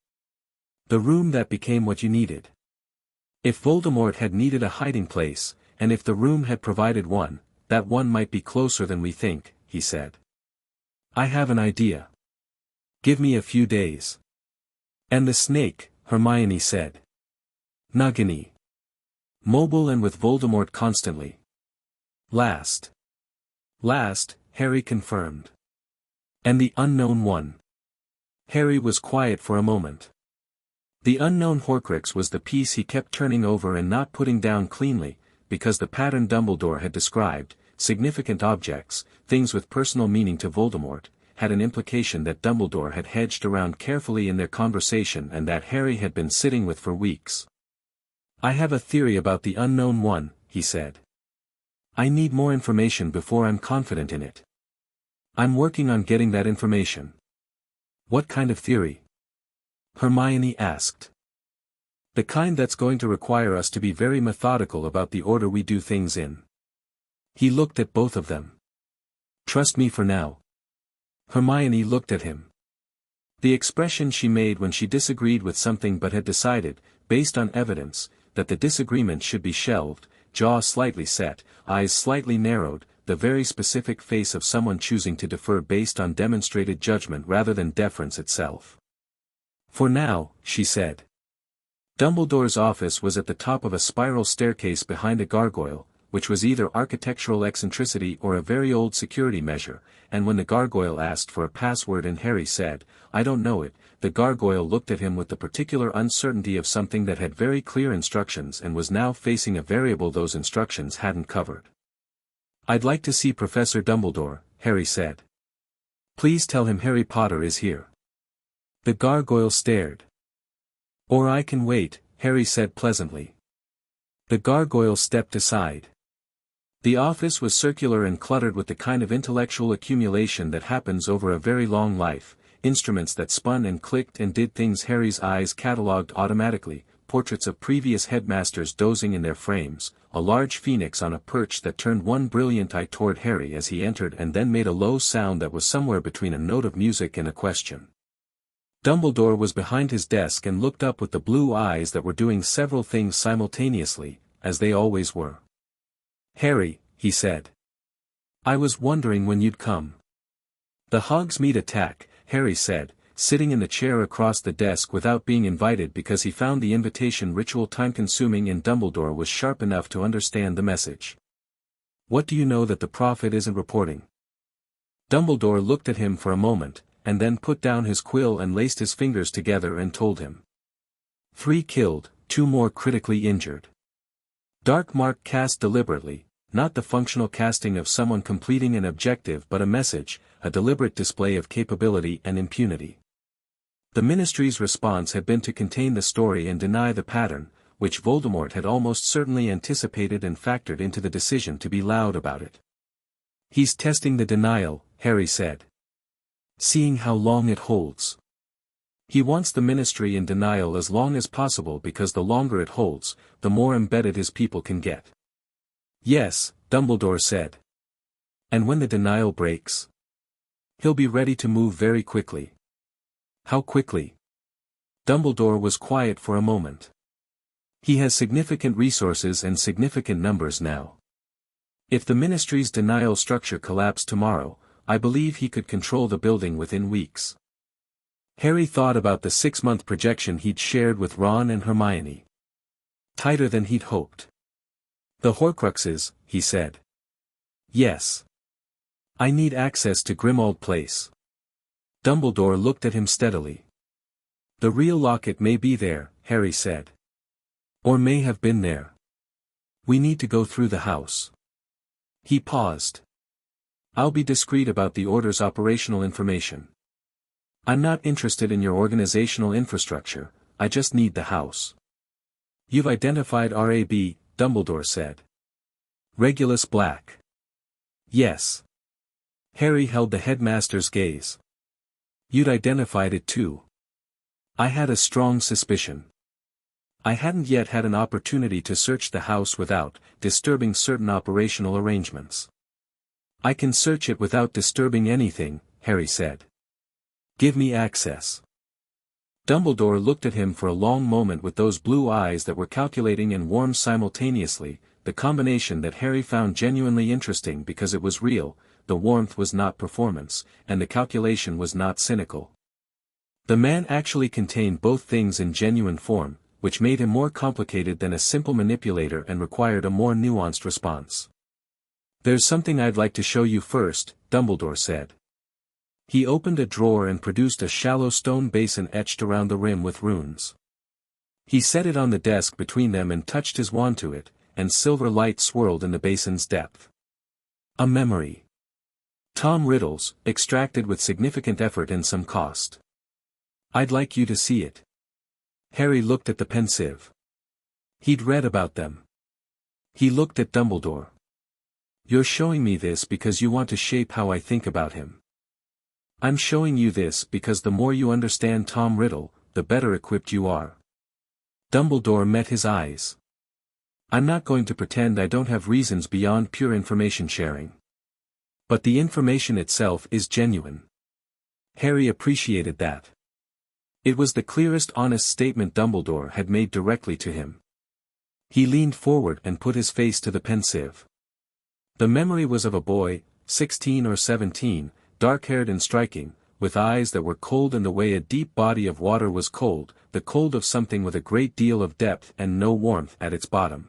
The room that became what you needed. If Voldemort had needed a hiding place, and if the room had provided one, that one might be closer than we think, he said. I have an idea. Give me a few days. And the snake, Hermione said. Nagini. Mobile and with Voldemort constantly. Last, Harry confirmed. And the unknown one. Harry was quiet for a moment. The unknown Horcrux was the piece he kept turning over and not putting down cleanly, because the pattern Dumbledore had described, significant objects, things with personal meaning to Voldemort, had an implication that Dumbledore had hedged around carefully in their conversation and that Harry had been sitting with for weeks. I have a theory about the unknown one, he said. I need more information before I'm confident in it. I'm working on getting that information. What kind of theory? Hermione asked. The kind that's going to require us to be very methodical about the order we do things in. He looked at both of them. Trust me for now. Hermione looked at him. The expression she made when she disagreed with something but had decided, based on evidence, that the disagreement should be shelved, jaw slightly set, eyes slightly narrowed, the very specific face of someone choosing to defer based on demonstrated judgment rather than deference itself. For now, she said. Dumbledore's office was at the top of a spiral staircase behind a gargoyle, which was either architectural eccentricity or a very old security measure, and when the gargoyle asked for a password and Harry said, I don't know it, the gargoyle looked at him with the particular uncertainty of something that had very clear instructions and was now facing a variable those instructions hadn't covered. I'd like to see Professor Dumbledore, Harry said. Please tell him Harry Potter is here. The gargoyle stared. Or I can wait, Harry said pleasantly. The gargoyle stepped aside. The office was circular and cluttered with the kind of intellectual accumulation that happens over a very long life, instruments that spun and clicked and did things Harry's eyes catalogued automatically, portraits of previous headmasters dozing in their frames, a large phoenix on a perch that turned one brilliant eye toward Harry as he entered and then made a low sound that was somewhere between a note of music and a question. Dumbledore was behind his desk and looked up with the blue eyes that were doing several things simultaneously, as they always were. Harry, he said. I was wondering when you'd come. The Hogsmeade attack, Harry said, sitting in the chair across the desk without being invited because he found the invitation ritual time-consuming and Dumbledore was sharp enough to understand the message. What do you know that the prophet isn't reporting? Dumbledore looked at him for a moment, and then put down his quill and laced his fingers together and told him. 3 killed, 2 more critically injured. Dark mark cast deliberately, not the functional casting of someone completing an objective but a message, a deliberate display of capability and impunity. The Ministry's response had been to contain the story and deny the pattern, which Voldemort had almost certainly anticipated and factored into the decision to be loud about it. He's testing the denial, Harry said. Seeing how long it holds. He wants the Ministry in denial as long as possible because the longer it holds, the more embedded his people can get. Yes, Dumbledore said. And when the denial breaks? He'll be ready to move very quickly. How quickly? Dumbledore was quiet for a moment. He has significant resources and significant numbers now. If the Ministry's denial structure collapsed tomorrow, I believe he could control the building within weeks. Harry thought about the 6-month projection he'd shared with Ron and Hermione. Tighter than he'd hoped. The Horcruxes, he said. Yes. I need access to Grimmauld Place. Dumbledore looked at him steadily. The real locket may be there, Harry said. Or may have been there. We need to go through the house. He paused. I'll be discreet about the Order's operational information. I'm not interested in your organizational infrastructure, I just need the house. You've identified RAB, Dumbledore said. Regulus Black. Yes. Harry held the headmaster's gaze. You'd identified it too. I had a strong suspicion. I hadn't yet had an opportunity to search the house without disturbing certain operational arrangements. I can search it without disturbing anything, Harry said. Give me access. Dumbledore looked at him for a long moment with those blue eyes that were calculating and warm simultaneously, the combination that Harry found genuinely interesting because it was real. The warmth was not performance, and the calculation was not cynical. The man actually contained both things in genuine form, which made him more complicated than a simple manipulator and required a more nuanced response. There's something I'd like to show you first, Dumbledore said. He opened a drawer and produced a shallow stone basin etched around the rim with runes. He set it on the desk between them and touched his wand to it, and silver light swirled in the basin's depth. A memory. Tom Riddle's, extracted with significant effort and some cost. I'd like you to see it. Harry looked at the pensieve. He'd read about them. He looked at Dumbledore. You're showing me this because you want to shape how I think about him. I'm showing you this because the more you understand Tom Riddle, the better equipped you are. Dumbledore met his eyes. I'm not going to pretend I don't have reasons beyond pure information sharing. But the information itself is genuine. Harry appreciated that. It was the clearest honest statement Dumbledore had made directly to him. He leaned forward and put his face to the pensieve. The memory was of a boy, 16 or 17, dark-haired and striking, with eyes that were cold in the way a deep body of water was cold, the cold of something with a great deal of depth and no warmth at its bottom.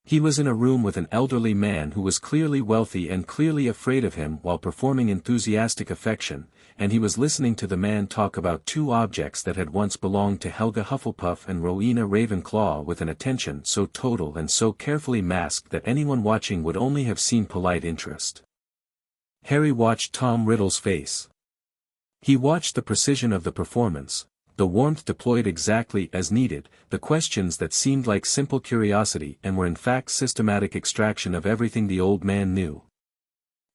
He was in a room with an elderly man who was clearly wealthy and clearly afraid of him while performing enthusiastic affection, and he was listening to the man talk about two objects that had once belonged to Helga Hufflepuff and Rowena Ravenclaw with an attention so total and so carefully masked that anyone watching would only have seen polite interest. Harry watched Tom Riddle's face. He watched the precision of the performance, the warmth deployed exactly as needed, the questions that seemed like simple curiosity and were in fact systematic extraction of everything the old man knew.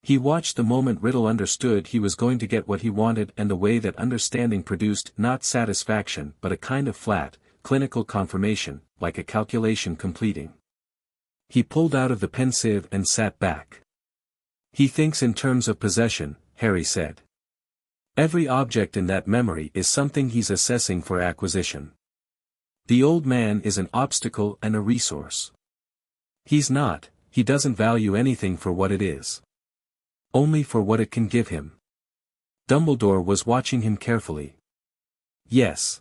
He watched the moment Riddle understood he was going to get what he wanted and the way that understanding produced not satisfaction but a kind of flat, clinical confirmation, like a calculation completing. He pulled out of the pensieve and sat back. He thinks in terms of possession, Harry said. Every object in that memory is something he's assessing for acquisition. The old man is an obstacle and a resource. He doesn't value anything for what it is. Only for what it can give him. Dumbledore was watching him carefully. Yes.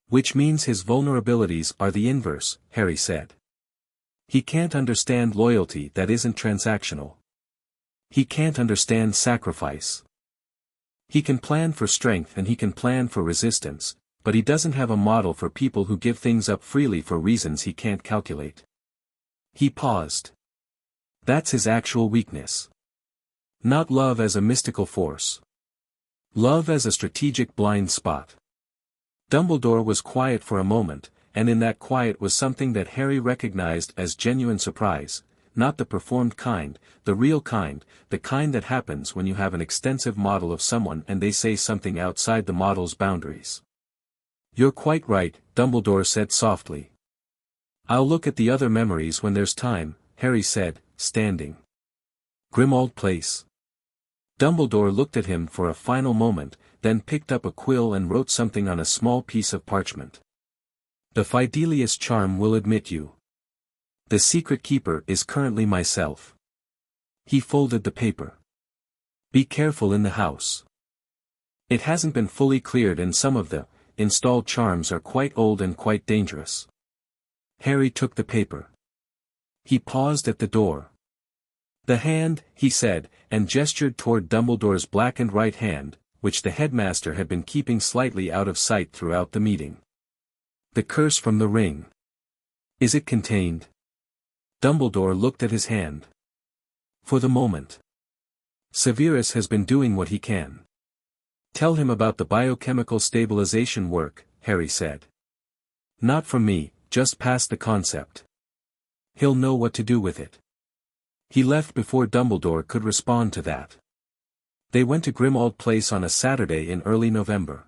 Which means his vulnerabilities are the inverse, Harry said. He can't understand loyalty that isn't transactional. He can't understand sacrifice. He can plan for strength and he can plan for resistance, but he doesn't have a model for people who give things up freely for reasons he can't calculate. He paused. That's his actual weakness. Not love as a mystical force. Love as a strategic blind spot. Dumbledore was quiet for a moment, and in that quiet was something that Harry recognized as genuine surprise, not the performed kind, the real kind, the kind that happens when you have an extensive model of someone and they say something outside the model's boundaries. You're quite right, Dumbledore said softly. I'll look at the other memories when there's time, Harry said, standing. Grimmauld Place. Dumbledore looked at him for a final moment, then picked up a quill and wrote something on a small piece of parchment. The Fidelius charm will admit you. The secret keeper is currently myself. He folded the paper. Be careful in the house. It hasn't been fully cleared and some of the installed charms are quite old and quite dangerous. Harry took the paper. He paused at the door. The hand, he said, and gestured toward Dumbledore's blackened right hand, which the headmaster had been keeping slightly out of sight throughout the meeting. The curse from the ring. Is it contained? Dumbledore looked at his hand. For the moment. Severus has been doing what he can. Tell him about the biochemical stabilization work, Harry said. Not from me, just pass the concept. He'll know what to do with it. He left before Dumbledore could respond to that. They went to Grimmauld Place on a Saturday in early November.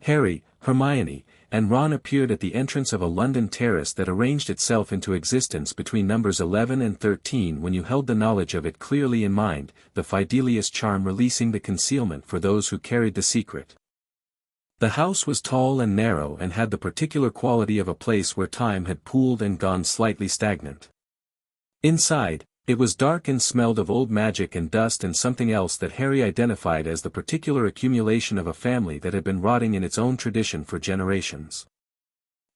Harry, Hermione, and Ron appeared at the entrance of a London terrace that arranged itself into existence between numbers 11 and 13 when you held the knowledge of it clearly in mind, the Fidelius charm releasing the concealment for those who carried the secret. The house was tall and narrow and had the particular quality of a place where time had pooled and gone slightly stagnant. Inside, it was dark and smelled of old magic and dust and something else that Harry identified as the particular accumulation of a family that had been rotting in its own tradition for generations.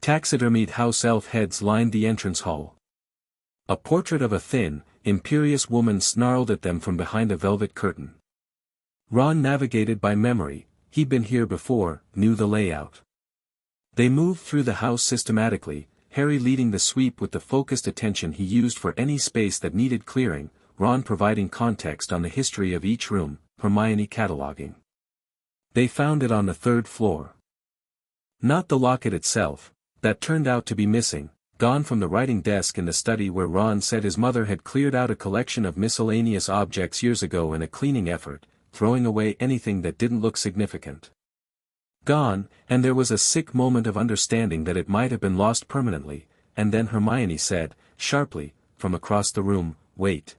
Taxidermied house elf heads lined the entrance hall. A portrait of a thin, imperious woman snarled at them from behind a velvet curtain. Ron navigated by memory, he'd been here before, knew the layout. They moved through the house systematically, Harry leading the sweep with the focused attention he used for any space that needed clearing, Ron providing context on the history of each room, Hermione cataloging. They found it on the 3rd floor. Not the locket itself, that turned out to be missing, gone from the writing desk in the study where Ron said his mother had cleared out a collection of miscellaneous objects years ago in a cleaning effort, throwing away anything that didn't look significant. Gone, and there was a sick moment of understanding that it might have been lost permanently, and then Hermione said, sharply, from across the room, wait.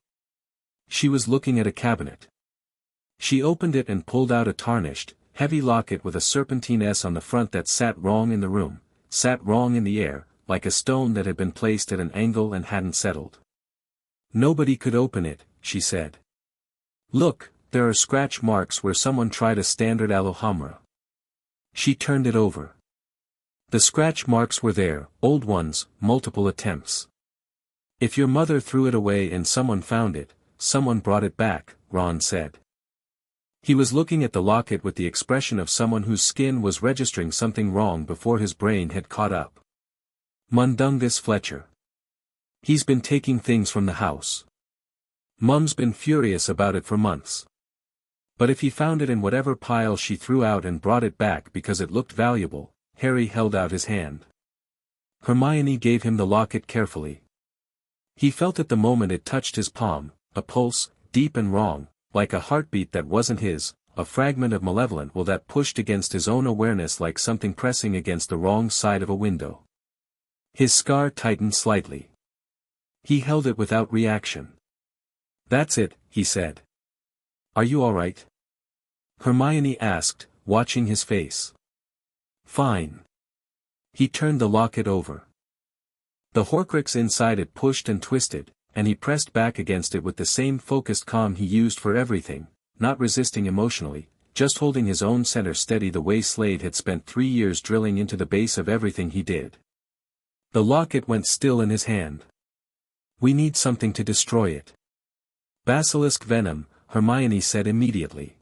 She was looking at a cabinet. She opened it and pulled out a tarnished, heavy locket with a serpentine S on the front that sat wrong in the room, sat wrong in the air, like a stone that had been placed at an angle and hadn't settled. Nobody could open it, she said. Look, there are scratch marks where someone tried a standard Alohomora. She turned it over. The scratch marks were there, old ones, multiple attempts. If your mother threw it away and someone found it, someone brought it back, Ron said. He was looking at the locket with the expression of someone whose skin was registering something wrong before his brain had caught up. Mundungus Fletcher. He's been taking things from the house. Mum's been furious about it for months. But if he found it in whatever pile she threw out and brought it back because it looked valuable, Harry held out his hand. Hermione gave him the locket carefully. He felt at the moment it touched his palm, a pulse, deep and wrong, like a heartbeat that wasn't his, a fragment of malevolent will that pushed against his own awareness like something pressing against the wrong side of a window. His scar tightened slightly. He held it without reaction. That's it, he said. Are you all right? Hermione asked, watching his face. Fine. He turned the locket over. The Horcrux inside it pushed and twisted, and he pressed back against it with the same focused calm he used for everything, not resisting emotionally, just holding his own center steady the way Slade had spent 3 years drilling into the base of everything he did. The locket went still in his hand. We need something to destroy it. Basilisk venom, Hermione said immediately.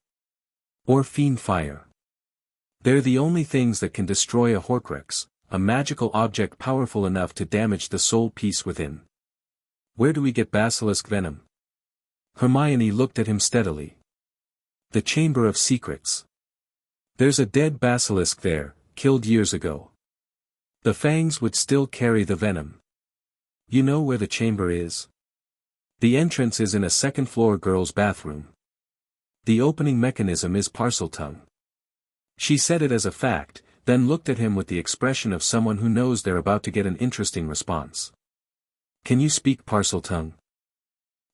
Or fiend fire. They're the only things that can destroy a Horcrux, a magical object powerful enough to damage the soul piece within. Where do we get basilisk venom? Hermione looked at him steadily. The Chamber of Secrets. There's a dead basilisk there, killed years ago. The fangs would still carry the venom. You know where the chamber is? The entrance is in a second-floor girls' bathroom. The opening mechanism is Parseltongue. She said it as a fact, then looked at him with the expression of someone who knows they're about to get an interesting response. Can you speak Parseltongue?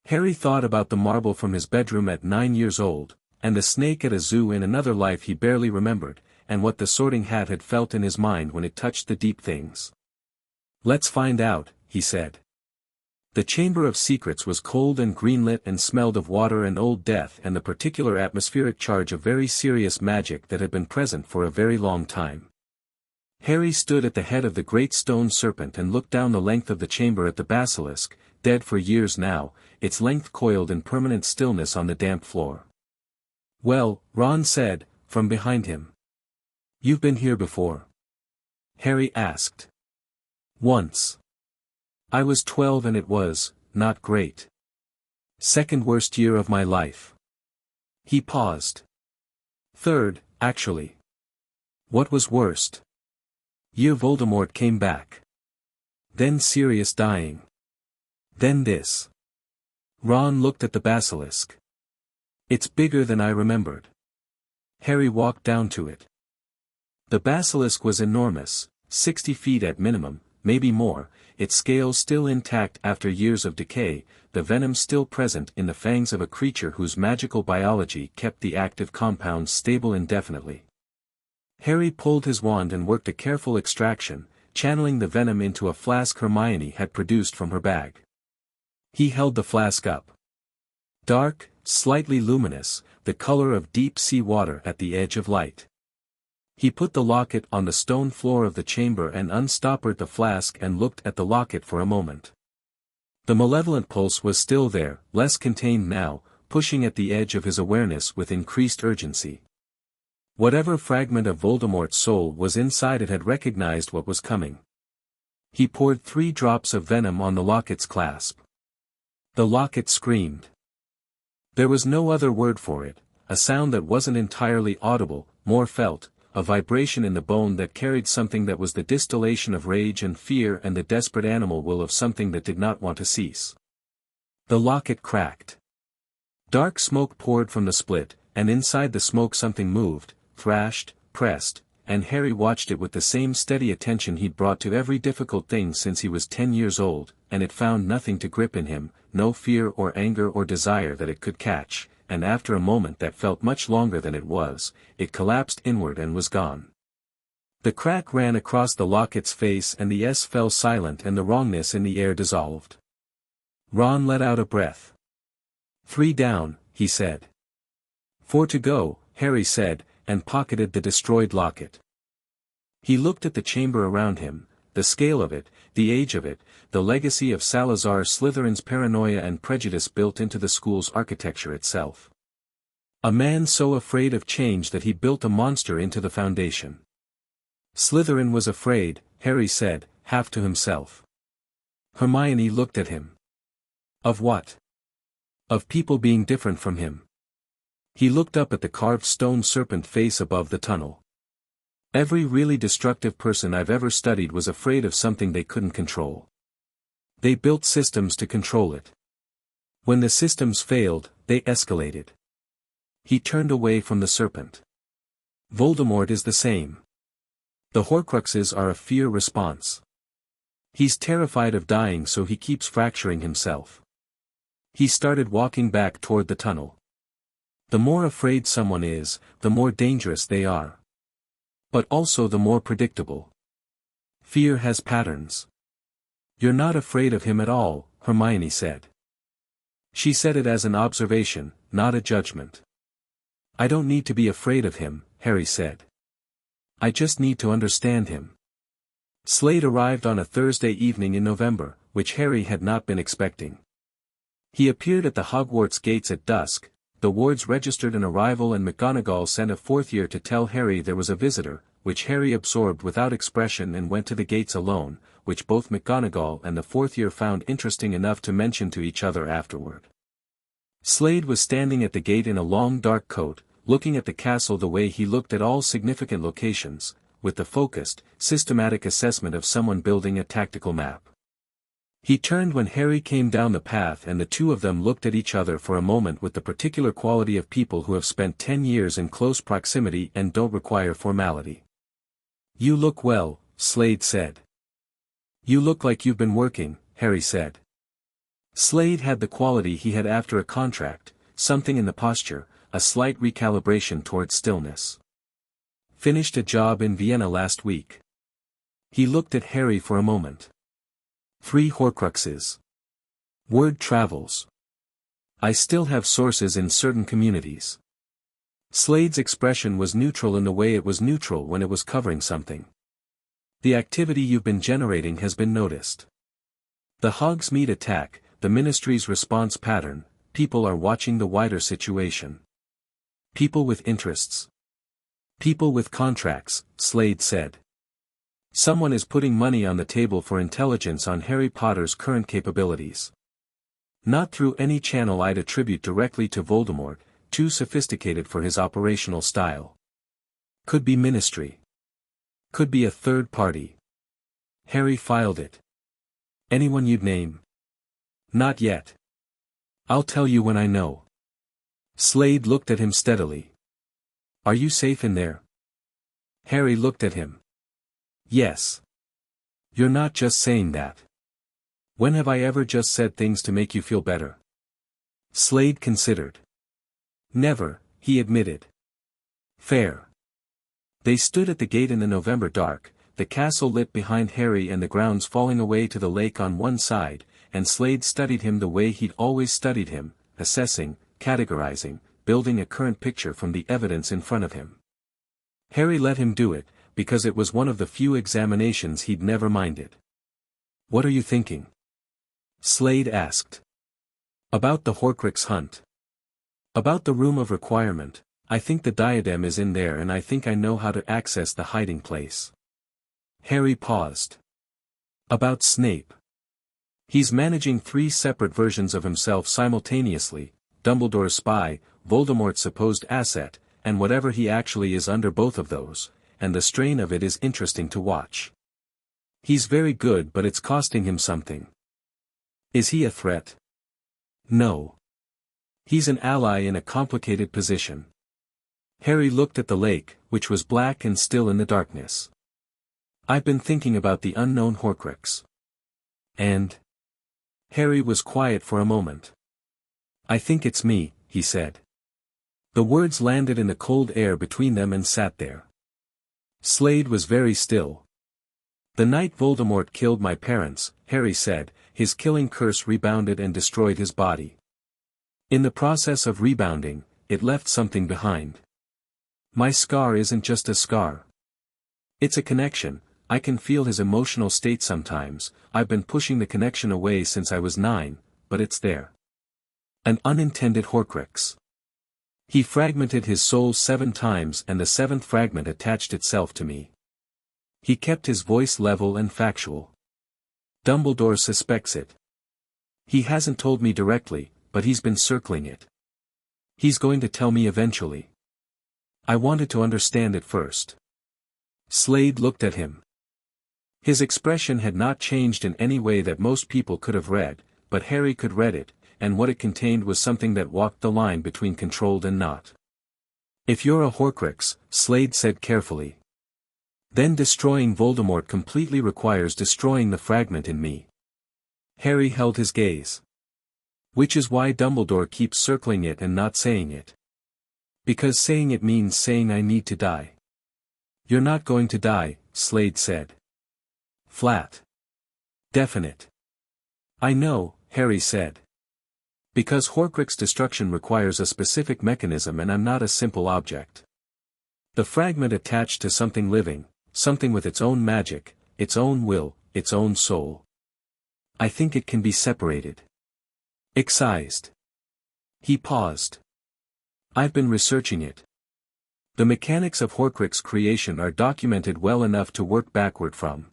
Harry thought about the marble from his bedroom at 9 years old, and the snake at a zoo in another life he barely remembered, and what the Sorting Hat had felt in his mind when it touched the deep things. Let's find out, he said. The Chamber of Secrets was cold and greenlit and smelled of water and old death and the particular atmospheric charge of very serious magic that had been present for a very long time. Harry stood at the head of the great stone serpent and looked down the length of the chamber at the basilisk, dead for years now, its length coiled in permanent stillness on the damp floor. Well, Ron said, from behind him. You've been here before? Harry asked. Once. I was 12 and it was, not great. Second worst year of my life. He paused. Third, actually. What was worst? Year Voldemort came back. Then Sirius dying. Then this. Ron looked at the basilisk. It's bigger than I remembered. Harry walked down to it. The basilisk was enormous, 60 feet at minimum, maybe more, its scales still intact after years of decay, the venom still present in the fangs of a creature whose magical biology kept the active compounds stable indefinitely. Harry pulled his wand and worked a careful extraction, channeling the venom into a flask Hermione had produced from her bag. He held the flask up. Dark, slightly luminous, the color of deep sea water at the edge of light. He put the locket on the stone floor of the chamber and unstoppered the flask and looked at the locket for a moment. The malevolent pulse was still there, less contained now, pushing at the edge of his awareness with increased urgency. Whatever fragment of Voldemort's soul was inside it had recognized what was coming. He poured 3 drops of venom on the locket's clasp. The locket screamed. There was no other word for it, a sound that wasn't entirely audible, more felt, a vibration in the bone that carried something that was the distillation of rage and fear and the desperate animal will of something that did not want to cease. The locket cracked. Dark smoke poured from the split, and inside the smoke something moved, thrashed, pressed, and Harry watched it with the same steady attention he'd brought to every difficult thing since he was 10 years old, and it found nothing to grip in him, no fear or anger or desire that it could catch, and after a moment that felt much longer than it was, it collapsed inward and was gone. The crack ran across the locket's face and the S fell silent and the wrongness in the air dissolved. Ron let out a breath. 3 down, he said. 4 to go, Harry said, and pocketed the destroyed locket. He looked at the chamber around him, the scale of it, the age of it, the legacy of Salazar Slytherin's paranoia and prejudice built into the school's architecture itself. A man so afraid of change that he built a monster into the foundation. Slytherin was afraid, Harry said, half to himself. Hermione looked at him. Of what? Of people being different from him. He looked up at the carved stone serpent face above the tunnel. Every really destructive person I've ever studied was afraid of something they couldn't control. They built systems to control it. When the systems failed, they escalated. He turned away from the serpent. Voldemort is the same. The Horcruxes are a fear response. He's terrified of dying, so he keeps fracturing himself. He started walking back toward the tunnel. The more afraid someone is, the more dangerous they are. But also the more predictable. Fear has patterns. You're not afraid of him at all, Hermione said. She said it as an observation, not a judgment. I don't need to be afraid of him, Harry said. I just need to understand him. Slade arrived on a Thursday evening in November, which Harry had not been expecting. He appeared at the Hogwarts gates at dusk. The wards registered an arrival and McGonagall sent a 4th year to tell Harry there was a visitor, which Harry absorbed without expression and went to the gates alone, which both McGonagall and the 4th year found interesting enough to mention to each other afterward. Slade was standing at the gate in a long dark coat, looking at the castle the way he looked at all significant locations, with the focused, systematic assessment of someone building a tactical map. He turned when Harry came down the path and the two of them looked at each other for a moment with the particular quality of people who have spent 10 years in close proximity and don't require formality. You look well, Slade said. You look like you've been working, Harry said. Slade had the quality he had after a contract, something in the posture, a slight recalibration towards stillness. Finished a job in Vienna last week. He looked at Harry for a moment. 3 Horcruxes. Word travels. I still have sources in certain communities. Slade's expression was neutral in the way it was neutral when it was covering something. The activity you've been generating has been noticed. The Hogsmeade attack, the Ministry's response pattern, people are watching the wider situation. People with interests. People with contracts, Slade said. Someone is putting money on the table for intelligence on Harry Potter's current capabilities. Not through any channel I'd attribute directly to Voldemort, too sophisticated for his operational style. Could be ministry. Could be a third party. Harry filed it. Anyone you'd name? Not yet. I'll tell you when I know. Slade looked at him steadily. Are you safe in there? Harry looked at him. Yes. You're not just saying that. When have I ever just said things to make you feel better? Slade considered. Never, he admitted. Fair. They stood at the gate in the November dark, the castle lit behind Harry and the grounds falling away to the lake on one side, and Slade studied him the way he'd always studied him, assessing, categorizing, building a current picture from the evidence in front of him. Harry let him do it, because it was one of the few examinations he'd never minded. What are you thinking? Slade asked. About the Horcrux hunt. About the room of requirement. I think the diadem is in there and I think I know how to access the hiding place. Harry paused. About Snape. He's managing 3 separate versions of himself simultaneously, Dumbledore's spy, Voldemort's supposed asset, and whatever he actually is under both of those, and the strain of it is interesting to watch. He's very good but it's costing him something. Is he a threat? No. He's an ally in a complicated position. Harry looked at the lake, which was black and still in the darkness. I've been thinking about the unknown Horcrux. And? Harry was quiet for a moment. I think it's me, he said. The words landed in the cold air between them and sat there. Slade was very still. The night Voldemort killed my parents, Harry said, his killing curse rebounded and destroyed his body. In the process of rebounding, it left something behind. My scar isn't just a scar. It's a connection. I can feel his emotional state sometimes. I've been pushing the connection away since I was 9, but it's there. An unintended Horcrux. He fragmented his soul 7 times and the 7th fragment attached itself to me. He kept his voice level and factual. Dumbledore suspects it. He hasn't told me directly, but he's been circling it. He's going to tell me eventually. I wanted to understand it first. Slade looked at him. His expression had not changed in any way that most people could have read, but Harry could read it, and what it contained was something that walked the line between controlled and not. If you're a Horcrux, Slade said carefully. Then destroying Voldemort completely requires destroying the fragment in me. Harry held his gaze. Which is why Dumbledore keeps circling it and not saying it. Because saying it means saying I need to die. You're not going to die, Slade said. Flat. Definite. I know, Harry said. Because Horcrux destruction requires a specific mechanism and I'm not a simple object. The fragment attached to something living, something with its own magic, its own will, its own soul. I think it can be separated. Excised. He paused. I've been researching it. The mechanics of Horcrux creation are documented well enough to work backward from.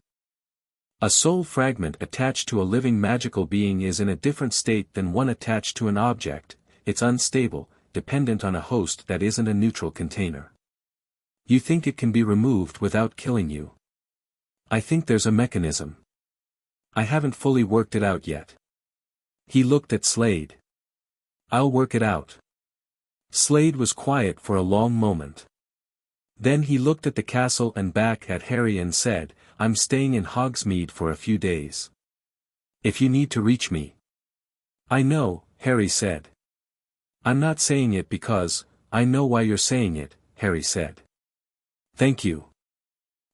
A soul fragment attached to a living magical being is in a different state than one attached to an object. It's unstable, dependent on a host that isn't a neutral container. You think it can be removed without killing you? I think there's a mechanism. I haven't fully worked it out yet. He looked at Slade. I'll work it out. Slade was quiet for a long moment. Then he looked at the castle and back at Harry and said, I'm staying in Hogsmeade for a few days. If you need to reach me. I know, Harry said. I'm not saying it because, I know why you're saying it, Harry said. Thank you.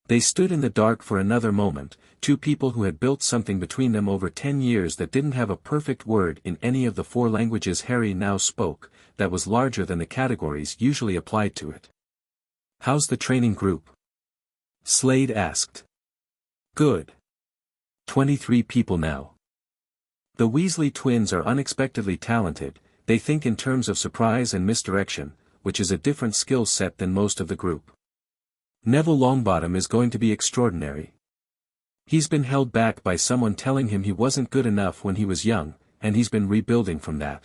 They stood in the dark for another moment, 2 people who had built something between them over 10 years that didn't have a perfect word in any of the 4 languages Harry now spoke, that was larger than the categories usually applied to it. How's the training group? Slade asked. Good. 23 people now. The Weasley twins are unexpectedly talented, they think in terms of surprise and misdirection, which is a different skill set than most of the group. Neville Longbottom is going to be extraordinary. He's been held back by someone telling him he wasn't good enough when he was young, and he's been rebuilding from that.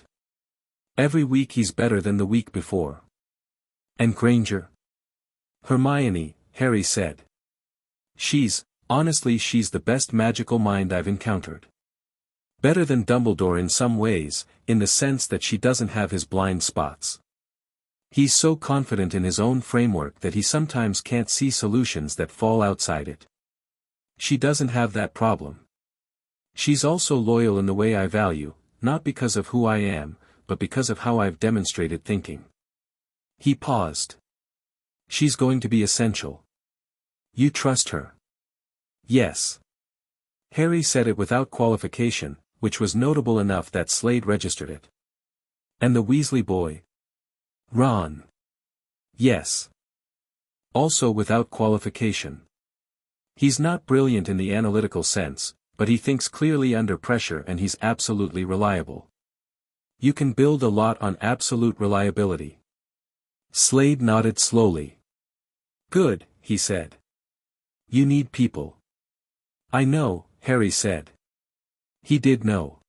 Every week he's better than the week before. And Granger? Hermione, Harry said. Honestly she's the best magical mind I've encountered. Better than Dumbledore in some ways, in the sense that she doesn't have his blind spots. He's so confident in his own framework that he sometimes can't see solutions that fall outside it. She doesn't have that problem. She's also loyal in the way I value, not because of who I am, but because of how I've demonstrated thinking. He paused. She's going to be essential. You trust her? Yes. Harry said it without qualification, which was notable enough that Slade registered it. And the Weasley boy? Ron. Yes. Also without qualification. He's not brilliant in the analytical sense, but he thinks clearly under pressure and he's absolutely reliable. You can build a lot on absolute reliability. Slade nodded slowly. Good, he said. You need people. I know, Harry said. He did know.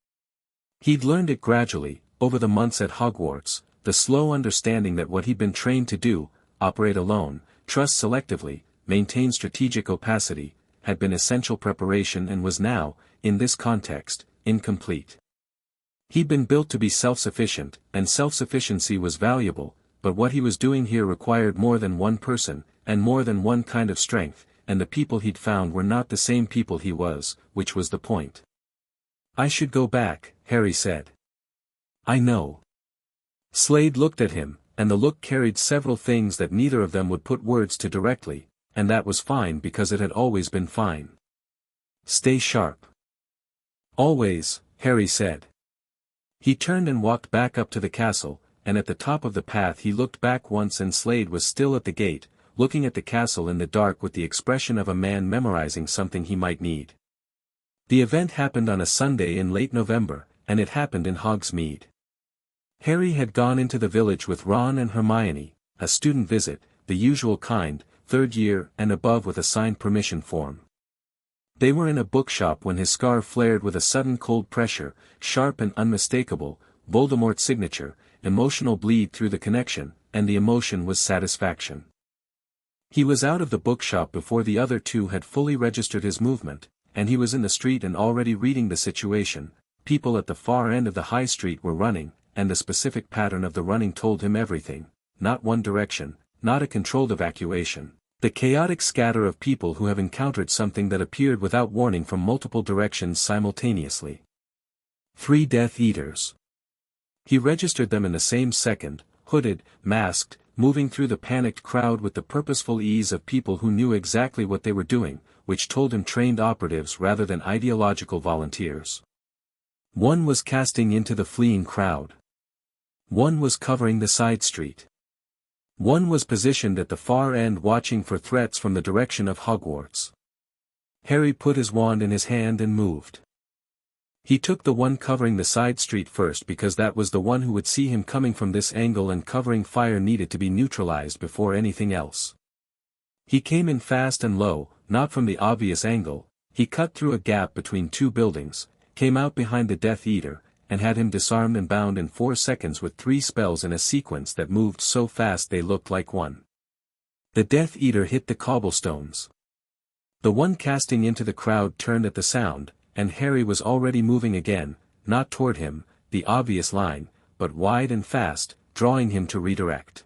He'd learned it gradually, over the months at Hogwarts, the slow understanding that what he'd been trained to do, operate alone, trust selectively, maintain strategic opacity, had been essential preparation and was now, in this context, incomplete. He'd been built to be self-sufficient, and self-sufficiency was valuable, but what he was doing here required more than one person, and more than one kind of strength, and the people he'd found were not the same people he was, which was the point. I should go back, Harry said. I know. Slade looked at him, and the look carried several things that neither of them would put words to directly, and that was fine because it had always been fine. Stay sharp. Always, Harry said. He turned and walked back up to the castle, and at the top of the path he looked back once and Slade was still at the gate, looking at the castle in the dark with the expression of a man memorizing something he might need. The event happened on a Sunday in late November, and it happened in Hogsmeade. Harry had gone into the village with Ron and Hermione, a student visit, the usual kind, 3rd year and above with a signed permission form. They were in a bookshop when his scarf flared with a sudden cold pressure, sharp and unmistakable, Voldemort's signature, emotional bleed through the connection, and the emotion was satisfaction. He was out of the bookshop before the other two had fully registered his movement, and he was in the street and already reading the situation. People at the far end of the high street were running, and the specific pattern of the running told him everything, not one direction, not a controlled evacuation, the chaotic scatter of people who have encountered something that appeared without warning from multiple directions simultaneously. 3 Death Eaters. He registered them in the same second, hooded, masked, moving through the panicked crowd with the purposeful ease of people who knew exactly what they were doing, which told him trained operatives rather than ideological volunteers. One was casting into the fleeing crowd. One was covering the side street. One was positioned at the far end watching for threats from the direction of Hogwarts. Harry put his wand in his hand and moved. He took the one covering the side street first because that was the one who would see him coming from this angle and covering fire needed to be neutralized before anything else. He came in fast and low, not from the obvious angle, he cut through a gap between 2 buildings, came out behind the Death Eater, and had him disarmed and bound in 4 seconds with 3 spells in a sequence that moved so fast they looked like one. The Death Eater hit the cobblestones. The one casting into the crowd turned at the sound, and Harry was already moving again, not toward him, the obvious line, but wide and fast, drawing him to redirect.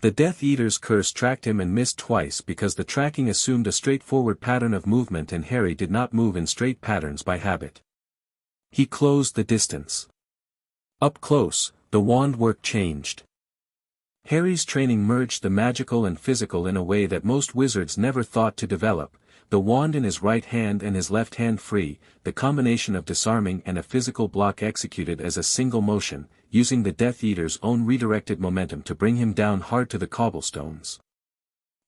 The Death Eater's curse tracked him and missed twice because the tracking assumed a straightforward pattern of movement and Harry did not move in straight patterns by habit. He closed the distance. Up close, the wand work changed. Harry's training merged the magical and physical in a way that most wizards never thought to develop, the wand in his right hand and his left hand free, the combination of disarming and a physical block executed as a single motion, using the Death Eater's own redirected momentum to bring him down hard to the cobblestones.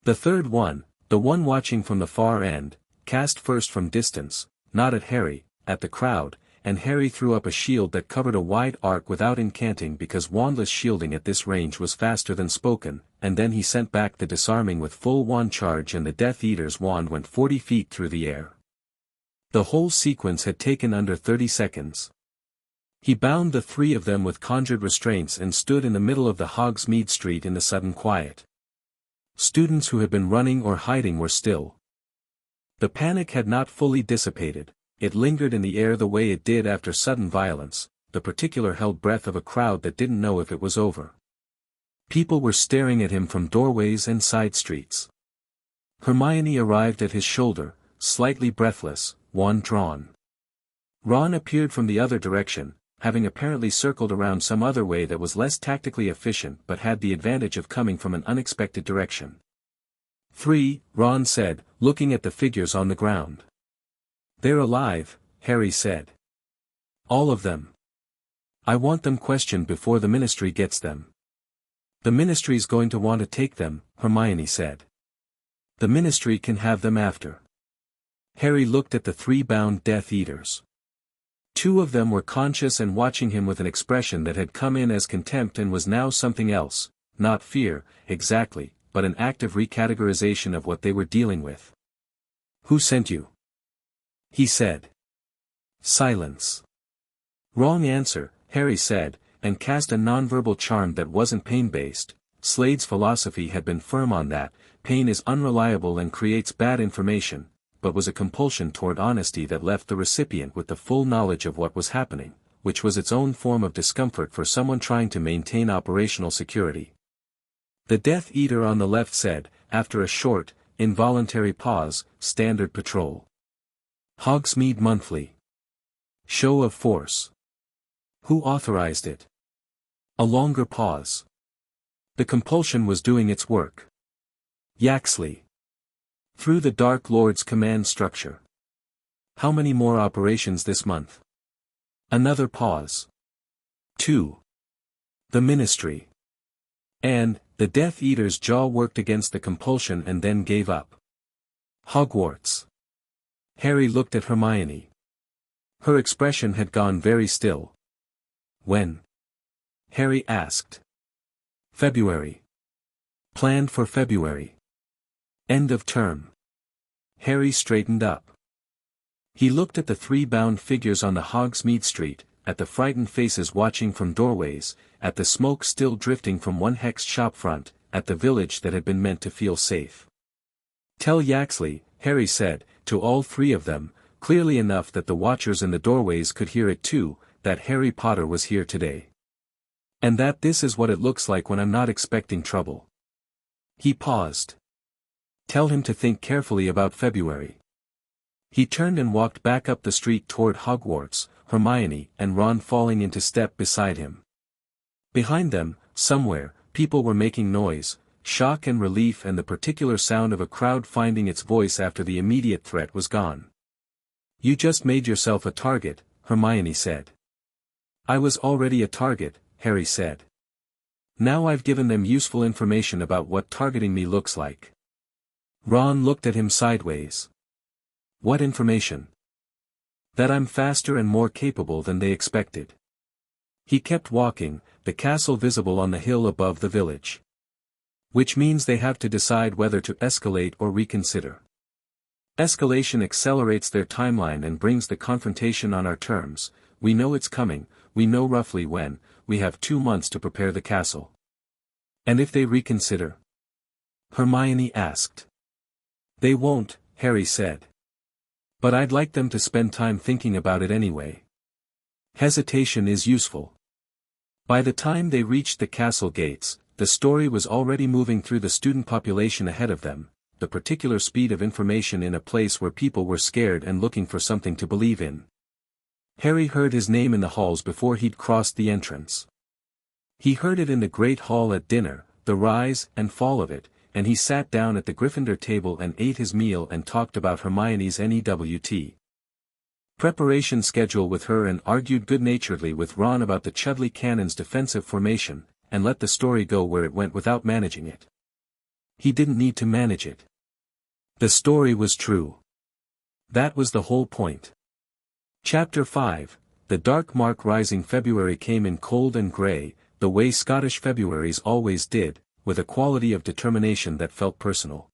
The third one, the one watching from the far end, cast first from distance, not at Harry, at the crowd, and Harry threw up a shield that covered a wide arc without incanting because wandless shielding at this range was faster than spoken, and then he sent back the disarming with full wand charge and the Death Eater's wand went 40 feet through the air. The whole sequence had taken under 30 seconds. He bound the three of them with conjured restraints and stood in the middle of the Hogsmeade Street in the sudden quiet. Students who had been running or hiding were still. The panic had not fully dissipated, it lingered in the air the way it did after sudden violence, the particular held breath of a crowd that didn't know if it was over. People were staring at him from doorways and side streets. Hermione arrived at his shoulder, slightly breathless, wand drawn. Ron appeared from the other direction, having apparently circled around some other way that was less tactically efficient but had the advantage of coming from an unexpected direction. "3," Ron said, looking at the figures on the ground. "They're alive," Harry said. "All of them. I want them questioned before the Ministry gets them." "The Ministry's going to want to take them," Hermione said. "The Ministry can have them after." Harry looked at the three bound Death Eaters. Two of them were conscious and watching him with an expression that had come in as contempt and was now something else, not fear, exactly, but an active recategorization of what they were dealing with. "Who sent you?" he said. Silence. "Wrong answer," Harry said, and cast a nonverbal charm that wasn't pain-based. Slade's philosophy had been firm on that, pain is unreliable and creates bad information, but was a compulsion toward honesty that left the recipient with the full knowledge of what was happening, which was its own form of discomfort for someone trying to maintain operational security. The Death Eater on the left said, after a short, involuntary pause, "Standard Patrol. Hogsmeade Monthly. Show of force. Who authorized it?" A longer pause. The compulsion was doing its work. Yaxley. Through the Dark Lord's command structure. How many more operations this month? Another pause. 2. The Ministry. And, the Death Eater's jaw worked against the compulsion and then gave up. Hogwarts. Harry looked at Hermione. Her expression had gone very still. "When?" Harry asked. "February. Planned for February. End of term." Harry straightened up. He looked at the three bound figures on the Hogsmeade Street, at the frightened faces watching from doorways, at the smoke still drifting from one hexed shopfront, at the village that had been meant to feel safe. "Tell Yaxley," Harry said, to all three of them, clearly enough that the watchers in the doorways could hear it too, that Harry Potter was here today. "And that this is what it looks like when I'm not expecting trouble." He paused. "Tell him to think carefully about February." He turned and walked back up the street toward Hogwarts, Hermione and Ron falling into step beside him. Behind them, somewhere, people were making noise, shock and relief and the particular sound of a crowd finding its voice after the immediate threat was gone. "You just made yourself a target," Hermione said. "I was already a target," Harry said. "Now I've given them useful information about what targeting me looks like." Ron looked at him sideways. "What information?" "That I'm faster and more capable than they expected." He kept walking, the castle visible on the hill above the village. "Which means they have to decide whether to escalate or reconsider. Escalation accelerates their timeline and brings the confrontation on our terms. We know it's coming, we know roughly when, we have 2 months to prepare the castle." "And if they reconsider?" Hermione asked. "They won't," Harry said. "But I'd like them to spend time thinking about it anyway. Hesitation is useful." By the time they reached the castle gates, the story was already moving through the student population ahead of them, the particular speed of information in a place where people were scared and looking for something to believe in. Harry heard his name in the halls before he'd crossed the entrance. He heard it in the Great Hall at dinner, the rise and fall of it, and he sat down at the Gryffindor table and ate his meal and talked about Hermione's NEWT preparation schedule with her and argued good-naturedly with Ron about the Chudley Cannon's defensive formation, and let the story go where it went without managing it. He didn't need to manage it. The story was true. That was the whole point. Chapter 5, The Dark Mark. Rising February came in cold and grey, the way Scottish Februaries always did, with a quality of determination that felt personal.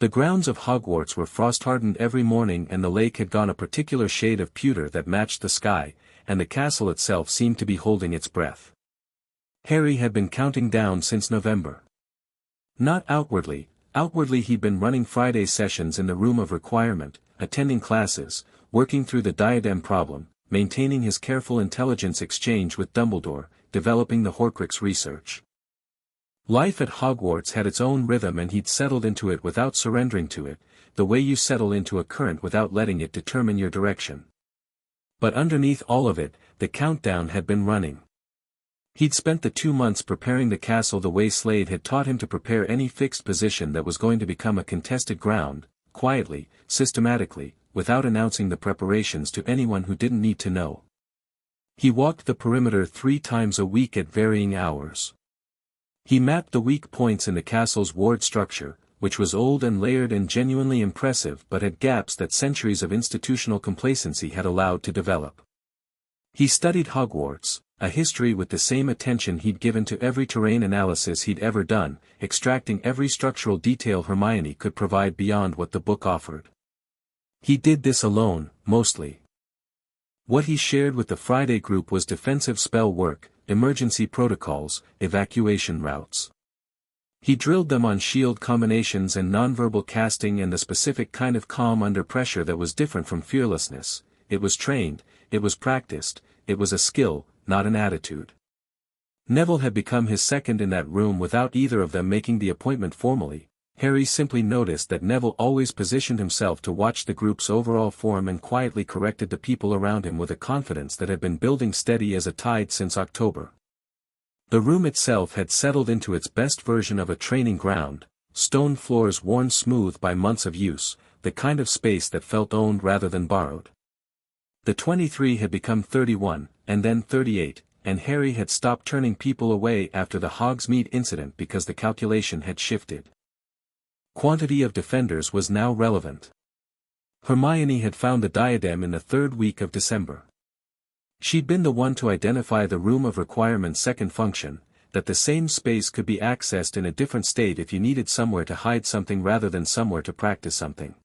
The grounds of Hogwarts were frost-hardened every morning, and the lake had gone a particular shade of pewter that matched the sky, and the castle itself seemed to be holding its breath. Harry had been counting down since November. Not outwardly. Outwardly he'd been running Friday sessions in the room of requirement, attending classes, working through the diadem problem, maintaining his careful intelligence exchange with Dumbledore, developing the Horcrux research. Life at Hogwarts had its own rhythm, and he'd settled into it without surrendering to it, the way you settle into a current without letting it determine your direction. But underneath all of it, the countdown had been running. He'd spent the 2 months preparing the castle the way Slade had taught him to prepare any fixed position that was going to become a contested ground, quietly, systematically, without announcing the preparations to anyone who didn't need to know. He walked the perimeter 3 times a week at varying hours. He mapped the weak points in the castle's ward structure, which was old and layered and genuinely impressive but had gaps that centuries of institutional complacency had allowed to develop. He studied Hogwarts, a history with the same attention he'd given to every terrain analysis he'd ever done, extracting every structural detail Hermione could provide beyond what the book offered. He did this alone, mostly. What he shared with the Friday group was defensive spell work, emergency protocols, evacuation routes. He drilled them on shield combinations and nonverbal casting and the specific kind of calm under pressure that was different from fearlessness. It was trained, it was practiced, it was a skill, not an attitude. Neville had become his second in that room without either of them making the appointment formally. Harry simply noticed that Neville always positioned himself to watch the group's overall form and quietly corrected the people around him with a confidence that had been building steady as a tide since October. The room itself had settled into its best version of a training ground, stone floors worn smooth by months of use, the kind of space that felt owned rather than borrowed. The 23 had become 31, and then 38, and Harry had stopped turning people away after the Hogsmeade incident because the calculation had shifted. Quantity of defenders was now relevant. Hermione had found the diadem in the 3rd week of December. She'd been the one to identify the room of requirement's second function, that the same space could be accessed in a different state if you needed somewhere to hide something rather than somewhere to practice something.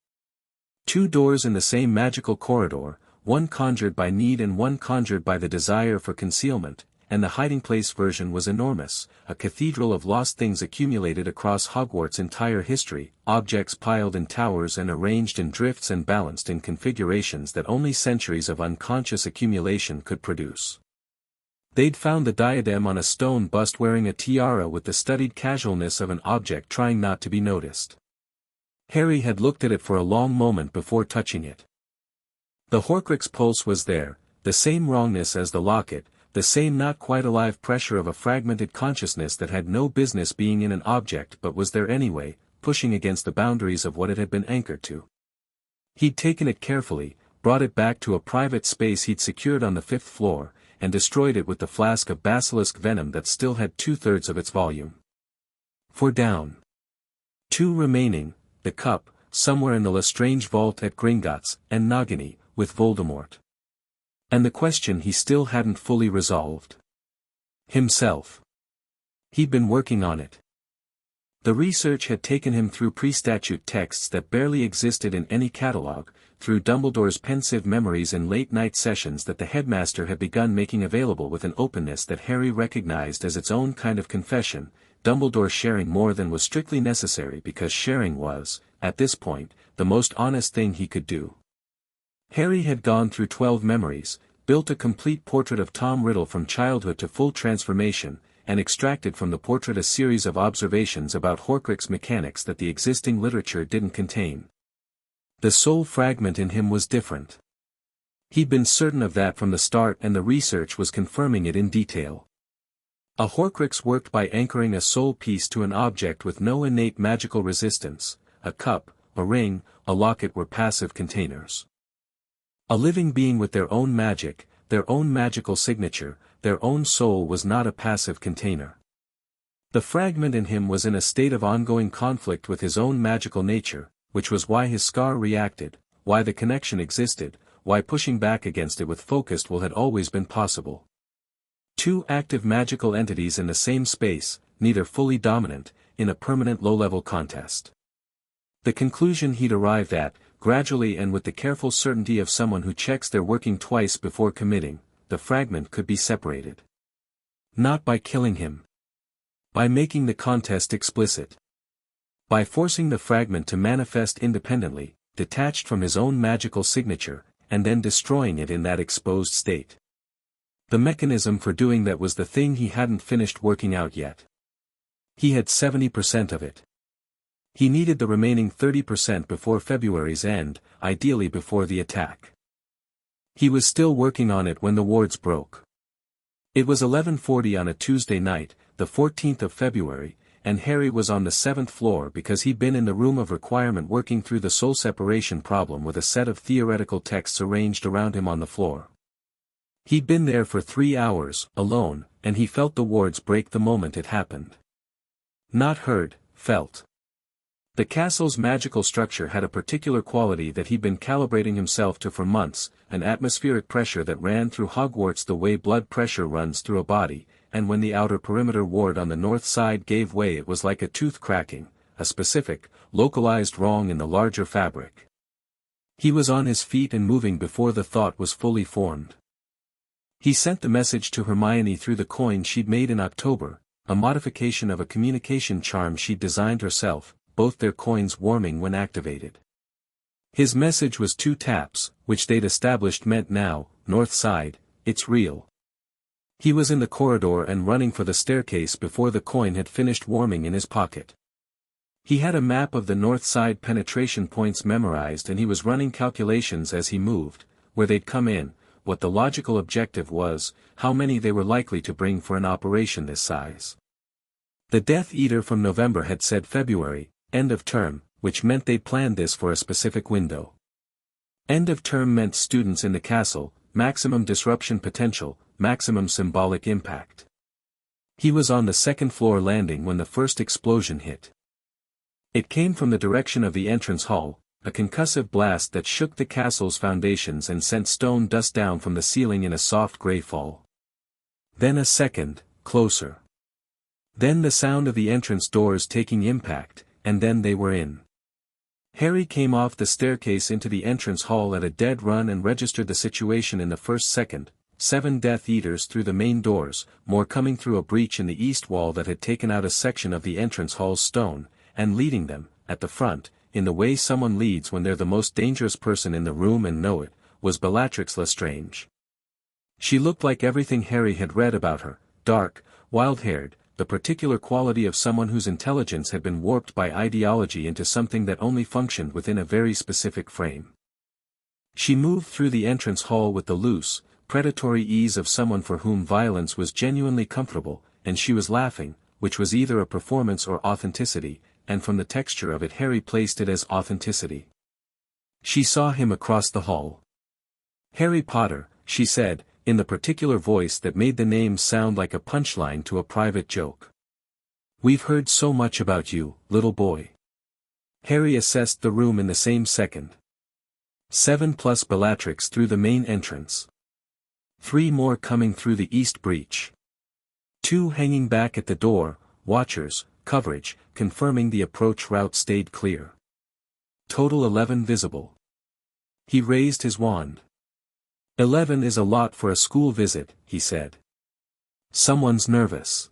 2 doors in the same magical corridor, one conjured by need and one conjured by the desire for concealment, and the hiding place version was enormous, a cathedral of lost things accumulated across Hogwarts' entire history, objects piled in towers and arranged in drifts and balanced in configurations that only centuries of unconscious accumulation could produce. They'd found the diadem on a stone bust wearing a tiara with the studied casualness of an object trying not to be noticed. Harry had looked at it for a long moment before touching it. The Horcrux pulse was there, the same wrongness as the locket, the same not quite alive pressure of a fragmented consciousness that had no business being in an object but was there anyway, pushing against the boundaries of what it had been anchored to. He'd taken it carefully, brought it back to a private space he'd secured on the 5th floor, and destroyed it with the flask of basilisk venom that still had 2/3 of its volume. 4 down. 2 remaining, the cup, somewhere in the Lestrange vault at Gringotts, and Nagini, with Voldemort. And the question he still hadn't fully resolved. Himself. He'd been working on it. The research had taken him through pre-statute texts that barely existed in any catalogue, through Dumbledore's pensive memories in late-night sessions that the headmaster had begun making available with an openness that Harry recognized as its own kind of confession, Dumbledore sharing more than was strictly necessary because sharing was, at this point, the most honest thing he could do. Harry had gone through 12 memories, built a complete portrait of Tom Riddle from childhood to full transformation, and extracted from the portrait a series of observations about Horcrux mechanics that the existing literature didn't contain. The soul fragment in him was different. He'd been certain of that from the start, and the research was confirming it in detail. A Horcrux worked by anchoring a soul piece to an object with no innate magical resistance. A cup, a ring, a locket were passive containers. A living being with their own magic, their own magical signature, their own soul was not a passive container. The fragment in him was in a state of ongoing conflict with his own magical nature, which was why his scar reacted, why the connection existed, why pushing back against it with focused will had always been possible. 2 active magical entities in the same space, neither fully dominant, in a permanent low-level contest. The conclusion he'd arrived at, gradually and with the careful certainty of someone who checks their working twice before committing, the fragment could be separated. Not by killing him. By making the contest explicit. By forcing the fragment to manifest independently, detached from his own magical signature, and then destroying it in that exposed state. The mechanism for doing that was the thing he hadn't finished working out yet. He had 70% of it. He needed the remaining 30% before February's end, ideally before the attack. He was still working on it when the wards broke. It was 11:40 on a Tuesday night, the 14th of February, and Harry was on the 7th floor because he'd been in the room of requirement working through the soul separation problem with a set of theoretical texts arranged around him on the floor. He'd been there for 3 hours, alone, and he felt the wards break the moment it happened. Not heard, felt. The castle's magical structure had a particular quality that he'd been calibrating himself to for months, an atmospheric pressure that ran through Hogwarts the way blood pressure runs through a body, and when the outer perimeter ward on the north side gave way it was like a tooth cracking, a specific, localized wrong in the larger fabric. He was on his feet and moving before the thought was fully formed. He sent the message to Hermione through the coin she'd made in October, a modification of a communication charm she'd designed herself, both their coins warming when activated. His message was 2 taps, which they'd established meant now, north side, it's real. He was in the corridor and running for the staircase before the coin had finished warming in his pocket. He had a map of the north side penetration points memorized and he was running calculations as he moved, where they'd come in, what the logical objective was, how many they were likely to bring for an operation this size. The Death Eater from November had said February, end of term, which meant they'd planned this for a specific window. End of term meant students in the castle, maximum disruption potential, maximum symbolic impact. He was on the 2nd floor landing when the first explosion hit. It came from the direction of the entrance hall, a concussive blast that shook the castle's foundations and sent stone dust down from the ceiling in a soft gray fall. Then a second, closer. Then the sound of the entrance doors taking impact, and then they were in. Harry came off the staircase into the entrance hall at a dead run and registered the situation in the first second, 7 Death Eaters through the main doors, more coming through a breach in the east wall that had taken out a section of the entrance hall's stone, and leading them, at the front, in the way someone leads when they're the most dangerous person in the room and know it, was Bellatrix Lestrange. She looked like everything Harry had read about her, dark, wild-haired, the particular quality of someone whose intelligence had been warped by ideology into something that only functioned within a very specific frame. She moved through the entrance hall with the loose, predatory ease of someone for whom violence was genuinely comfortable, and she was laughing, which was either a performance or authenticity, and from the texture of it Harry placed it as authenticity. She saw him across the hall. "Harry Potter," she said, in the particular voice that made the name sound like a punchline to a private joke. "We've heard so much about you, little boy." Harry assessed the room in the same second. 7 plus Bellatrix through the main entrance. 3 more coming through the east breach. 2 hanging back at the door, watchers, coverage, confirming the approach route stayed clear. Total 11 visible. He raised his wand. 11 is a lot for a school visit, he said. Someone's nervous.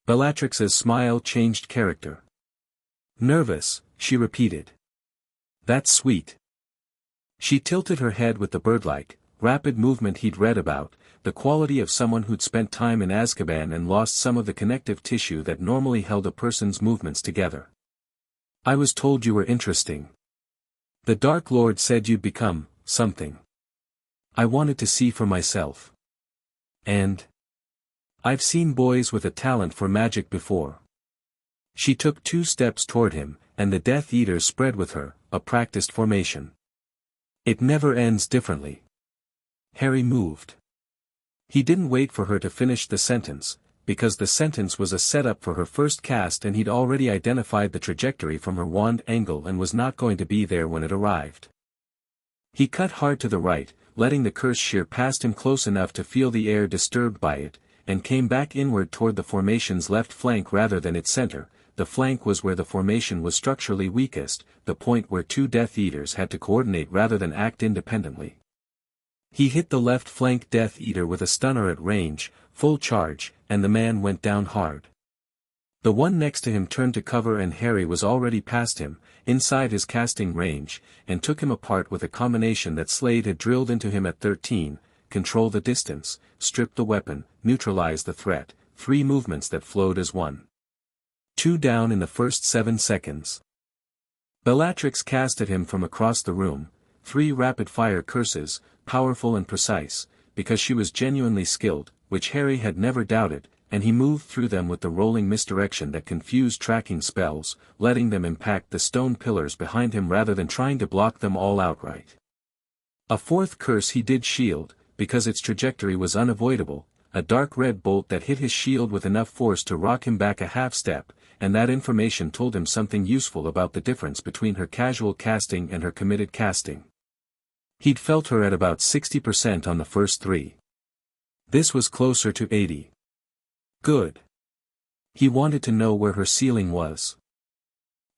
Bellatrix's smile changed character. Nervous, she repeated. That's sweet. She tilted her head with the birdlike, rapid movement he'd read about, the quality of someone who'd spent time in Azkaban and lost some of the connective tissue that normally held a person's movements together. I was told you were interesting. The Dark Lord said you'd become something. I wanted to see for myself. And I've seen boys with a talent for magic before. She took 2 steps toward him, and the Death Eaters spread with her, a practiced formation. It never ends differently. Harry moved. He didn't wait for her to finish the sentence, because the sentence was a setup for her first cast and he'd already identified the trajectory from her wand angle and was not going to be there when it arrived. He cut hard to the right, letting the curse shear past him close enough to feel the air disturbed by it, and came back inward toward the formation's left flank rather than its center, the flank was where the formation was structurally weakest, the point where two Death Eaters had to coordinate rather than act independently. He hit the left flank Death Eater with a stunner at range, full charge, and the man went down hard. The one next to him turned to cover and Harry was already past him, inside his casting range, and took him apart with a combination that Slade had drilled into him at 13, control the distance, strip the weapon, neutralize the threat, 3 movements that flowed as one. 2 down in the first 7 seconds. Bellatrix cast at him from across the room, 3 rapid-fire curses, powerful and precise, because she was genuinely skilled, which Harry had never doubted, and he moved through them with the rolling misdirection that confused tracking spells, letting them impact the stone pillars behind him rather than trying to block them all outright. A 4th curse he did shield, because its trajectory was unavoidable, a dark red bolt that hit his shield with enough force to rock him back a half step, and that information told him something useful about the difference between her casual casting and her committed casting. He'd felt her at about 60% on the first 3. This was closer to 80. Good. He wanted to know where her ceiling was.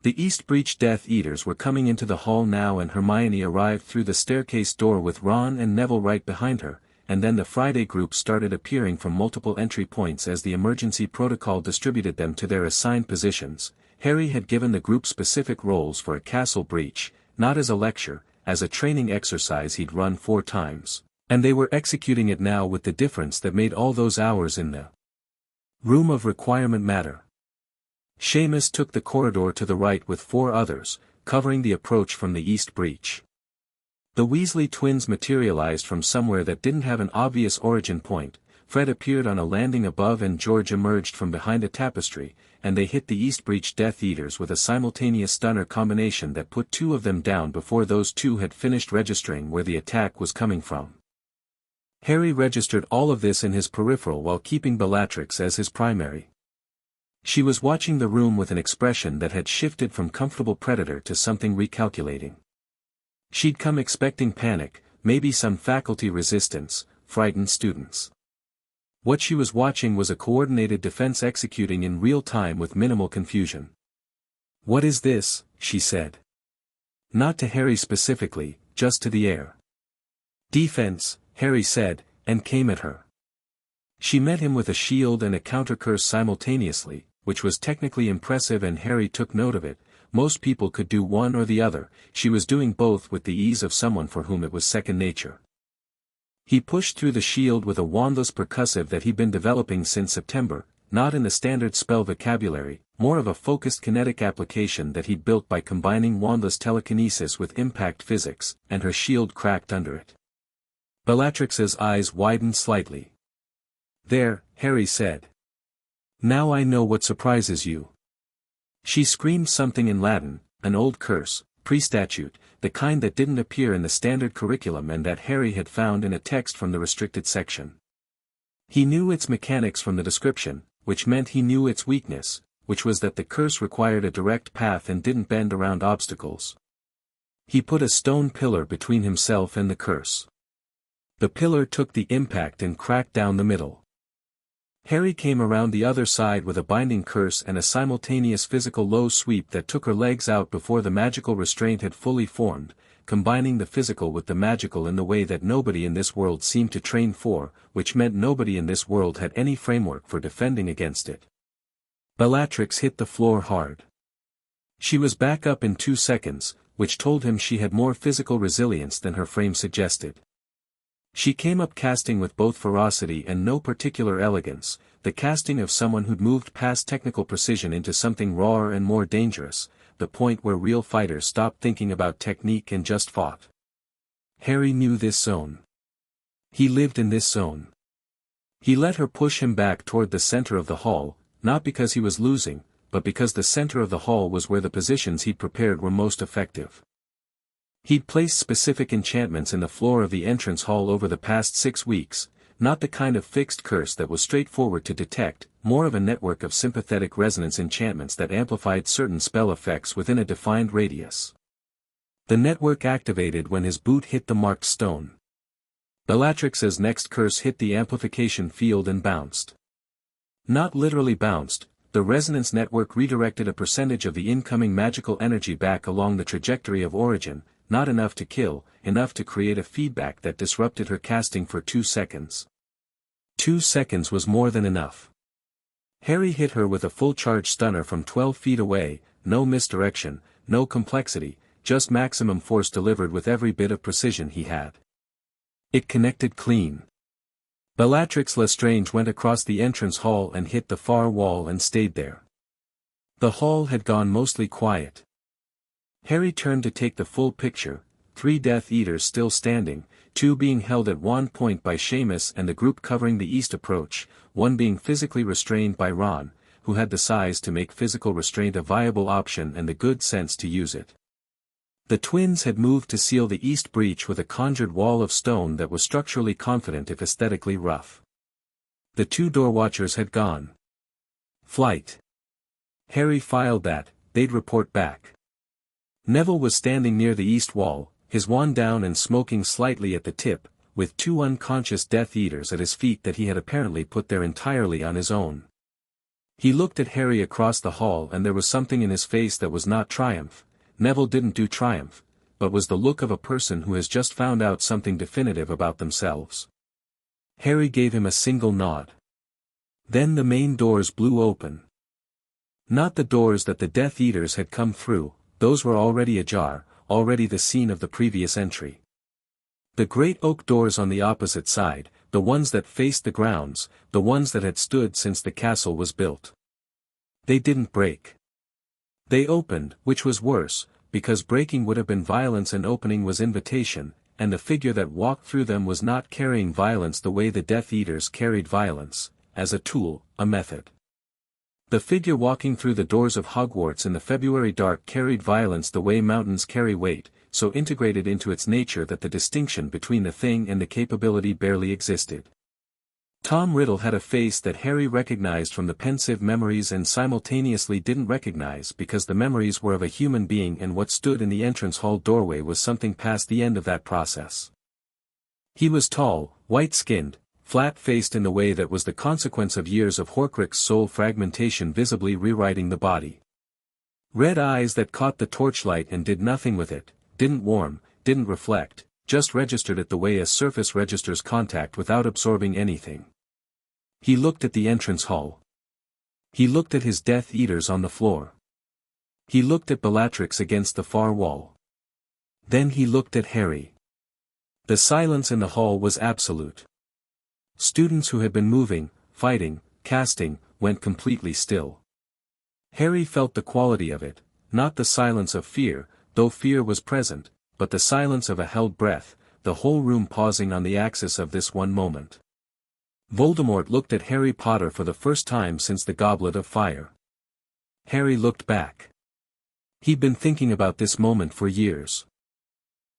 The East Breach Death Eaters were coming into the hall now and Hermione arrived through the staircase door with Ron and Neville right behind her, and then the Friday group started appearing from multiple entry points as the emergency protocol distributed them to their assigned positions. Harry had given the group specific roles for a castle breach, not as a lecture, as a training exercise he'd run 4 times, and they were executing it now with the difference that made all those hours in the room of requirement matter. Seamus took the corridor to the right with 4 others, covering the approach from the East Breach. The Weasley twins materialized from somewhere that didn't have an obvious origin point. Fred appeared on a landing above and George emerged from behind a tapestry, and they hit the East Breach Death Eaters with a simultaneous stunner combination that put 2 of them down before those 2 had finished registering where the attack was coming from. Harry registered all of this in his peripheral while keeping Bellatrix as his primary. She was watching the room with an expression that had shifted from comfortable predator to something recalculating. She'd come expecting panic, maybe some faculty resistance, frightened students. What she was watching was a coordinated defense executing in real time with minimal confusion. "What is this?" she said. Not to Harry specifically, just to the air. "Defense," Harry said, and came at her. She met him with a shield and a counter-curse simultaneously, which was technically impressive and Harry took note of it. Most people could do one or the other, she was doing both with the ease of someone for whom it was second nature. He pushed through the shield with a wandless percussive that he'd been developing since September, not in the standard spell vocabulary, more of a focused kinetic application that he'd built by combining wandless telekinesis with impact physics, and her shield cracked under it. Bellatrix's eyes widened slightly. "There," Harry said. "Now I know what surprises you." She screamed something in Latin, an old curse, pre-statute, the kind that didn't appear in the standard curriculum and that Harry had found in a text from the restricted section. He knew its mechanics from the description, which meant he knew its weakness, which was that the curse required a direct path and didn't bend around obstacles. He put a stone pillar between himself and the curse. The pillar took the impact and cracked down the middle. Harry came around the other side with a binding curse and a simultaneous physical low sweep that took her legs out before the magical restraint had fully formed, combining the physical with the magical in the way that nobody in this world seemed to train for, which meant nobody in this world had any framework for defending against it. Bellatrix hit the floor hard. She was back up in 2 seconds, which told him she had more physical resilience than her frame suggested. She came up casting with both ferocity and no particular elegance, the casting of someone who'd moved past technical precision into something rawer and more dangerous, the point where real fighters stopped thinking about technique and just fought. Harry knew this zone. He lived in this zone. He let her push him back toward the center of the hall, not because he was losing, but because the center of the hall was where the positions he'd prepared were most effective. He'd placed specific enchantments in the floor of the entrance hall over the past 6 weeks, not the kind of fixed curse that was straightforward to detect, more of a network of sympathetic resonance enchantments that amplified certain spell effects within a defined radius. The network activated when his boot hit the marked stone. Bellatrix's next curse hit the amplification field and bounced. Not literally bounced, the resonance network redirected a percentage of the incoming magical energy back along the trajectory of origin, not enough to kill, enough to create a feedback that disrupted her casting for 2 seconds. 2 seconds was more than enough. Harry hit her with a full-charge stunner from 12 feet away, no misdirection, no complexity, just maximum force delivered with every bit of precision he had. It connected clean. Bellatrix Lestrange went across the entrance hall and hit the far wall and stayed there. The hall had gone mostly quiet. Harry turned to take the full picture, 3 Death Eaters still standing, 2 being held at one point by Seamus and the group covering the east approach, 1 being physically restrained by Ron, who had the size to make physical restraint a viable option and the good sense to use it. The twins had moved to seal the east breach with a conjured wall of stone that was structurally confident if aesthetically rough. The 2 door watchers had gone. Flight. Harry filed that, they'd report back. Neville was standing near the east wall, his wand down and smoking slightly at the tip, with 2 unconscious Death Eaters at his feet that he had apparently put there entirely on his own. He looked at Harry across the hall and there was something in his face that was not triumph. Neville didn't do triumph, but was the look of a person who has just found out something definitive about themselves. Harry gave him a single nod. Then the main doors blew open. Not the doors that the Death Eaters had come through, those were already ajar, already the scene of the previous entry. The great oak doors on the opposite side, the ones that faced the grounds, the ones that had stood since the castle was built. They didn't break. They opened, which was worse, because breaking would have been violence and opening was invitation, and the figure that walked through them was not carrying violence the way the Death Eaters carried violence, as a tool, a method. The figure walking through the doors of Hogwarts in the February dark carried violence the way mountains carry weight, so integrated into its nature that the distinction between the thing and the capability barely existed. Tom Riddle had a face that Harry recognized from the pensive memories and simultaneously didn't recognize because the memories were of a human being and what stood in the entrance hall doorway was something past the end of that process. He was tall, white-skinned, flat-faced in the way that was the consequence of years of Horcrux soul fragmentation visibly rewriting the body. Red eyes that caught the torchlight and did nothing with it, didn't warm, didn't reflect, just registered it the way a surface registers contact without absorbing anything. He looked at the entrance hall. He looked at his Death Eaters on the floor. He looked at Bellatrix against the far wall. Then he looked at Harry. The silence in the hall was absolute. Students who had been moving, fighting, casting, went completely still. Harry felt the quality of it, not the silence of fear, though fear was present, but the silence of a held breath, the whole room pausing on the axis of this one moment. Voldemort looked at Harry Potter for the first time since the Goblet of Fire. Harry looked back. He'd been thinking about this moment for years.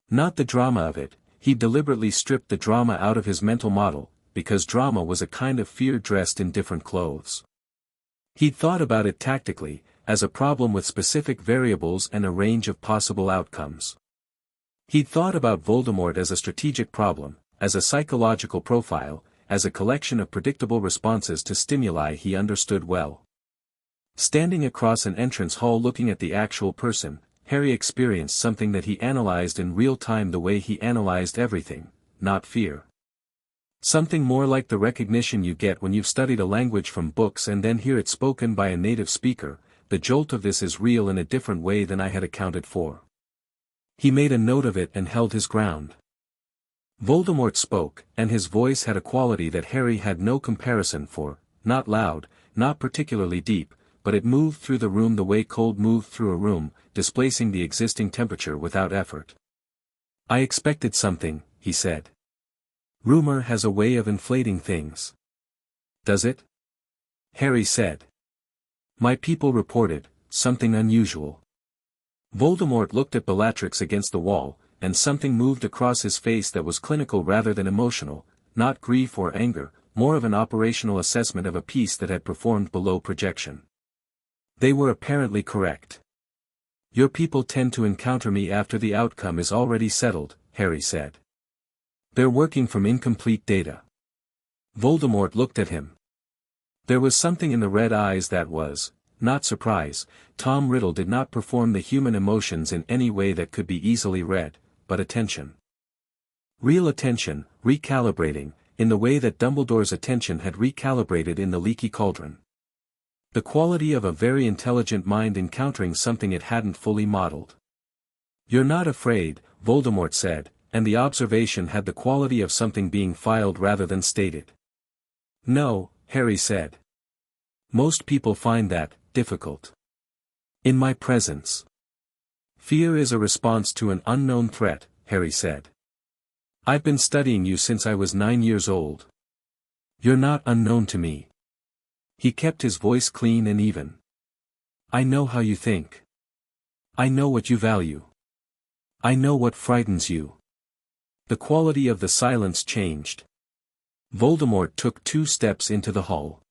Not the drama of it, he deliberately stripped the drama out of his mental model, because drama was a kind of fear dressed in different clothes. He'd thought about it tactically, as a problem with specific variables and a range of possible outcomes. He'd thought about Voldemort as a strategic problem, as a psychological profile, as a collection of predictable responses to stimuli he understood well. Standing across an entrance hall looking at the actual person, Harry experienced something that he analyzed in real time the way he analyzed everything, not fear. Something more like the recognition you get when you've studied a language from books and then hear it spoken by a native speaker. The jolt of this is real in a different way than I had accounted for. He made a note of it and held his ground. Voldemort spoke, and his voice had a quality that Harry had no comparison for, not loud, not particularly deep, but it moved through the room the way cold moved through a room, displacing the existing temperature without effort. I expected something, he said. Rumor has a way of inflating things. Does it? Harry said. My people reported, something unusual. Voldemort looked at Bellatrix against the wall, and something moved across his face that was clinical rather than emotional, not grief or anger, more of an operational assessment of a piece that had performed below projection. They were apparently correct. Your people tend to encounter me after the outcome is already settled, Harry said. They're working from incomplete data. Voldemort looked at him. There was something in the red eyes that was, not surprise. Tom Riddle did not perform the human emotions in any way that could be easily read, but attention. Real attention, recalibrating, in the way that Dumbledore's attention had recalibrated in the leaky cauldron. The quality of a very intelligent mind encountering something it hadn't fully modeled. "You're not afraid," Voldemort said, and the observation had the quality of something being filed rather than stated. "No," Harry said. "Most people find that difficult. In my presence." "Fear is a response to an unknown threat," Harry said. "I've been studying you since I was 9 years old. You're not unknown to me." He kept his voice clean and even. "I know how you think. I know what you value. I know what frightens you." The quality of the silence changed. Voldemort took 2 steps into the hall.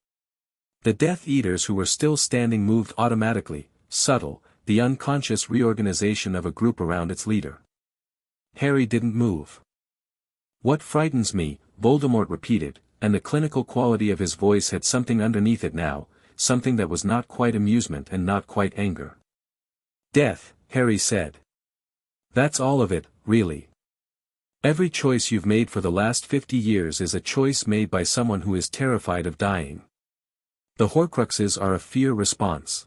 The Death Eaters who were still standing moved automatically, subtle, the unconscious reorganization of a group around its leader. Harry didn't move. "What frightens me," Voldemort repeated, and the clinical quality of his voice had something underneath it now, something that was not quite amusement and not quite anger. "Death," Harry said. "That's all of it, really. Every choice you've made for the last 50 years is a choice made by someone who is terrified of dying. The Horcruxes are a fear response.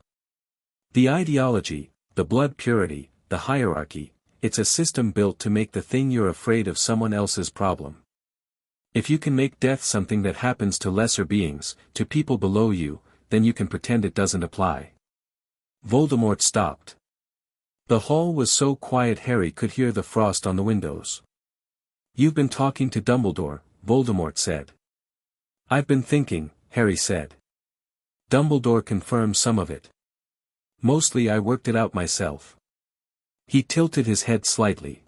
The ideology, the blood purity, the hierarchy, it's a system built to make the thing you're afraid of someone else's problem. If you can make death something that happens to lesser beings, to people below you, then you can pretend it doesn't apply." Voldemort stopped. The hall was so quiet Harry could hear the frost on the windows. "You've been talking to Dumbledore," Voldemort said. "I've been thinking," Harry said. Dumbledore confirmed some of it. "Mostly I worked it out myself." He tilted his head slightly.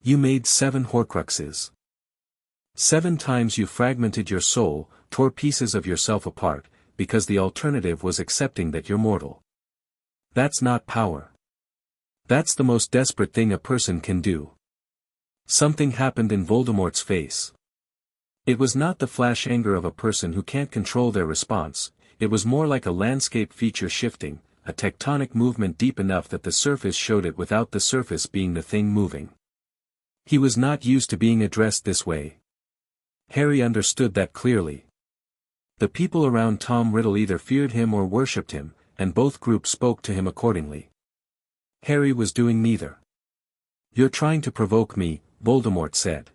"You made 7 Horcruxes. 7 times you fragmented your soul, tore pieces of yourself apart, because the alternative was accepting that you're mortal. That's not power. That's the most desperate thing a person can do." Something happened in Voldemort's face. It was not the flash anger of a person who can't control their response, it was more like a landscape feature shifting, a tectonic movement deep enough that the surface showed it without the surface being the thing moving. He was not used to being addressed this way. Harry understood that clearly. The people around Tom Riddle either feared him or worshipped him, and both groups spoke to him accordingly. Harry was doing neither. "You're trying to provoke me," Voldemort said.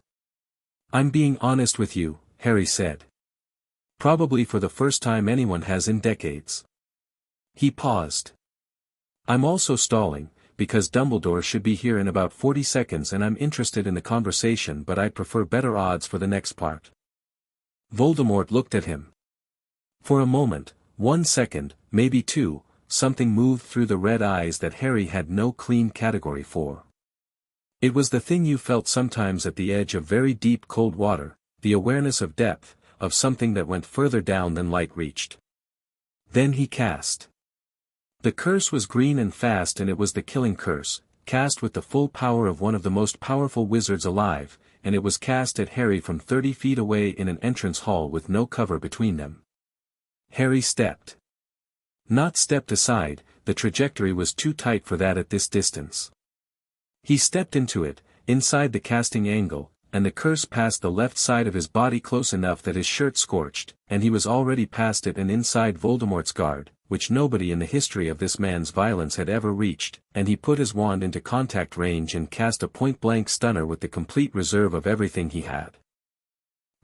"I'm being honest with you," Harry said. "Probably for the first time anyone has in decades." He paused. "I'm also stalling, because Dumbledore should be here in about 40 seconds and I'm interested in the conversation but I'd prefer better odds for the next part." Voldemort looked at him. For a moment, 1 second, maybe 2, something moved through the red eyes that Harry had no clean category for. It was the thing you felt sometimes at the edge of very deep cold water, the awareness of depth, of something that went further down than light reached. Then he cast. The curse was green and fast and it was the killing curse, cast with the full power of one of the most powerful wizards alive, and it was cast at Harry from 30 feet away in an entrance hall with no cover between them. Harry stepped. Not stepped aside, the trajectory was too tight for that at this distance. He stepped into it, inside the casting angle, and the curse passed the left side of his body close enough that his shirt scorched, and he was already past it and inside Voldemort's guard, which nobody in the history of this man's violence had ever reached, and he put his wand into contact range and cast a point-blank stunner with the complete reserve of everything he had.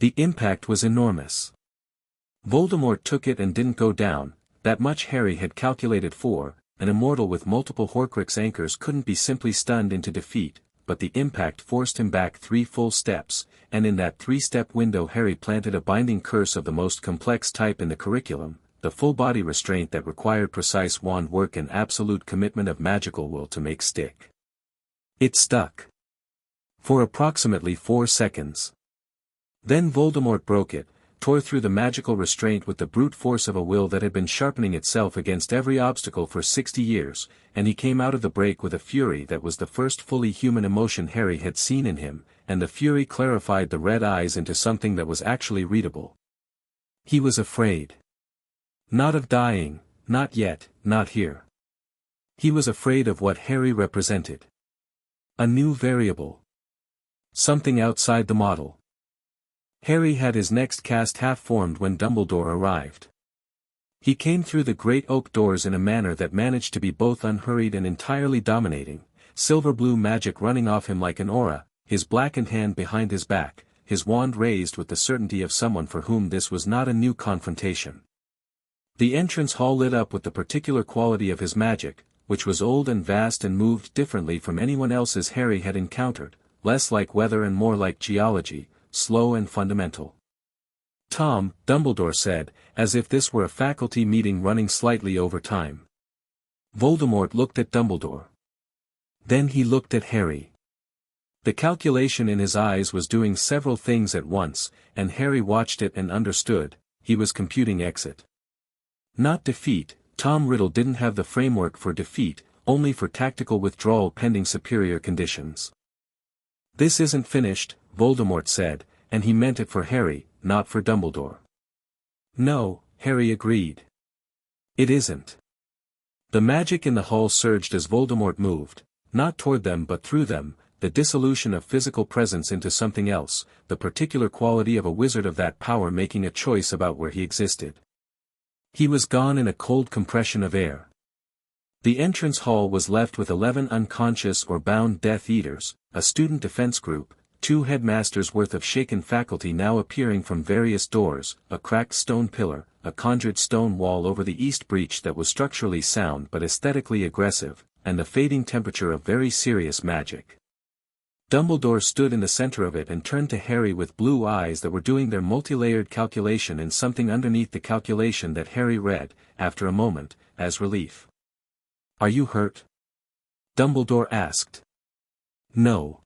The impact was enormous. Voldemort took it and didn't go down, that much Harry had calculated for. An immortal with multiple Horcrux anchors couldn't be simply stunned into defeat, but the impact forced him back 3 full steps, and in that 3-step window Harry planted a binding curse of the most complex type in the curriculum, the full-body restraint that required precise wand work and absolute commitment of magical will to make stick. It stuck. For approximately 4 seconds. Then Voldemort broke it, tore through the magical restraint with the brute force of a will that had been sharpening itself against every obstacle for 60 years, and he came out of the break with a fury that was the first fully human emotion Harry had seen in him, and the fury clarified the red eyes into something that was actually readable. He was afraid. Not of dying, not yet, not here. He was afraid of what Harry represented. A new variable. Something outside the model. Harry had his next cast half-formed when Dumbledore arrived. He came through the great oak doors in a manner that managed to be both unhurried and entirely dominating, silver blue magic running off him like an aura, his blackened hand behind his back, his wand raised with the certainty of someone for whom this was not a new confrontation. The entrance hall lit up with the particular quality of his magic, which was old and vast and moved differently from anyone else's Harry had encountered, less like weather and more like geology, slow and fundamental. Tom, Dumbledore said, as if this were a faculty meeting running slightly over time. Voldemort looked at Dumbledore. Then he looked at Harry. The calculation in his eyes was doing several things at once, and Harry watched it and understood, he was computing exit. Not defeat. Tom Riddle didn't have the framework for defeat, only for tactical withdrawal pending superior conditions. This isn't finished, Voldemort said, and he meant it for Harry, not for Dumbledore. No, Harry agreed. It isn't. The magic in the hall surged as Voldemort moved, not toward them but through them, the dissolution of physical presence into something else, the particular quality of a wizard of that power making a choice about where he existed. He was gone in a cold compression of air. The entrance hall was left with 11 unconscious or bound Death Eaters, a student defense group, 2 headmasters worth of shaken faculty now appearing from various doors, a cracked stone pillar, a conjured stone wall over the east breach that was structurally sound but aesthetically aggressive, and the fading temperature of very serious magic. Dumbledore stood in the center of it and turned to Harry with blue eyes that were doing their multi-layered calculation and something underneath the calculation that Harry read, after a moment, as relief. "Are you hurt?" Dumbledore asked. "No."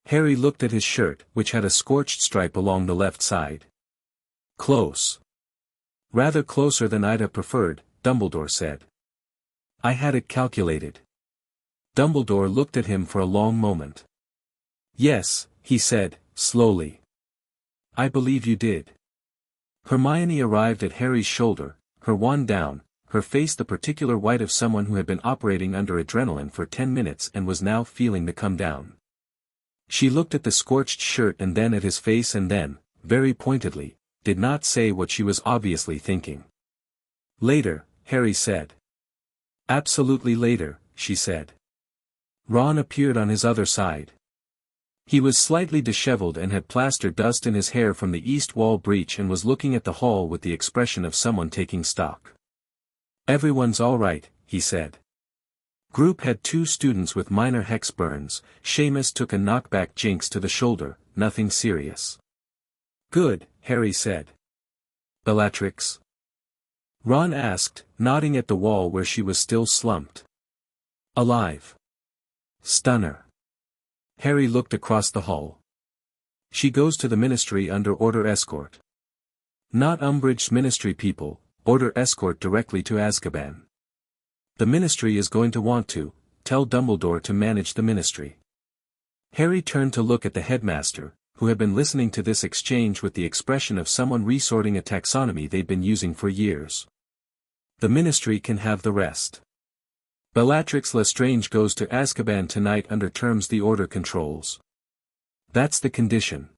Harry looked at his shirt, which had a scorched stripe along the left side. "Close. Rather closer than I'd have preferred," Dumbledore said. "I had it calculated." Dumbledore looked at him for a long moment. "Yes," he said, slowly. "I believe you did." Hermione arrived at Harry's shoulder, her wand down, her face the particular white of someone who had been operating under adrenaline for 10 minutes and was now feeling the come down. She looked at the scorched shirt and then at his face and then, very pointedly, did not say what she was obviously thinking. "Later," Harry said. "Absolutely later," she said. Ron appeared on his other side. He was slightly disheveled and had plaster dust in his hair from the east wall breach and was looking at the hall with the expression of someone taking stock. "Everyone's all right," he said. Group had 2 students with minor hex burns. Seamus took a knockback jinx to the shoulder, nothing serious. "Good," Harry said. "Bellatrix?" Ron asked, nodding at the wall where she was still slumped. "Alive." "Stunner." Harry looked across the hall. "She goes to the Ministry under Order Escort." "Not Umbridge's Ministry people, Order Escort directly to Azkaban." "The Ministry is going to want to, tell Dumbledore to manage the Ministry." Harry turned to look at the headmaster, who had been listening to this exchange with the expression of someone resorting a taxonomy they'd been using for years. "The Ministry can have the rest. Bellatrix Lestrange goes to Azkaban tonight under terms the Order controls." "That's the condition."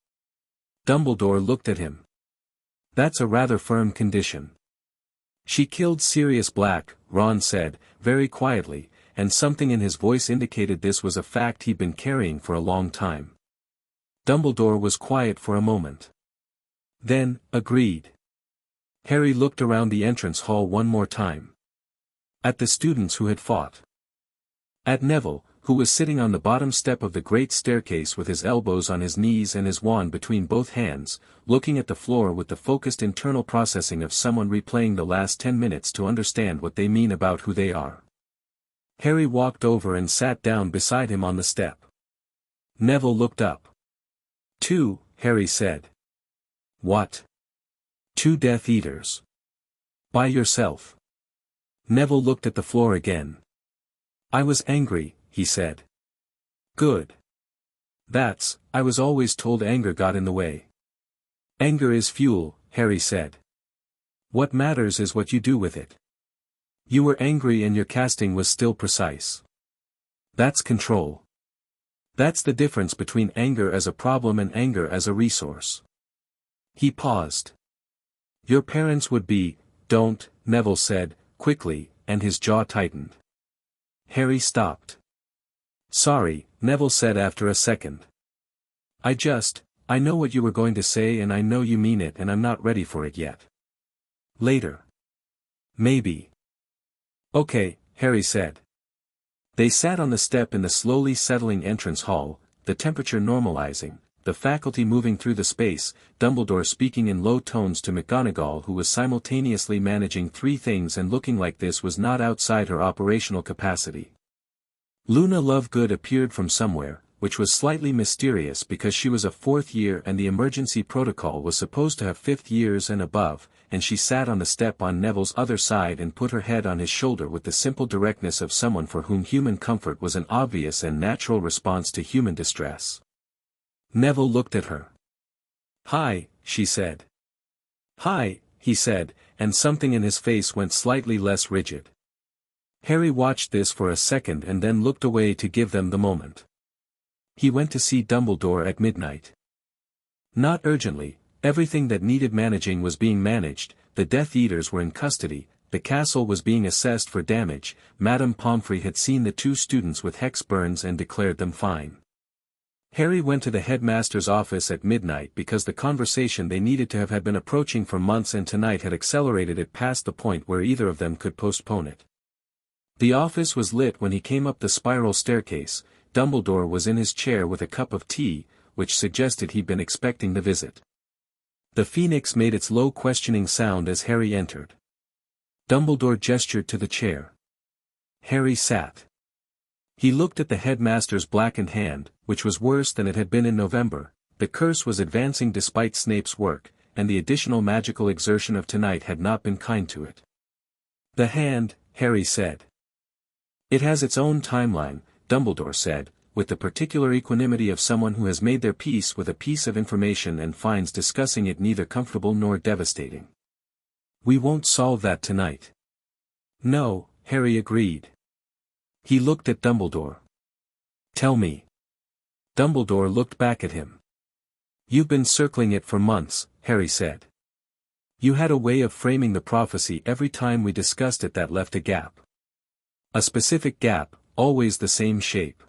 Dumbledore looked at him. "That's a rather firm condition." "She killed Sirius Black," Ron said, very quietly, and something in his voice indicated this was a fact he'd been carrying for a long time. Dumbledore was quiet for a moment. Then, agreed. Harry looked around the entrance hall one more time. At the students who had fought. At Neville, who was sitting on the bottom step of the great staircase with his elbows on his knees and his wand between both hands, looking at the floor with the focused internal processing of someone replaying the last 10 minutes to understand what they mean about who they are. Harry walked over and sat down beside him on the step. Neville looked up. "2, Harry said. "What?" "2 Death Eaters. By yourself." Neville looked at the floor again. "I was angry," he said. "Good. I was always told anger got in the way." "Anger is fuel," Harry said. What matters is what you do with it. You were angry and your casting was still precise. That's control. That's the difference between anger as a problem and anger as a resource. He paused. Your parents would be, don't, Neville said, quickly, and his jaw tightened. Harry stopped. Sorry, Neville said after a second. I know what you were going to say and I know you mean it and I'm not ready for it yet. Later. Maybe. Okay, Harry said. They sat on the step in the slowly settling entrance hall, the temperature normalizing, the faculty moving through the space, Dumbledore speaking in low tones to McGonagall who was simultaneously managing three things and looking like this was not outside her operational capacity. Luna Lovegood appeared from somewhere, which was slightly mysterious because she was a fourth year and the emergency protocol was supposed to have fifth years and above, and she sat on the step on Neville's other side and put her head on his shoulder with the simple directness of someone for whom human comfort was an obvious and natural response to human distress. Neville looked at her. Hi, she said. Hi, he said, and something in his face went slightly less rigid. Harry watched this for a second and then looked away to give them the moment. He went to see Dumbledore at midnight. Not urgently, everything that needed managing was being managed, the Death Eaters were in custody, the castle was being assessed for damage, Madame Pomfrey had seen the two students with hex burns and declared them fine. Harry went to the headmaster's office at midnight because the conversation they needed to have had been approaching for months and tonight had accelerated it past the point where either of them could postpone it. The office was lit when he came up the spiral staircase. Dumbledore was in his chair with a cup of tea, which suggested he'd been expecting the visit. The phoenix made its low questioning sound as Harry entered. Dumbledore gestured to the chair. Harry sat. He looked at the headmaster's blackened hand, which was worse than it had been in November. The curse was advancing despite Snape's work, and the additional magical exertion of tonight had not been kind to it. The hand, Harry said. It has its own timeline, Dumbledore said, with the particular equanimity of someone who has made their peace with a piece of information and finds discussing it neither comfortable nor devastating. We won't solve that tonight. No, Harry agreed. He looked at Dumbledore. Tell me. Dumbledore looked back at him. You've been circling it for months, Harry said. You had a way of framing the prophecy every time we discussed it that left a gap. A specific gap, always the same shape.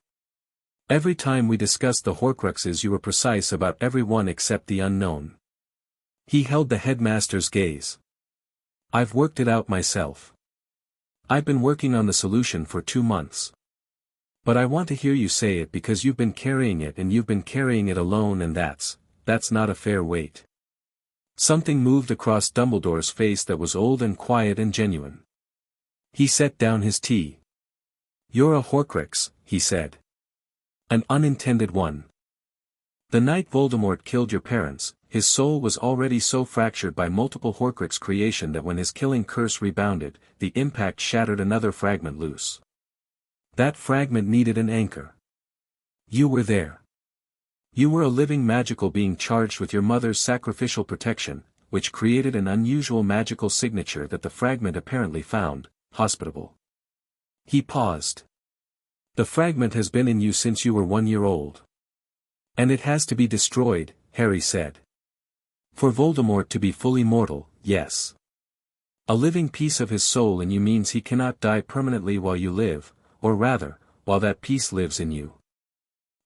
Every time we discussed the Horcruxes you were precise about every one except the unknown. He held the headmaster's gaze. I've worked it out myself. I've been working on the solution for 2 months. But I want to hear you say it because you've been carrying it and you've been carrying it alone and that's not a fair weight. Something moved across Dumbledore's face that was old and quiet and genuine. He set down his tea. You're a Horcrux, he said. An unintended one. The night Voldemort killed your parents, his soul was already so fractured by multiple Horcrux creation that when his killing curse rebounded, the impact shattered another fragment loose. That fragment needed an anchor. You were there. You were a living magical being charged with your mother's sacrificial protection, which created an unusual magical signature that the fragment apparently found, hospitable. He paused. The fragment has been in you since you were 1 year old. And it has to be destroyed, Harry said. For Voldemort to be fully mortal, yes. A living piece of his soul in you means he cannot die permanently while you live, or rather, while that piece lives in you.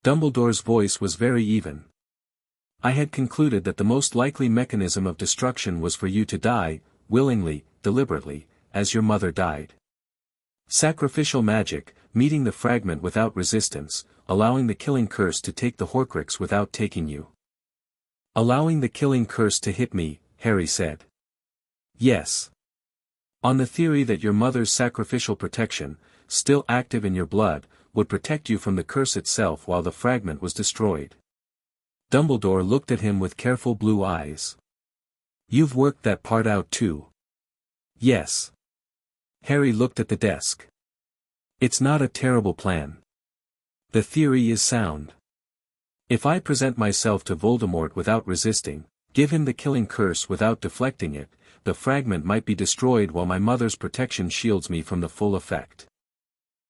Dumbledore's voice was very even. I had concluded that the most likely mechanism of destruction was for you to die, willingly, deliberately, as your mother died. Sacrificial magic, meeting the fragment without resistance, allowing the killing curse to take the Horcrux without taking you. Allowing the killing curse to hit me, Harry said. Yes. On the theory that your mother's sacrificial protection, still active in your blood, would protect you from the curse itself while the fragment was destroyed. Dumbledore looked at him with careful blue eyes. You've worked that part out too. Yes. Harry looked at the desk. It's not a terrible plan. The theory is sound. If I present myself to Voldemort without resisting, give him the killing curse without deflecting it, the fragment might be destroyed while my mother's protection shields me from the full effect.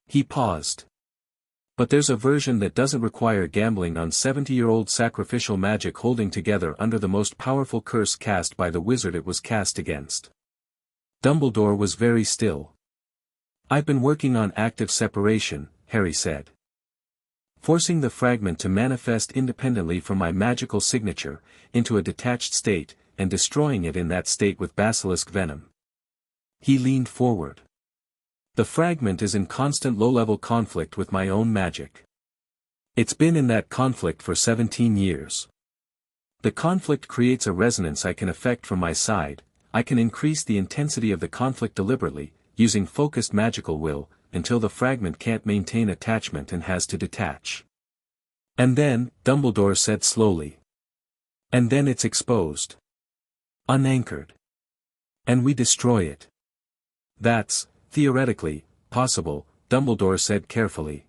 He paused. But there's a version that doesn't require gambling on 70-year-old sacrificial magic holding together under the most powerful curse cast by the wizard it was cast against. Dumbledore was very still. I've been working on active separation, Harry said. Forcing the fragment to manifest independently from my magical signature, into a detached state, and destroying it in that state with basilisk venom. He leaned forward. The fragment is in constant low-level conflict with my own magic. It's been in that conflict for 17 years. The conflict creates a resonance I can affect from my side. I can increase the intensity of the conflict deliberately, using focused magical will, until the fragment can't maintain attachment and has to detach. And then, Dumbledore said slowly. And then it's exposed. Unanchored. And we destroy it. That's, theoretically, possible, Dumbledore said carefully.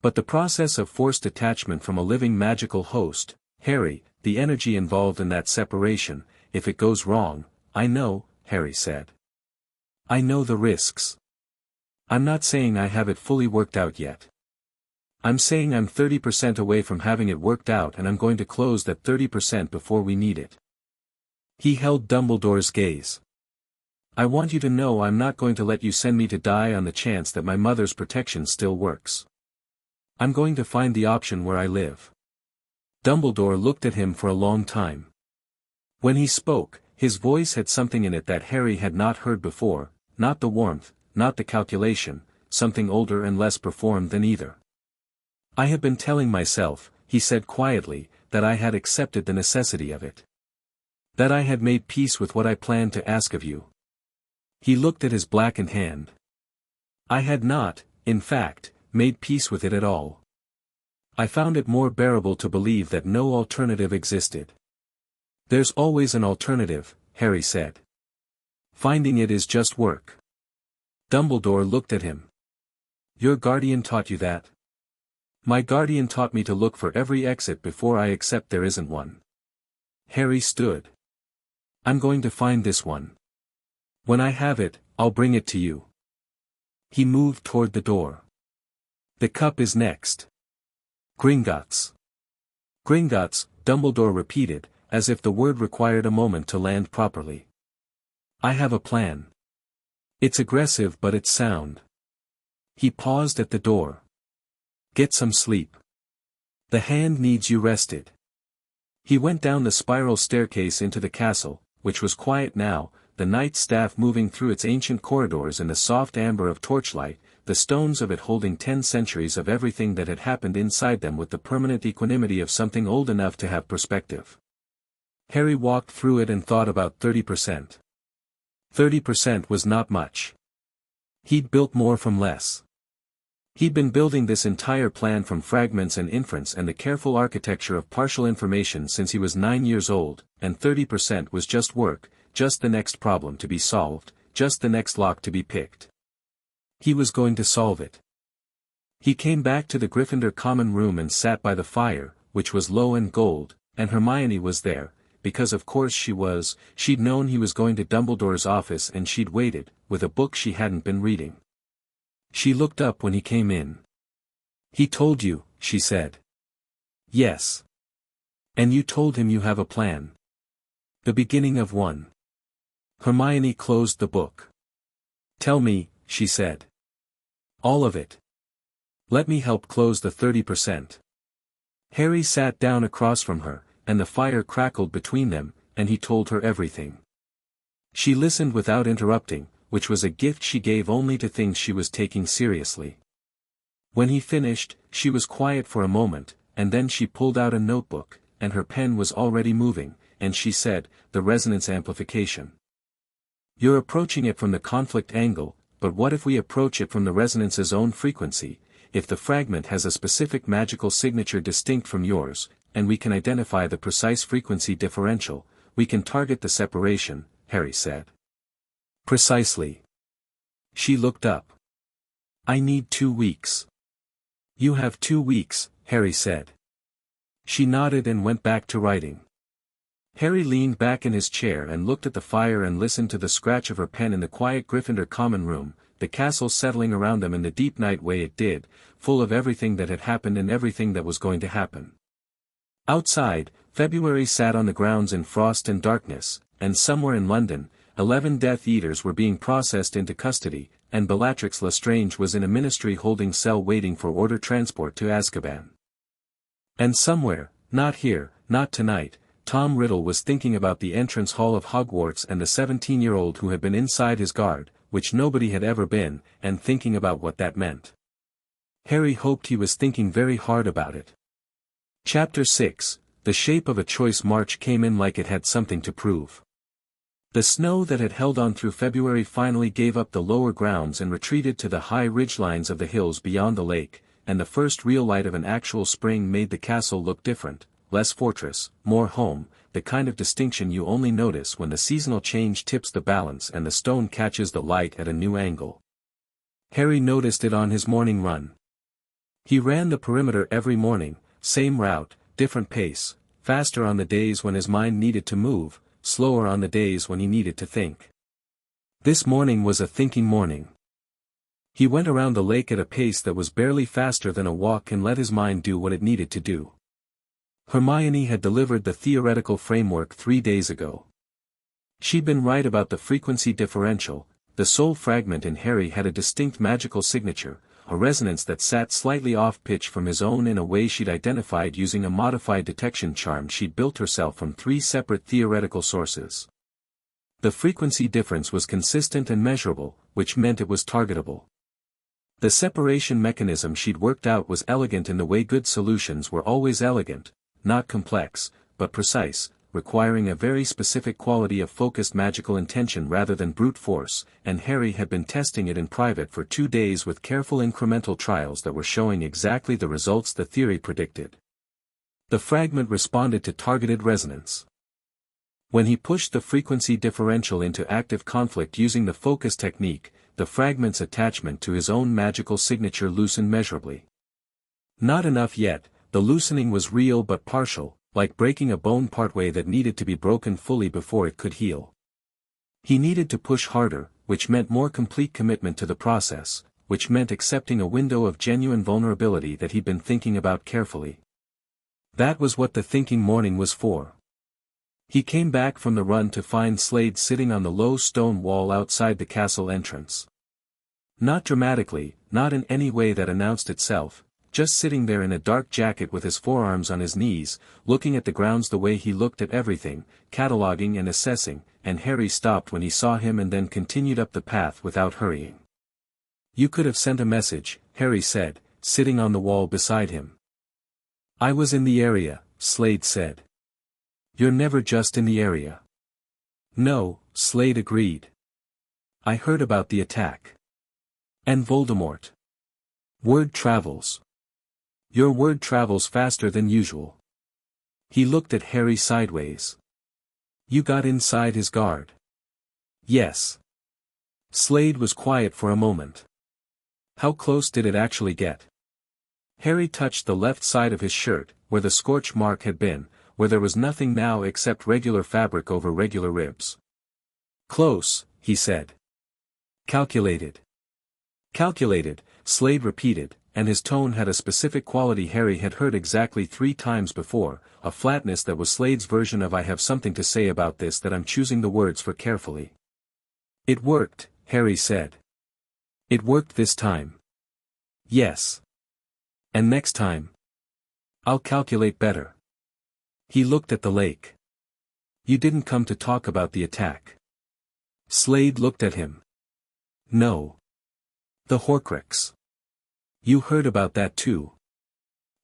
But the process of forced attachment from a living magical host, Harry, the energy involved in that separation, if it goes wrong, I know, Harry said. I know the risks. I'm not saying I have it fully worked out yet. I'm saying I'm 30% away from having it worked out and I'm going to close that 30% before we need it. He held Dumbledore's gaze. I want you to know I'm not going to let you send me to die on the chance that my mother's protection still works. I'm going to find the option where I live. Dumbledore looked at him for a long time. When he spoke, his voice had something in it that Harry had not heard before, not the warmth, not the calculation, something older and less performed than either. I have been telling myself, he said quietly, that I had accepted the necessity of it. That I had made peace with what I planned to ask of you. He looked at his blackened hand. I had not, in fact, made peace with it at all. I found it more bearable to believe that no alternative existed. There's always an alternative, Harry said. Finding it is just work. Dumbledore looked at him. Your guardian taught you that? My guardian taught me to look for every exit before I accept there isn't one. Harry stood. I'm going to find this one. When I have it, I'll bring it to you. He moved toward the door. The cup is next. Gringotts. Gringotts, Dumbledore repeated, as if the word required a moment to land properly. I have a plan. It's aggressive but it's sound. He paused at the door. Get some sleep. The hand needs you rested. He went down the spiral staircase into the castle, which was quiet now, the night staff moving through its ancient corridors in the soft amber of torchlight, the stones of it holding 10 centuries of everything that had happened inside them with the permanent equanimity of something old enough to have perspective. Harry walked through it and thought about 30%. 30% was not much. He'd built more from less. He'd been building this entire plan from fragments and inference and the careful architecture of partial information since he was 9 years old, and 30% was just work, just the next problem to be solved, just the next lock to be picked. He was going to solve it. He came back to the Gryffindor common room and sat by the fire, which was low and gold, and Hermione was there, because of course she'd known he was going to Dumbledore's office and she'd waited, with a book she hadn't been reading. She looked up when he came in. He told you, she said. Yes. And you told him you have a plan. The beginning of one. Hermione closed the book. Tell me, she said. All of it. Let me help close the 30%. Harry sat down across from her, and the fire crackled between them, and he told her everything. She listened without interrupting, which was a gift she gave only to things she was taking seriously. When he finished, she was quiet for a moment, and then she pulled out a notebook, and her pen was already moving, and she said, the resonance amplification. You're approaching it from the conflict angle, but what if we approach it from the resonance's own frequency, if the fragment has a specific magical signature distinct from yours, and we can identify the precise frequency differential, we can target the separation, Harry said. Precisely. She looked up. I need 2 weeks. You have 2 weeks, Harry said. She nodded and went back to writing. Harry leaned back in his chair and looked at the fire and listened to the scratch of her pen in the quiet Gryffindor common room, the castle settling around them in the deep night way it did, full of everything that had happened and everything that was going to happen. Outside, February sat on the grounds in frost and darkness, and somewhere in London, 11 Death Eaters were being processed into custody, and Bellatrix Lestrange was in a ministry holding cell waiting for order transport to Azkaban. And somewhere, not here, not tonight, Tom Riddle was thinking about the entrance hall of Hogwarts and the 17-year-old who had been inside his guard, which nobody had ever been, and thinking about what that meant. Harry hoped he was thinking very hard about it. Chapter 6, The Shape of a Choice March came in like it had something to prove. The snow that had held on through February finally gave up the lower grounds and retreated to the high ridgelines of the hills beyond the lake, and the first real light of an actual spring made the castle look different, less fortress, more home, the kind of distinction you only notice when the seasonal change tips the balance and the stone catches the light at a new angle. Harry noticed it on his morning run. He ran the perimeter every morning, same route, different pace, faster on the days when his mind needed to move, slower on the days when he needed to think. This morning was a thinking morning. He went around the lake at a pace that was barely faster than a walk and let his mind do what it needed to do. Hermione had delivered the theoretical framework 3 days ago. She'd been right about the frequency differential. The soul fragment in Harry had a distinct magical signature, a resonance that sat slightly off-pitch from his own in a way she'd identified using a modified detection charm she'd built herself from 3 separate theoretical sources. The frequency difference was consistent and measurable, which meant it was targetable. The separation mechanism she'd worked out was elegant in the way good solutions were always elegant, not complex, but precise, requiring a very specific quality of focused magical intention rather than brute force, and Harry had been testing it in private for 2 days with careful incremental trials that were showing exactly the results the theory predicted. The fragment responded to targeted resonance. When he pushed the frequency differential into active conflict using the focus technique, the fragment's attachment to his own magical signature loosened measurably. Not enough yet. The loosening was real but partial, like breaking a bone partway that needed to be broken fully before it could heal. He needed to push harder, which meant more complete commitment to the process, which meant accepting a window of genuine vulnerability that he'd been thinking about carefully. That was what the thinking morning was for. He came back from the run to find Slade sitting on the low stone wall outside the castle entrance. Not dramatically, not in any way that announced itself, just sitting there in a dark jacket with his forearms on his knees, looking at the grounds the way he looked at everything, cataloging and assessing, and Harry stopped when he saw him and then continued up the path without hurrying. "You could have sent a message," Harry said, sitting on the wall beside him. "I was in the area," Slade said. "You're never just in the area." "No," Slade agreed. "I heard about the attack. And Voldemort. Word travels. Your word travels faster than usual." He looked at Harry sideways. "You got inside his guard?" "Yes." Slade was quiet for a moment. "How close did it actually get?" Harry touched the left side of his shirt, where the scorch mark had been, where there was nothing now except regular fabric over regular ribs. "Close," he said. "Calculated." "Calculated," Slade repeated, and his tone had a specific quality Harry had heard exactly 3 times before, a flatness that was Slade's version of "I have something to say about this that I'm choosing the words for carefully." "It worked," Harry said. "It worked this time." "Yes. And next time?" "I'll calculate better." He looked at the lake. "You didn't come to talk about the attack." Slade looked at him. "No. The Horcrux. You heard about that too."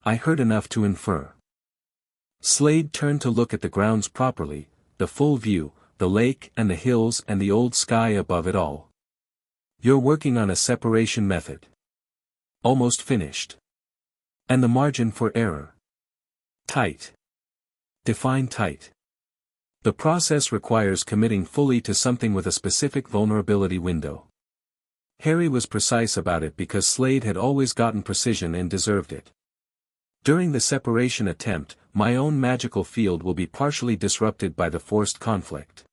"I heard enough to infer." Slade turned to look at the grounds properly, the full view, the lake and the hills and the old sky above it all. "You're working on a separation method. Almost finished. And the margin for error? Tight. Define tight." "The process requires committing fully to something with a specific vulnerability window." Harry was precise about it because Slade had always gotten precision and deserved it. During the separation attempt, my own magical field will be partially disrupted by the forced conflict.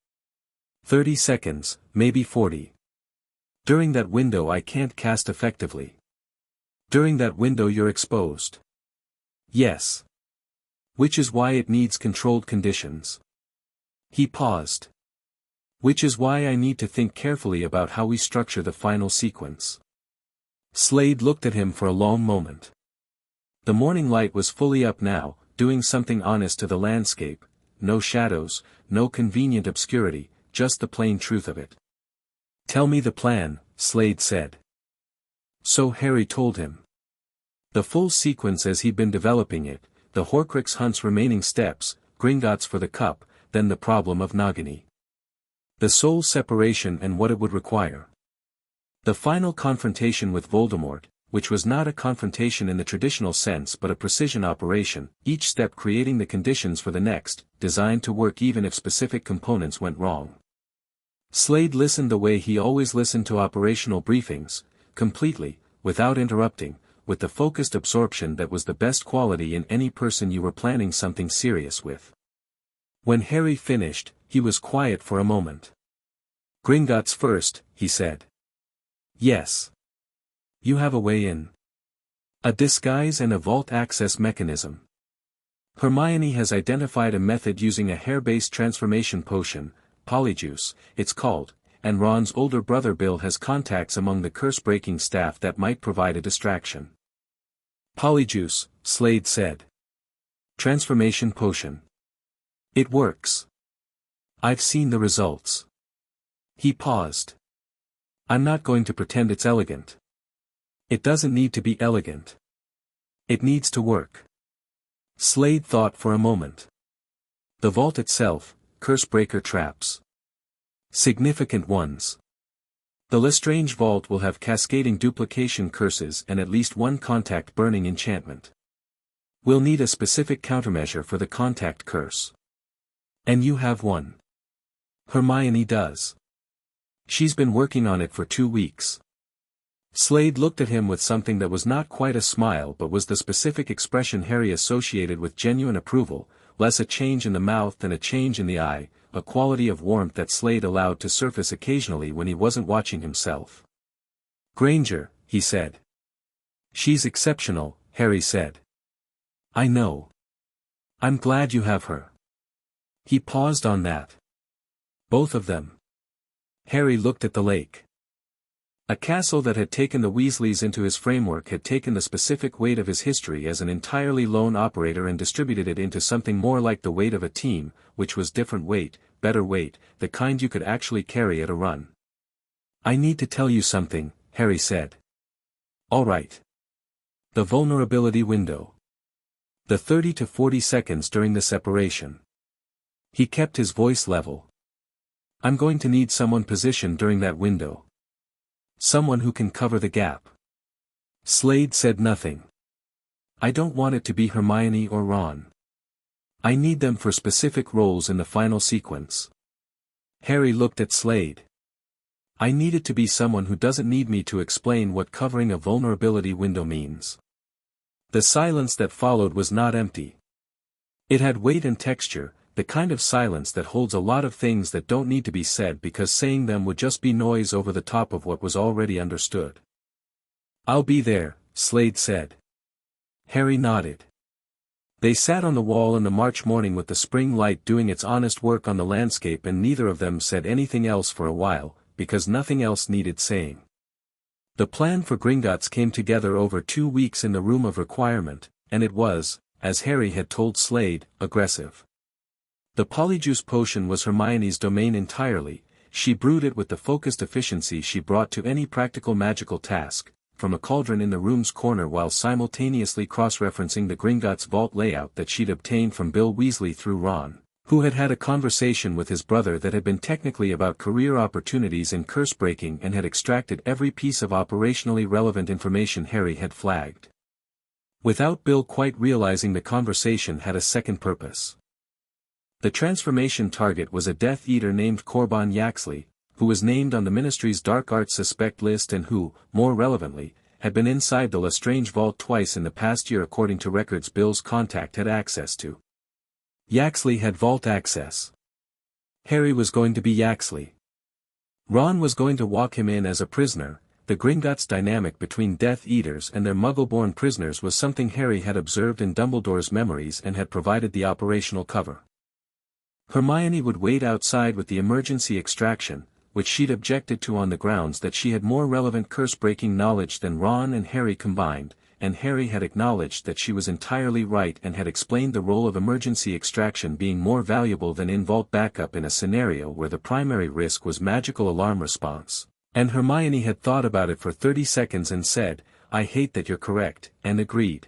30 seconds, maybe 40. During that window I can't cast effectively. During that window you're exposed. Yes. Which is why it needs controlled conditions. He paused. Which is why I need to think carefully about how we structure the final sequence. Slade looked at him for a long moment. The morning light was fully up now, doing something honest to the landscape, no shadows, no convenient obscurity, just the plain truth of it. Tell me the plan, Slade said. So Harry told him. The full sequence as he'd been developing it, the Horcrux hunt's remaining steps, Gringotts for the cup, then the problem of Nagini. The soul separation and what it would require. The final confrontation with Voldemort, which was not a confrontation in the traditional sense but a precision operation, each step creating the conditions for the next, designed to work even if specific components went wrong. Slade listened the way he always listened to operational briefings, completely, without interrupting, with the focused absorption that was the best quality in any person you were planning something serious with. When Harry finished, he was quiet for a moment. Gringotts first, he said. Yes. You have a way in. A disguise and a vault access mechanism. Hermione has identified a method using a hair-based transformation potion, Polyjuice, it's called, and Ron's older brother Bill has contacts among the curse-breaking staff that might provide a distraction. Polyjuice, Slade said. Transformation potion. It works. I've seen the results. He paused. I'm not going to pretend it's elegant. It doesn't need to be elegant. It needs to work. Slade thought for a moment. The vault itself, curse-breaker traps. Significant ones. The Lestrange vault will have cascading duplication curses and at least one contact burning enchantment. We'll need a specific countermeasure for the contact curse. And you have one. Hermione does. She's been working on it for 2 weeks. Slade looked at him with something that was not quite a smile but was the specific expression Harry associated with genuine approval, less a change in the mouth than a change in the eye, a quality of warmth that Slade allowed to surface occasionally when he wasn't watching himself. Granger, he said. She's exceptional, Harry said. I know. I'm glad you have her. He paused on that. Both of them. Harry looked at the lake. A castle that had taken the Weasleys into his framework had taken the specific weight of his history as an entirely lone operator and distributed it into something more like the weight of a team, which was different weight, better weight, the kind you could actually carry at a run. I need to tell you something, Harry said. All right. The vulnerability window. The 30 to 40 seconds during the separation. He kept his voice level. I'm going to need someone positioned during that window. Someone who can cover the gap. Slade said nothing. I don't want it to be Hermione or Ron. I need them for specific roles in the final sequence. Harry looked at Slade. I need it to be someone who doesn't need me to explain what covering a vulnerability window means. The silence that followed was not empty. It had weight and texture, the kind of silence that holds a lot of things that don't need to be said because saying them would just be noise over the top of what was already understood. I'll be there, Slade said. Harry nodded. They sat on the wall in the March morning with the spring light doing its honest work on the landscape, and neither of them said anything else for a while, because nothing else needed saying. The plan for Gringotts came together over 2 weeks in the Room of Requirement, and it was, as Harry had told Slade, aggressive. The Polyjuice potion was Hermione's domain entirely. She brewed it with the focused efficiency she brought to any practical magical task, from a cauldron in the room's corner while simultaneously cross-referencing the Gringotts vault layout that she'd obtained from Bill Weasley through Ron, who had had a conversation with his brother that had been technically about career opportunities in curse-breaking and had extracted every piece of operationally relevant information Harry had flagged. Without Bill quite realizing, the conversation had a second purpose. The transformation target was a Death Eater named Corban Yaxley, who was named on the Ministry's Dark Arts Suspect list and who, more relevantly, had been inside the Lestrange vault twice in the past year according to records Bill's contact had access to. Yaxley had vault access. Harry was going to be Yaxley. Ron was going to walk him in as a prisoner. The Gringotts dynamic between Death Eaters and their Muggle-born prisoners was something Harry had observed in Dumbledore's memories and had provided the operational cover. Hermione would wait outside with the emergency extraction, which she'd objected to on the grounds that she had more relevant curse-breaking knowledge than Ron and Harry combined, and Harry had acknowledged that she was entirely right and had explained the role of emergency extraction being more valuable than in-vault backup in a scenario where the primary risk was magical alarm response. And Hermione had thought about it for 30 seconds and said, "I hate that you're correct," and agreed.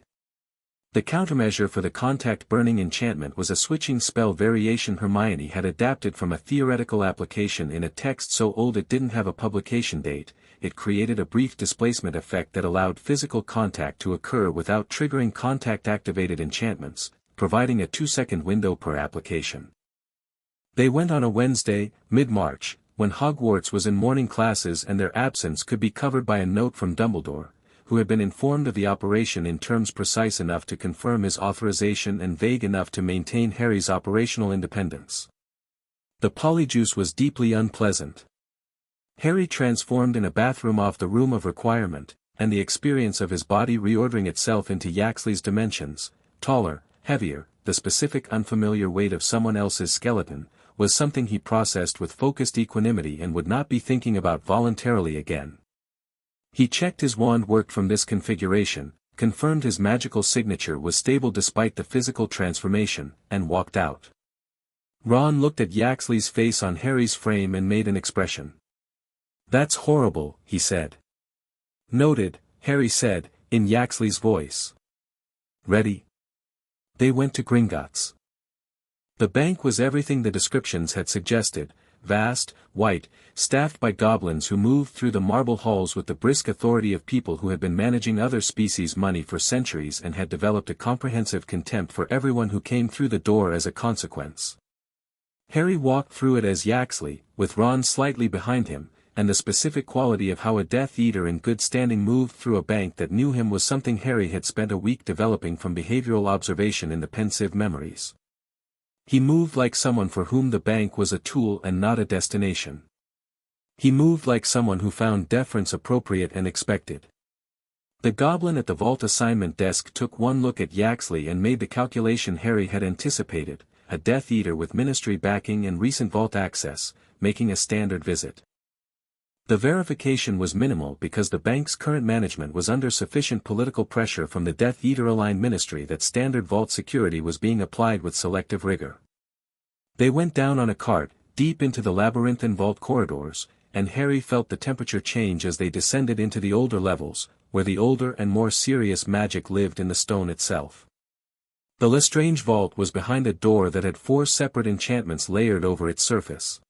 The countermeasure for the contact burning enchantment was a switching spell variation Hermione had adapted from a theoretical application in a text so old it didn't have a publication date. It created a brief displacement effect that allowed physical contact to occur without triggering contact-activated enchantments, providing a 2-second window per application. They went on a Wednesday, mid-March, when Hogwarts was in morning classes and their absence could be covered by a note from Dumbledore, who had been informed of the operation in terms precise enough to confirm his authorization and vague enough to maintain Harry's operational independence. The polyjuice was deeply unpleasant. Harry transformed in a bathroom off the room of requirement, and the experience of his body reordering itself into Yaxley's dimensions, taller, heavier, the specific unfamiliar weight of someone else's skeleton, was something he processed with focused equanimity and would not be thinking about voluntarily again. He checked his wand worked from this configuration, confirmed his magical signature was stable despite the physical transformation, and walked out. Ron looked at Yaxley's face on Harry's frame and made an expression. "That's horrible," he said. "Noted," Harry said, in Yaxley's voice. "Ready?" They went to Gringotts. The bank was everything the descriptions had suggested, vast, white, staffed by goblins who moved through the marble halls with the brisk authority of people who had been managing other species' money for centuries and had developed a comprehensive contempt for everyone who came through the door as a consequence. Harry walked through it as Yaxley, with Ron slightly behind him, and the specific quality of how a Death Eater in good standing moved through a bank that knew him was something Harry had spent a week developing from behavioral observation in the pensive memories. He moved like someone for whom the bank was a tool and not a destination. He moved like someone who found deference appropriate and expected. The goblin at the vault assignment desk took one look at Yaxley and made the calculation Harry had anticipated, a Death Eater with ministry backing and recent vault access, making a standard visit. The verification was minimal because the bank's current management was under sufficient political pressure from the Death Eater-aligned ministry that standard vault security was being applied with selective rigor. They went down on a cart, deep into the labyrinthine vault corridors, and Harry felt the temperature change as they descended into the older levels, where the older and more serious magic lived in the stone itself. The Lestrange vault was behind a door that had 4 separate enchantments layered over its surface.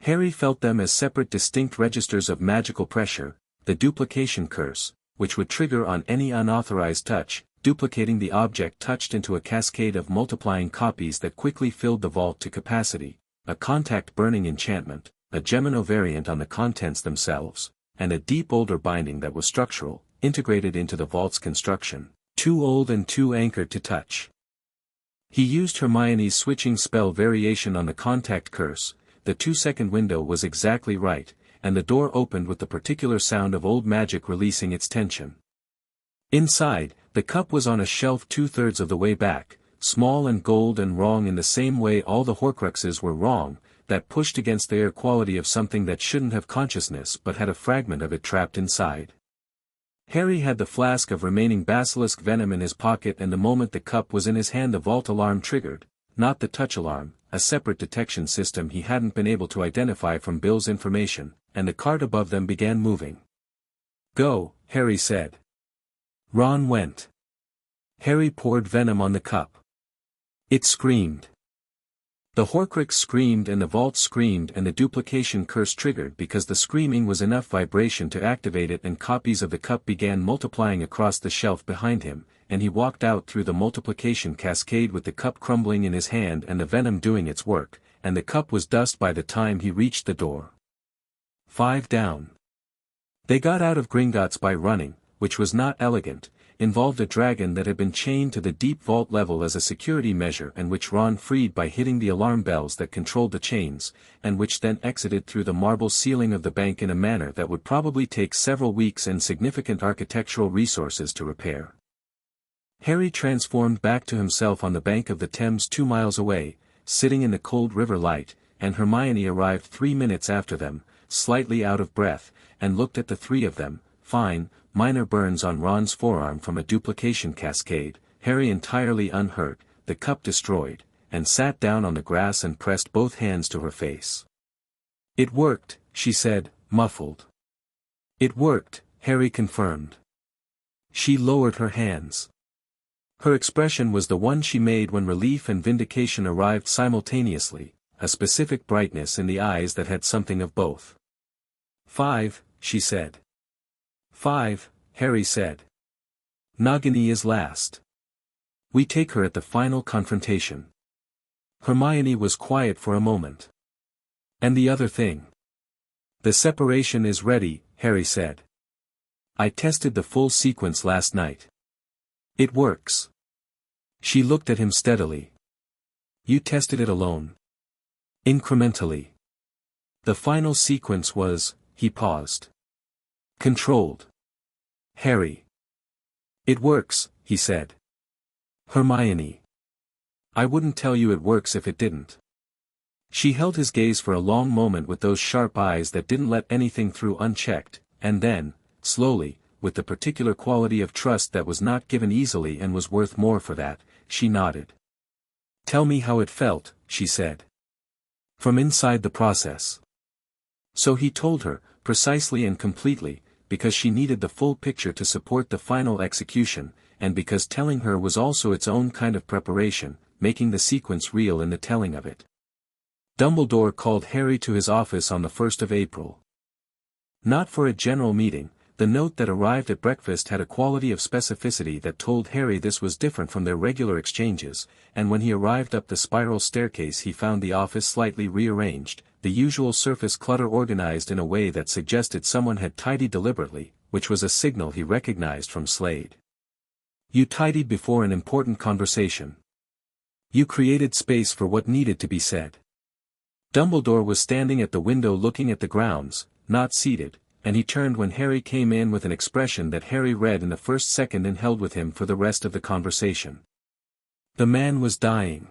Harry felt them as separate distinct registers of magical pressure, the duplication curse, which would trigger on any unauthorized touch, duplicating the object touched into a cascade of multiplying copies that quickly filled the vault to capacity, a contact-burning enchantment, a Gemino variant on the contents themselves, and a deep older binding that was structural, integrated into the vault's construction, too old and too anchored to touch. He used Hermione's switching spell variation on the contact curse. The 2-second window was exactly right, and the door opened with the particular sound of old magic releasing its tension. Inside, the cup was on a shelf 2/3 of the way back, small and gold and wrong in the same way all the Horcruxes were wrong, that pushed against the air quality of something that shouldn't have consciousness but had a fragment of it trapped inside. Harry had the flask of remaining basilisk venom in his pocket, and the moment the cup was in his hand the vault alarm triggered, not the touch alarm, a separate detection system he hadn't been able to identify from Bill's information, and the cart above them began moving. "Go," Harry said. Ron went. Harry poured venom on the cup. It screamed. The Horcrux screamed and the vault screamed and the duplication curse triggered because the screaming was enough vibration to activate it, and copies of the cup began multiplying across the shelf behind him, and he walked out through the multiplication cascade with the cup crumbling in his hand and the venom doing its work, and the cup was dust by the time he reached the door. 5 down. They got out of Gringotts by running, which was not elegant, involved a dragon that had been chained to the deep vault level as a security measure and which Ron freed by hitting the alarm bells that controlled the chains, and which then exited through the marble ceiling of the bank in a manner that would probably take several weeks and significant architectural resources to repair. Harry transformed back to himself on the bank of the Thames 2 miles away, sitting in the cold river light, and Hermione arrived 3 minutes after them, slightly out of breath, and looked at the three of them, fine, minor burns on Ron's forearm from a duplication cascade, Harry entirely unhurt, the cup destroyed, and sat down on the grass and pressed both hands to her face. "It worked," she said, muffled. "It worked," Harry confirmed. She lowered her hands. Her expression was the one she made when relief and vindication arrived simultaneously, a specific brightness in the eyes that had something of both. "5, she said. 5, Harry said. "Nagini is last. We take her at the final confrontation." Hermione was quiet for a moment. "And the other thing?" "The separation is ready," Harry said. "I tested the full sequence last night. It works." She looked at him steadily. "You tested it alone?" "Incrementally. The final sequence was," he paused. "Controlled." "Harry." "It works," he said. "Hermione. I wouldn't tell you it works if it didn't." She held his gaze for a long moment with those sharp eyes that didn't let anything through unchecked, and then, slowly, with the particular quality of trust that was not given easily and was worth more for that, she nodded. "Tell me how it felt," she said. "From inside the process." So he told her, precisely and completely, because she needed the full picture to support the final execution, and because telling her was also its own kind of preparation, making the sequence real in the telling of it. Dumbledore called Harry to his office on the 1st of April. Not for a general meeting. The note that arrived at breakfast had a quality of specificity that told Harry this was different from their regular exchanges, and when he arrived up the spiral staircase he found the office slightly rearranged, the usual surface clutter organized in a way that suggested someone had tidied deliberately, which was a signal he recognized from Slade. "You tidied before an important conversation. You created space for what needed to be said." Dumbledore was standing at the window looking at the grounds, not seated, and he turned when Harry came in with an expression that Harry read in the first second and held with him for the rest of the conversation. The man was dying.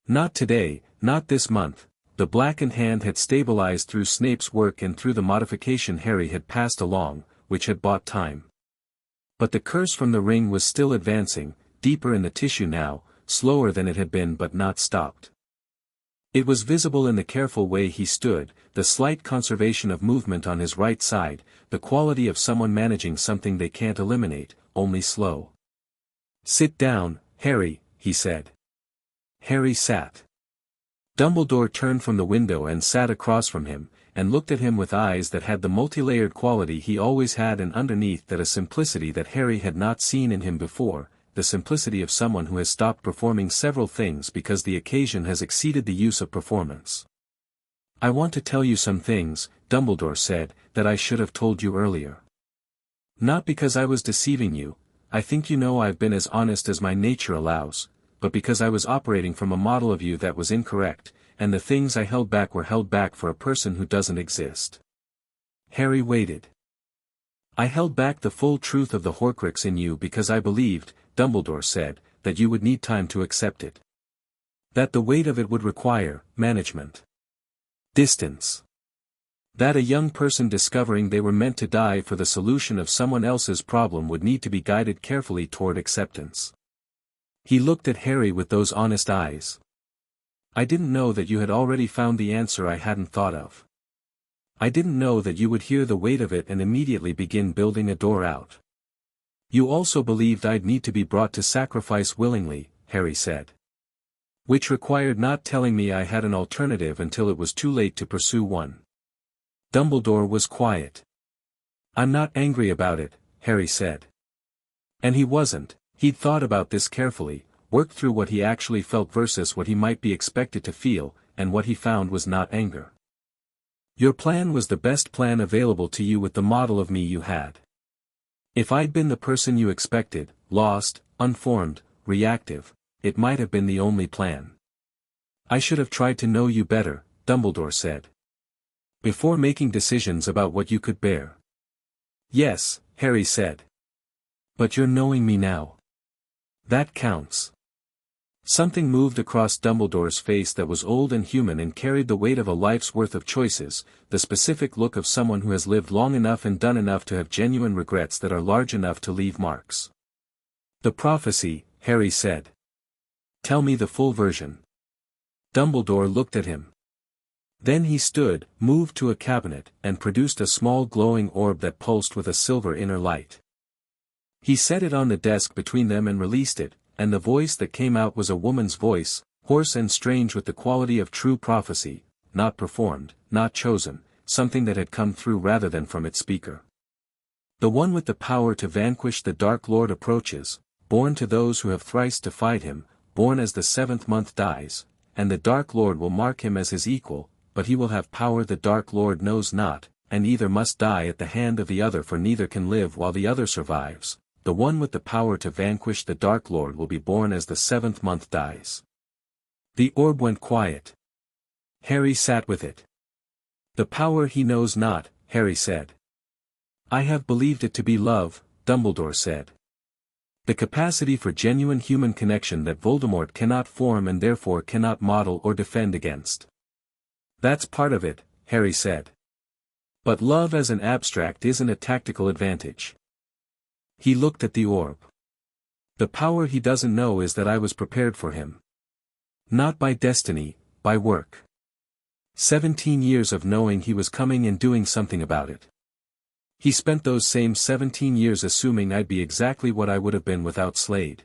Not today, not this month. The blackened hand had stabilized through Snape's work and through the modification Harry had passed along, which had bought time. But the curse from the ring was still advancing, deeper in the tissue now, slower than it had been but not stopped. It was visible in the careful way he stood, the slight conservation of movement on his right side, the quality of someone managing something they can't eliminate, only slow. "Sit down, Harry," he said. Harry sat. Dumbledore turned from the window and sat across from him, and looked at him with eyes that had the multi-layered quality he always had and underneath that a simplicity that Harry had not seen in him before, the simplicity of someone who has stopped performing several things because the occasion has exceeded the use of performance. "I want to tell you some things," Dumbledore said, "that I should have told you earlier. Not because I was deceiving you, I think you know I've been as honest as my nature allows, but because I was operating from a model of you that was incorrect, and the things I held back were held back for a person who doesn't exist." Harry waited. "I held back the full truth of the Horcrux in you because I believed," Dumbledore said, "that you would need time to accept it. That the weight of it would require management. Distance. That a young person discovering they were meant to die for the solution of someone else's problem would need to be guided carefully toward acceptance." He looked at Harry with those honest eyes. "I didn't know that you had already found the answer I hadn't thought of. I didn't know that you would hear the weight of it and immediately begin building a door out. You also believed I'd need to be brought to sacrifice willingly," Harry said. "Which required not telling me I had an alternative until it was too late to pursue one." Dumbledore was quiet. "I'm not angry about it," Harry said. And he wasn't. He'd thought about this carefully, worked through what he actually felt versus what he might be expected to feel, and what he found was not anger. "Your plan was the best plan available to you with the model of me you had. If I'd been the person you expected, lost, unformed, reactive, it might have been the only plan. I should have tried to know you better, Dumbledore said. Before making decisions about what you could bear. Yes, Harry said. But you're knowing me now. That counts. Something moved across Dumbledore's face that was old and human and carried the weight of a life's worth of choices, the specific look of someone who has lived long enough and done enough to have genuine regrets that are large enough to leave marks. The prophecy, Harry said. Tell me the full version. Dumbledore looked at him. Then he stood, moved to a cabinet, and produced a small glowing orb that pulsed with a silver inner light. He set it on the desk between them and released it, and the voice that came out was a woman's voice, hoarse and strange with the quality of true prophecy, not performed, not chosen, something that had come through rather than from its speaker. The one with the power to vanquish the Dark Lord approaches, born to those who have thrice defied him, born as the 7th month dies, and the Dark Lord will mark him as his equal, but he will have power the Dark Lord knows not, and either must die at the hand of the other for neither can live while the other survives. The one with the power to vanquish the Dark Lord will be born as the 7th month dies. The orb went quiet. Harry sat with it. The power he knows not, Harry said. I have believed it to be love, Dumbledore said. The capacity for genuine human connection that Voldemort cannot form and therefore cannot model or defend against. That's part of it, Harry said. But love as an abstract isn't a tactical advantage. He looked at the orb. The power he doesn't know is that I was prepared for him. Not by destiny, by work. 17 years of knowing he was coming and doing something about it. He spent those same 17 years assuming I'd be exactly what I would have been without Slade.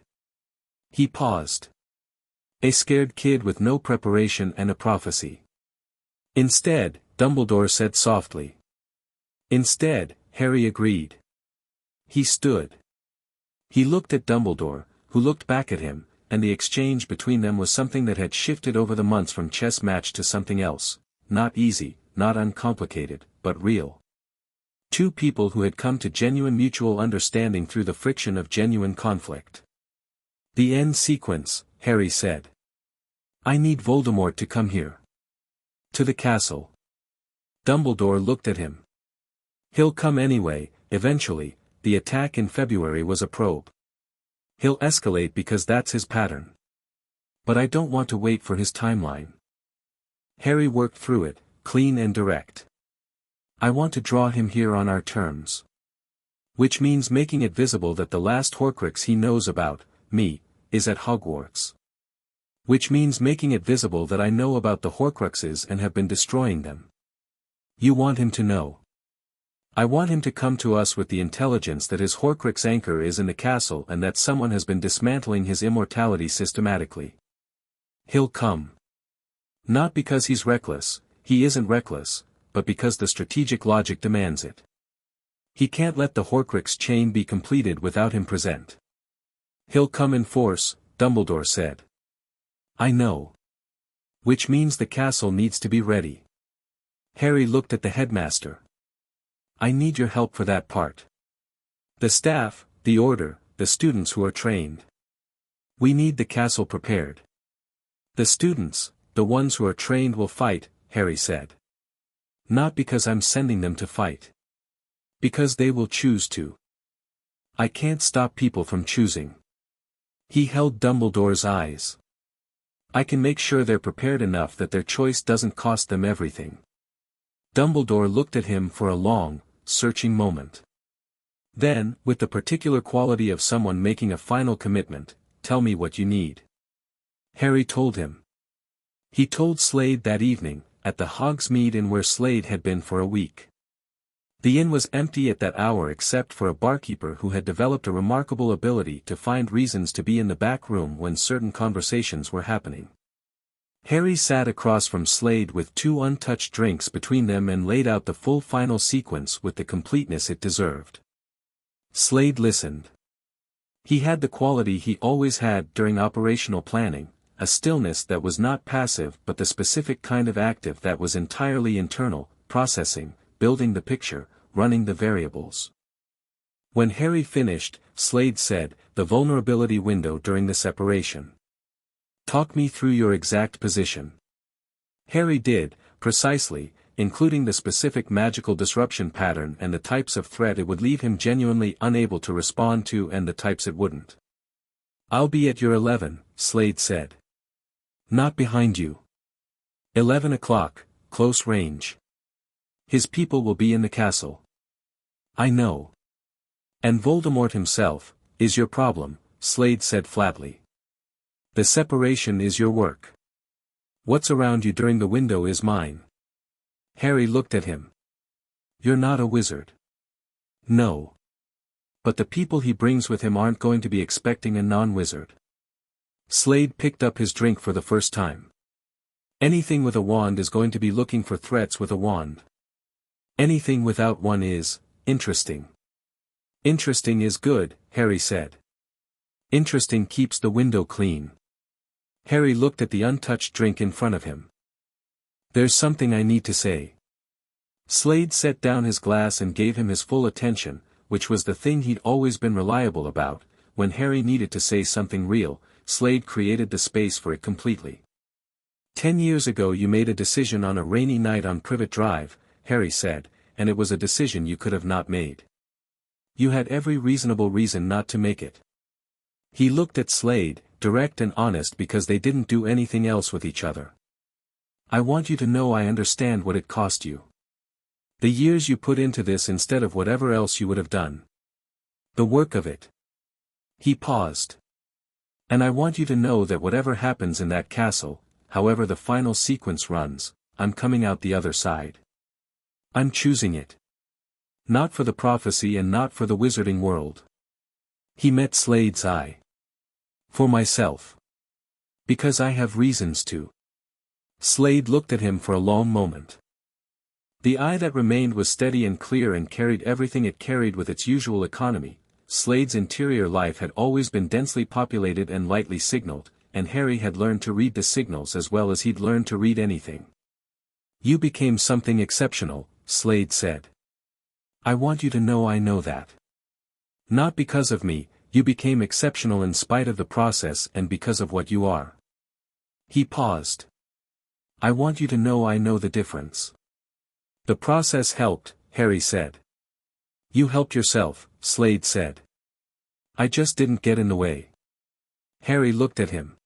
He paused. A scared kid with no preparation and a prophecy. Instead, Dumbledore said softly. Instead, Harry agreed. He stood. He looked at Dumbledore, who looked back at him, and the exchange between them was something that had shifted over the months from chess match to something else, not easy, not uncomplicated, but real. Two people who had come to genuine mutual understanding through the friction of genuine conflict. The end sequence, Harry said. I need Voldemort to come here. To the castle. Dumbledore looked at him. He'll come anyway, eventually. The attack in February was a probe. He'll escalate because that's his pattern. But I don't want to wait for his timeline. Harry worked through it, clean and direct. I want to draw him here on our terms. Which means making it visible that the last Horcrux he knows about, me, is at Hogwarts. Which means making it visible that I know about the Horcruxes and have been destroying them. You want him to know. I want him to come to us with the intelligence that his Horcrux anchor is in the castle and that someone has been dismantling his immortality systematically. He'll come. Not because he's reckless, he isn't reckless, but because the strategic logic demands it. He can't let the Horcrux chain be completed without him present. He'll come in force, Dumbledore said. I know. Which means the castle needs to be ready. Harry looked at the headmaster. I need your help for that part. The staff, the order, the students who are trained. We need the castle prepared. The students, the ones who are trained will fight, Harry said. Not because I'm sending them to fight. Because they will choose to. I can't stop people from choosing. He held Dumbledore's eyes. I can make sure they're prepared enough that their choice doesn't cost them everything. Dumbledore looked at him for a long, searching moment. Then, with the particular quality of someone making a final commitment, tell me what you need. Harry told him. He told Slade that evening, at the Hogsmeade Inn where Slade had been for a week. The inn was empty at that hour except for a barkeeper who had developed a remarkable ability to find reasons to be in the back room when certain conversations were happening. Harry sat across from Slade with 2 untouched drinks between them and laid out the full final sequence with the completeness it deserved. Slade listened. He had the quality he always had during operational planning, a stillness that was not passive but the specific kind of active that was entirely internal, processing, building the picture, running the variables. When Harry finished, Slade said, "The vulnerability window during the separation. Talk me through your exact position." Harry did, precisely, including the specific magical disruption pattern and the types of threat it would leave him genuinely unable to respond to and the types it wouldn't. "I'll be at your 11, Slade said. "Not behind you. 11 o'clock, close range. His people will be in the castle." "I know. And Voldemort himself is your problem," Slade said flatly. "The separation is your work. What's around you during the window is mine." Harry looked at him. "You're not a wizard." "No. But the people he brings with him aren't going to be expecting a non-wizard." Slade picked up his drink for the first time. "Anything with a wand is going to be looking for threats with a wand. Anything without one is interesting." "Interesting is good," Harry said. "Interesting keeps the window clean." Harry looked at the untouched drink in front of him. "There's something I need to say." Slade set down his glass and gave him his full attention, which was the thing he'd always been reliable about. When Harry needed to say something real, Slade created the space for it completely. 10 years ago you made a decision on a rainy night on Privet Drive," Harry said, "and it was a decision you could have not made. You had every reasonable reason not to make it." He looked at Slade, direct and honest because they didn't do anything else with each other. "I want you to know I understand what it cost you. The years you put into this instead of whatever else you would have done. The work of it." He paused. "And I want you to know that whatever happens in that castle, however the final sequence runs, I'm coming out the other side. I'm choosing it. Not for the prophecy and not for the wizarding world." He met Slade's eye. "For myself. Because I have reasons to." Slade looked at him for a long moment. The eye that remained was steady and clear and carried everything it carried with its usual economy. Slade's interior life had always been densely populated and lightly signaled, and Harry had learned to read the signals as well as he'd learned to read anything. "You became something exceptional," Slade said. "I want you to know I know that. Not because of me, you became exceptional in spite of the process and because of what you are." He paused. "I want you to know I know the difference." "The process helped," Harry said. "You helped yourself," Slade said. "I just didn't get in the way." Harry looked at him.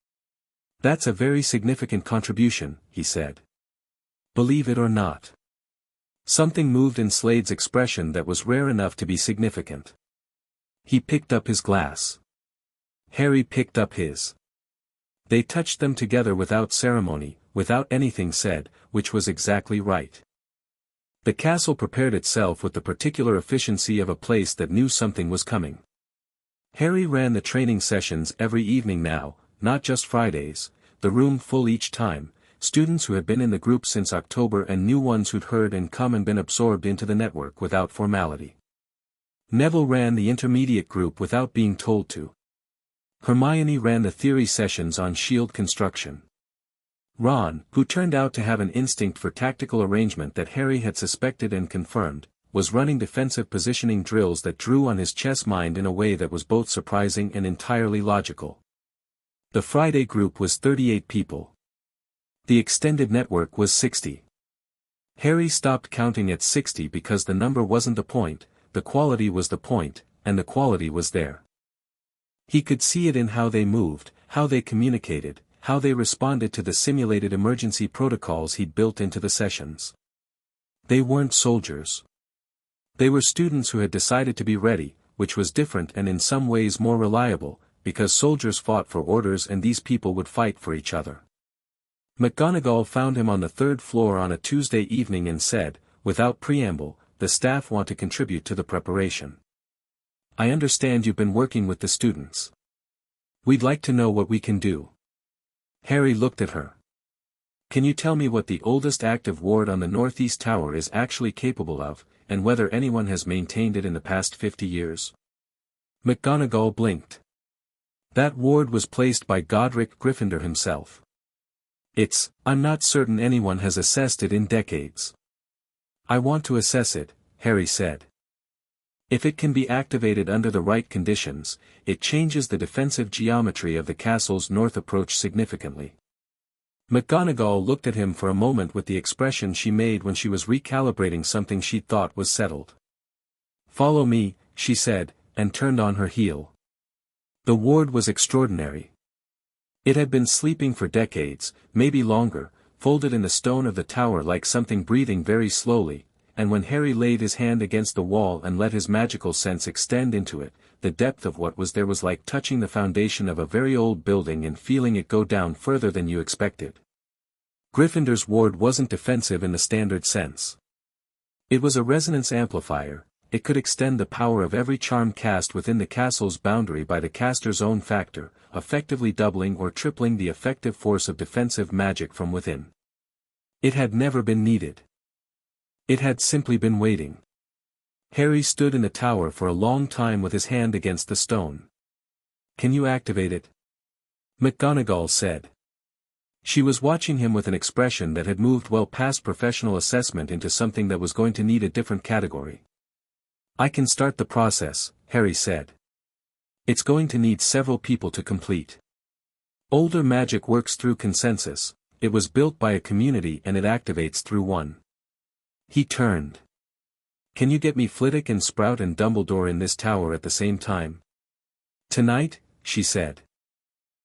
"That's a very significant contribution," he said. "Believe it or not." Something moved in Slade's expression that was rare enough to be significant. He picked up his glass. Harry picked up his. They touched them together without ceremony, without anything said, which was exactly right. The castle prepared itself with the particular efficiency of a place that knew something was coming. Harry ran the training sessions every evening now, not just Fridays, the room full each time, students who had been in the group since October and new ones who'd heard and come and been absorbed into the network without formality. Neville ran the intermediate group without being told to. Hermione ran the theory sessions on shield construction. Ron, who turned out to have an instinct for tactical arrangement that Harry had suspected and confirmed, was running defensive positioning drills that drew on his chess mind in a way that was both surprising and entirely logical. The Friday group was 38 people. The extended network was 60. Harry stopped counting at 60 because the number wasn't the point, the quality was the point, and the quality was there. He could see it in how they moved, how they communicated, how they responded to the simulated emergency protocols he'd built into the sessions. They weren't soldiers. They were students who had decided to be ready, which was different and in some ways more reliable, because soldiers fought for orders and these people would fight for each other. McGonagall found him on the 3rd floor on a Tuesday evening and said, without preamble, "The staff want to contribute to the preparation. I understand you've been working with the students. We'd like to know what we can do." Harry looked at her. "Can you tell me what the oldest active ward on the Northeast Tower is actually capable of, and whether anyone has maintained it in the past 50 years? McGonagall blinked. "That ward was placed by Godric Gryffindor himself. I'm not certain anyone has assessed it in decades." "I want to assess it," Harry said. If it can be activated under the right conditions, it changes the defensive geometry of the castle's north approach significantly. McGonagall looked at him for a moment with the expression she made when she was recalibrating something she thought was settled. "Follow me," she said, and turned on her heel. The ward was extraordinary. It had been sleeping for decades, maybe longer, folded in the stone of the tower like something breathing very slowly, and when Harry laid his hand against the wall and let his magical sense extend into it, the depth of what was there was like touching the foundation of a very old building and feeling it go down further than you expected. Gryffindor's ward wasn't defensive in the standard sense. It was a resonance amplifier. It could extend the power of every charm cast within the castle's boundary by the caster's own factor, effectively doubling or tripling the effective force of defensive magic from within. It had never been needed. It had simply been waiting. Harry stood in the tower for a long time with his hand against the stone. "Can you activate it?" McGonagall said. She was watching him with an expression that had moved well past professional assessment into something that was going to need a different category. "I can start the process," Harry said. "It's going to need several people to complete. Older magic works through consensus, it was built by a community and it activates through one." He turned. "Can you get me Flitwick and Sprout and Dumbledore in this tower at the same time?" "Tonight," she said.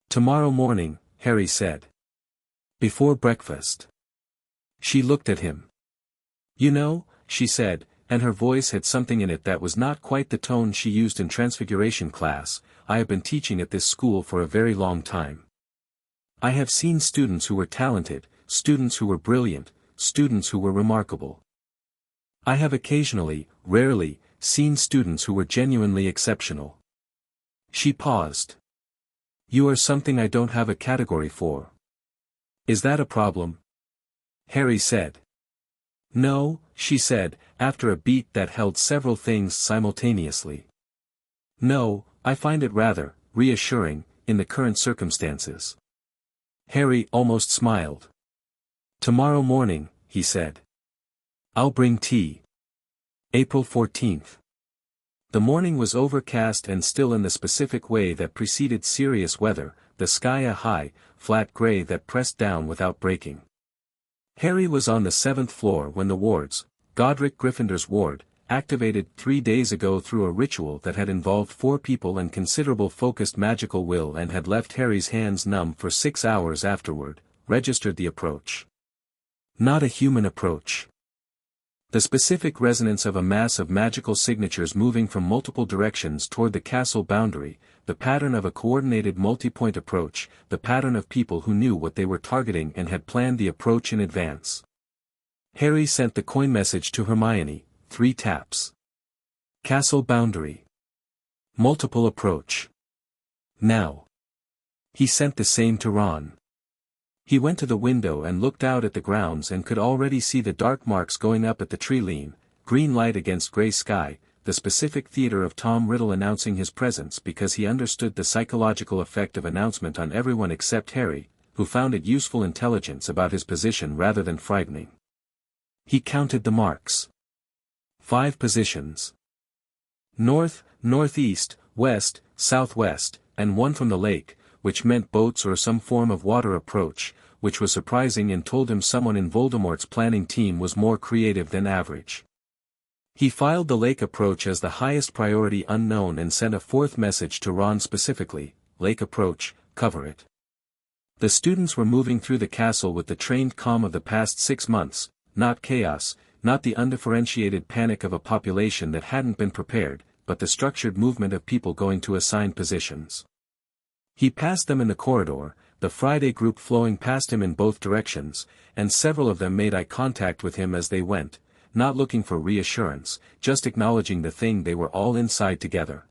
"Tomorrow morning," Harry said. "Before breakfast." She looked at him. "You know," she said, and her voice had something in it that was not quite the tone she used in Transfiguration class, "I have been teaching at this school for a very long time. I have seen students who were talented, students who were brilliant, students who were remarkable. I have occasionally, rarely, seen students who were genuinely exceptional." She paused. "You are something I don't have a category for. Is that a problem?" Harry said. "No," she said, after a beat that held several things simultaneously. "No, I find it rather reassuring, in the current circumstances." Harry almost smiled. "Tomorrow morning," he said. "I'll bring tea." April 14th. The morning was overcast and still in the specific way that preceded serious weather, the sky a high, flat gray that pressed down without breaking. Harry was on the 7th floor when the wards, Godric Gryffindor's ward, activated 3 days ago through a ritual that had involved 4 people and considerable focused magical will and had left Harry's hands numb for 6 hours afterward, registered the approach. Not a human approach. The specific resonance of a mass of magical signatures moving from multiple directions toward the castle boundary, the pattern of a coordinated multi-point approach, the pattern of people who knew what they were targeting and had planned the approach in advance. Harry sent the coin message to Hermione, 3 taps. Castle boundary. Multiple approach. Now. He sent the same to Ron. He went to the window and looked out at the grounds and could already see the dark marks going up at the tree-line, green light against gray sky, the specific theater of Tom Riddle announcing his presence because he understood the psychological effect of announcement on everyone except Harry, who found it useful intelligence about his position rather than frightening. He counted the marks. 5 positions. North, northeast, west, southwest, and 1 from the lake, which meant boats or some form of water approach, which was surprising and told him someone in Voldemort's planning team was more creative than average. He filed the lake approach as the highest priority unknown and sent a 4th message to Ron specifically, "Lake approach, cover it." The students were moving through the castle with the trained calm of the past 6 months, not chaos, not the undifferentiated panic of a population that hadn't been prepared, but the structured movement of people going to assigned positions. He passed them in the corridor, the Friday group flowing past him in both directions, and several of them made eye contact with him as they went, not looking for reassurance, just acknowledging the thing they were all inside together.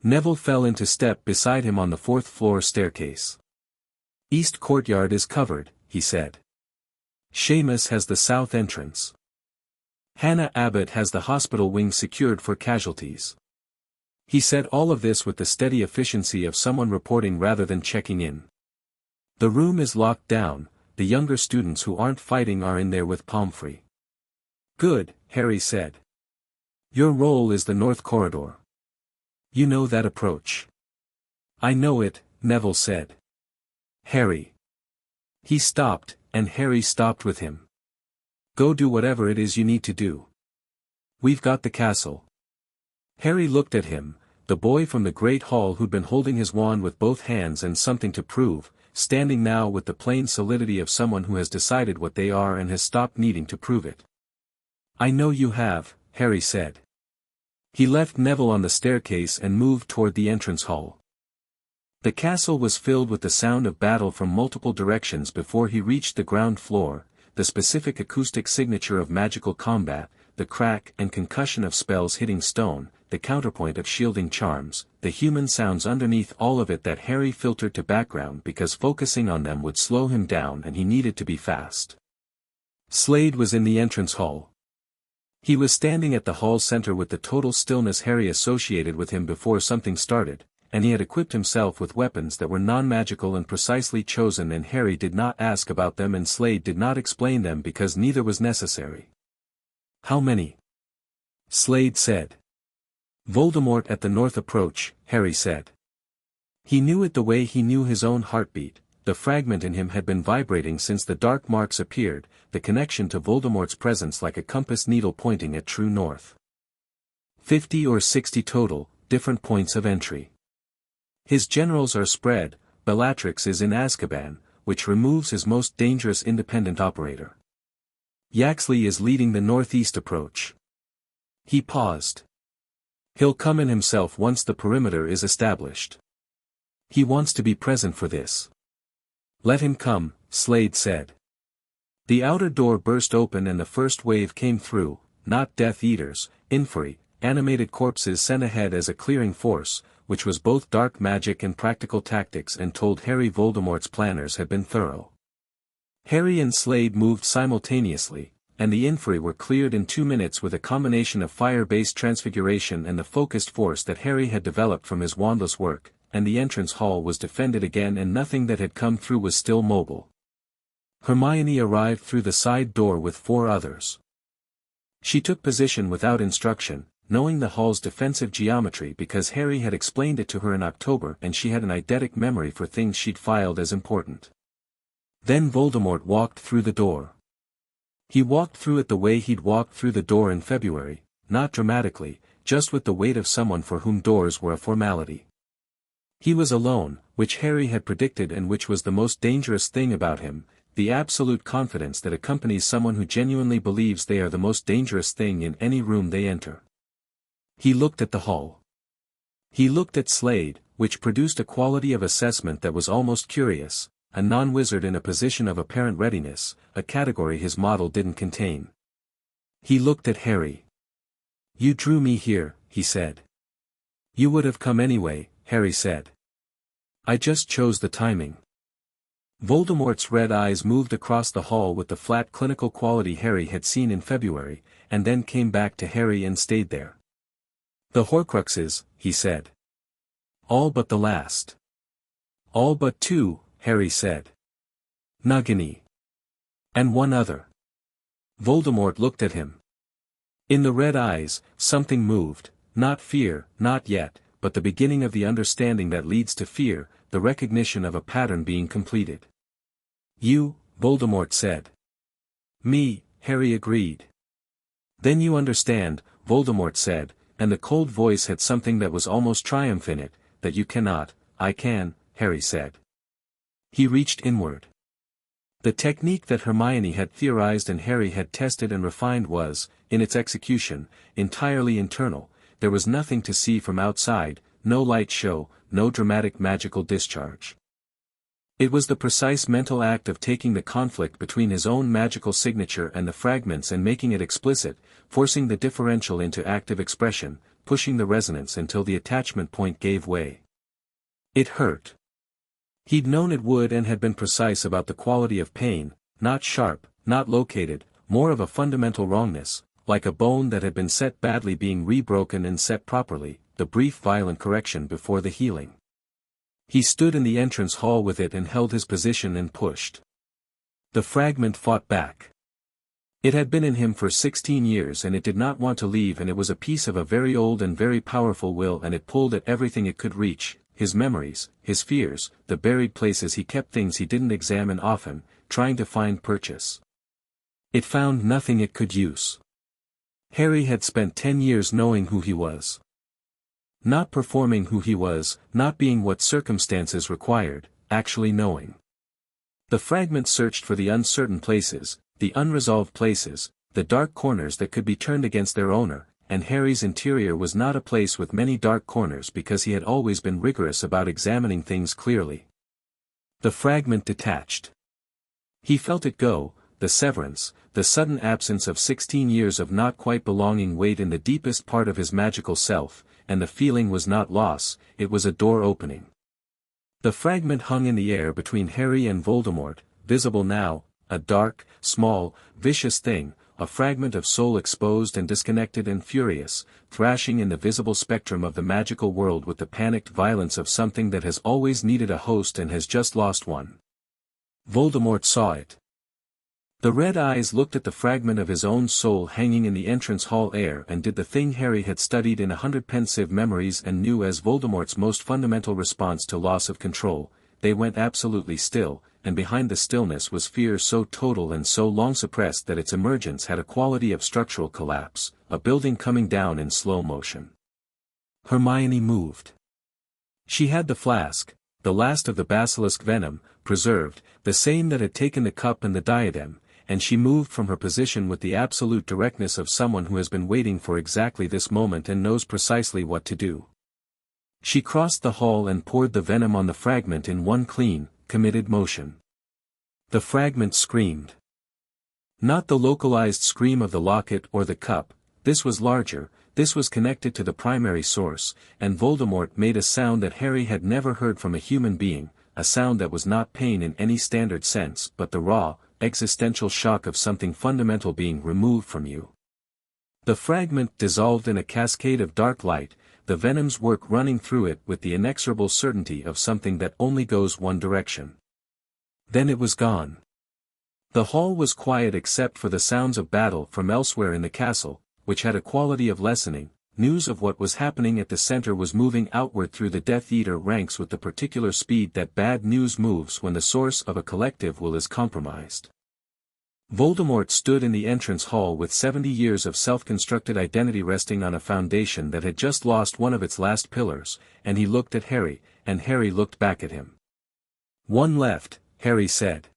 Neville fell into step beside him on the 4th floor staircase. "East courtyard is covered," he said. "Seamus has the south entrance. Hannah Abbott has the hospital wing secured for casualties." He said all of this with the steady efficiency of someone reporting rather than checking in. "The room is locked down, the younger students who aren't fighting are in there with Pomfrey." "Good," Harry said. Your role is the North Corridor. You know that approach. I know it, Neville said. Harry. He stopped, and Harry stopped with him. Go do whatever it is you need to do. We've got the castle. Harry looked at him, the boy from the Great Hall who'd been holding his wand with both hands and something to prove, standing now with the plain solidity of someone who has decided what they are and has stopped needing to prove it. I know you have, Harry said. He left Neville on the staircase and moved toward the entrance hall. The castle was filled with the sound of battle from multiple directions before he reached the ground floor, the specific acoustic signature of magical combat, the crack and concussion of spells hitting stone, the counterpoint of shielding charms, the human sounds underneath all of it that Harry filtered to background because focusing on them would slow him down and he needed to be fast. Slade was in the entrance hall. He was standing at the hall center with the total stillness Harry associated with him before something started, and he had equipped himself with weapons that were non-magical and precisely chosen, and Harry did not ask about them and Slade did not explain them because neither was necessary. How many? Slade said. Voldemort at the north approach, Harry said. He knew it the way he knew his own heartbeat. The fragment in him had been vibrating since the dark marks appeared, the connection to Voldemort's presence like a compass needle pointing at true north. 50 or 60 total, different points of entry. His generals are spread. Bellatrix is in Azkaban, which removes his most dangerous independent operator. Yaxley is leading the northeast approach. He paused. He'll come in himself once the perimeter is established. He wants to be present for this. Let him come, Slade said. The outer door burst open and the first wave came through, not Death Eaters, inferi, animated corpses sent ahead as a clearing force, which was both dark magic and practical tactics, and told Harry Voldemort's planners had been thorough. Harry and Slade moved simultaneously, and the inferi were cleared in 2 minutes with a combination of fire-based transfiguration and the focused force that Harry had developed from his wandless work, and the entrance hall was defended again and nothing that had come through was still mobile. Hermione arrived through the side door with 4 others. She took position without instruction, knowing the hall's defensive geometry because Harry had explained it to her in October and she had an eidetic memory for things she'd filed as important. Then Voldemort walked through the door. He walked through it the way he'd walked through the door in February, not dramatically, just with the weight of someone for whom doors were a formality. He was alone, which Harry had predicted and which was the most dangerous thing about him, the absolute confidence that accompanies someone who genuinely believes they are the most dangerous thing in any room they enter. He looked at the hall. He looked at Slade, which produced a quality of assessment that was almost curious, a non-wizard in a position of apparent readiness, a category his model didn't contain. He looked at Harry. You drew me here, he said. You would have come anyway, Harry said. I just chose the timing. Voldemort's red eyes moved across the hall with the flat clinical quality Harry had seen in February, and then came back to Harry and stayed there. The Horcruxes, he said. All but the last. All but 2, Harry said. Nagini. And 1 other. Voldemort looked at him. In the red eyes, something moved, not fear, not yet, but the beginning of the understanding that leads to fear, the recognition of a pattern being completed. You, Voldemort said. Me, Harry agreed. Then you understand, Voldemort said, and the cold voice had something that was almost triumph in it, that you cannot, I can, Harry said. He reached inward. The technique that Hermione had theorized and Harry had tested and refined was, in its execution, entirely internal. There was nothing to see from outside, no light show, no dramatic magical discharge. It was the precise mental act of taking the conflict between his own magical signature and the fragments and making it explicit, forcing the differential into active expression, pushing the resonance until the attachment point gave way. It hurt. He'd known it would and had been precise about the quality of pain, not sharp, not located, more of a fundamental wrongness, like a bone that had been set badly being rebroken and set properly, the brief violent correction before the healing. He stood in the entrance hall with it and held his position and pushed. The fragment fought back. It had been in him for 16 years and it did not want to leave, and it was a piece of a very old and very powerful will, and it pulled at everything it could reach, his memories, his fears, the buried places he kept, things he didn't examine often, trying to find purchase. It found nothing it could use. Harry had spent 10 years knowing who he was. Not performing who he was, not being what circumstances required, actually knowing. The fragment searched for the uncertain places, the unresolved places, the dark corners that could be turned against their owner, and Harry's interior was not a place with many dark corners because he had always been rigorous about examining things clearly. The fragment detached. He felt it go, the severance, the sudden absence of 16 years of not quite belonging weighed in the deepest part of his magical self, and the feeling was not loss, it was a door opening. The fragment hung in the air between Harry and Voldemort, visible now, a dark, small, vicious thing, a fragment of soul exposed and disconnected and furious, thrashing in the visible spectrum of the magical world with the panicked violence of something that has always needed a host and has just lost one. Voldemort saw it. The red eyes looked at the fragment of his own soul hanging in the entrance hall air and did the thing Harry had studied in 100 pensive memories and knew as Voldemort's most fundamental response to loss of control. They went absolutely still, and behind the stillness was fear so total and so long suppressed that its emergence had a quality of structural collapse, a building coming down in slow motion. Hermione moved. She had the flask, the last of the basilisk venom, preserved, the same that had taken the cup and the diadem, and she moved from her position with the absolute directness of someone who has been waiting for exactly this moment and knows precisely what to do. She crossed the hall and poured the venom on the fragment in one clean, committed motion. The fragment screamed. Not the localized scream of the locket or the cup, this was larger, this was connected to the primary source, and Voldemort made a sound that Harry had never heard from a human being, a sound that was not pain in any standard sense but the raw, existential shock of something fundamental being removed from you. The fragment dissolved in a cascade of dark light, the venom's work running through it with the inexorable certainty of something that only goes one direction. Then it was gone. The hall was quiet except for the sounds of battle from elsewhere in the castle, which had a quality of lessening. News of what was happening at the center was moving outward through the Death Eater ranks with the particular speed that bad news moves when the source of a collective will is compromised. Voldemort stood in the entrance hall with 70 years of self-constructed identity resting on a foundation that had just lost one of its last pillars, and he looked at Harry, and Harry looked back at him. "One left," Harry said.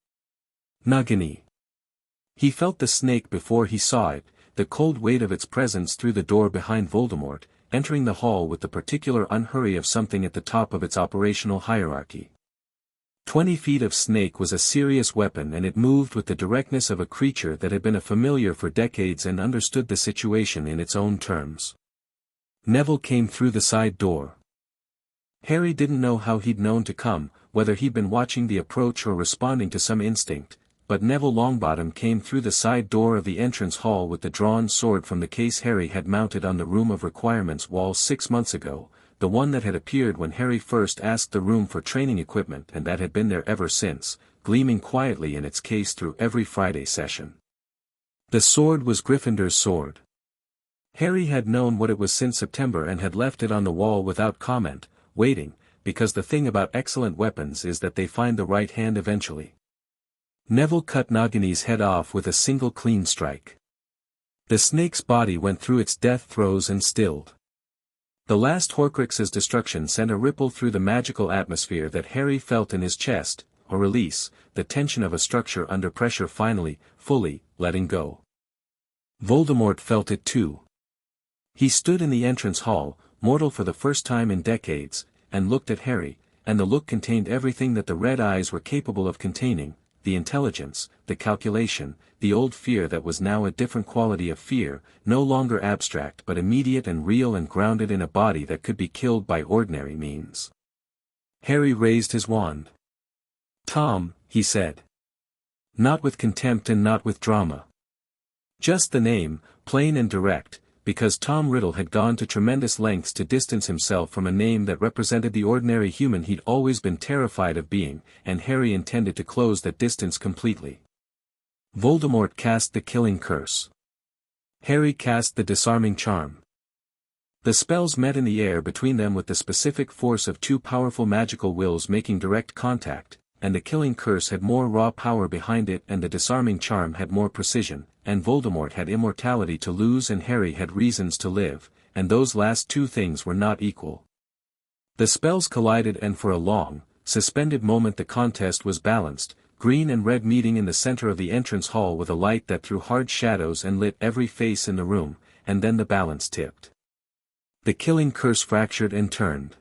"Nagini." He felt the snake before he saw it, the cold weight of its presence through the door behind Voldemort, entering the hall with the particular unhurry of something at the top of its operational hierarchy. 20 feet of snake was a serious weapon, and it moved with the directness of a creature that had been a familiar for decades and understood the situation in its own terms. Neville came through the side door. Harry didn't know how he'd known to come, whether he'd been watching the approach or responding to some instinct, but Neville Longbottom came through the side door of the entrance hall with the drawn sword from the case Harry had mounted on the Room of Requirements wall 6 months ago, the one that had appeared when Harry first asked the room for training equipment and that had been there ever since, gleaming quietly in its case through every Friday session. The sword was Gryffindor's sword. Harry had known what it was since September and had left it on the wall without comment, waiting, because the thing about excellent weapons is that they find the right hand eventually. Neville cut Nagini's head off with a single clean strike. The snake's body went through its death throes and stilled. The last Horcrux's destruction sent a ripple through the magical atmosphere that Harry felt in his chest, a release, the tension of a structure under pressure finally, fully, letting go. Voldemort felt it too. He stood in the entrance hall, mortal for the first time in decades, and looked at Harry, and the look contained everything that the red eyes were capable of containing, the intelligence, the calculation, the old fear that was now a different quality of fear, no longer abstract but immediate and real and grounded in a body that could be killed by ordinary means. Harry raised his wand. "Tom," he said. Not with contempt and not with drama. Just the name, plain and direct, because Tom Riddle had gone to tremendous lengths to distance himself from a name that represented the ordinary human he'd always been terrified of being, and Harry intended to close that distance completely. Voldemort cast the killing curse. Harry cast the disarming charm. The spells met in the air between them with the specific force of two powerful magical wills making direct contact, and the killing curse had more raw power behind it and the disarming charm had more precision, and Voldemort had immortality to lose and Harry had reasons to live, and those last two things were not equal. The spells collided and for a long, suspended moment the contest was balanced, green and red meeting in the center of the entrance hall with a light that threw hard shadows and lit every face in the room, and then the balance tipped. The killing curse fractured and turned.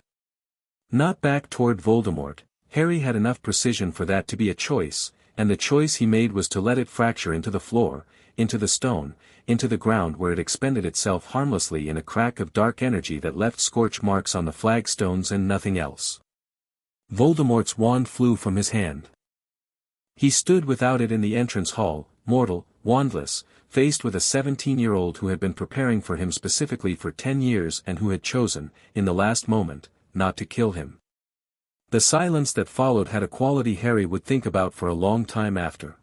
Not back toward Voldemort. Harry had enough precision for that to be a choice, and the choice he made was to let it fracture into the floor, into the stone, into the ground where it expended itself harmlessly in a crack of dark energy that left scorch marks on the flagstones and nothing else. Voldemort's wand flew from his hand. He stood without it in the entrance hall, mortal, wandless, faced with a 17-year-old who had been preparing for him specifically for 10 years and who had chosen, in the last moment, not to kill him. The silence that followed had a quality Harry would think about for a long time after.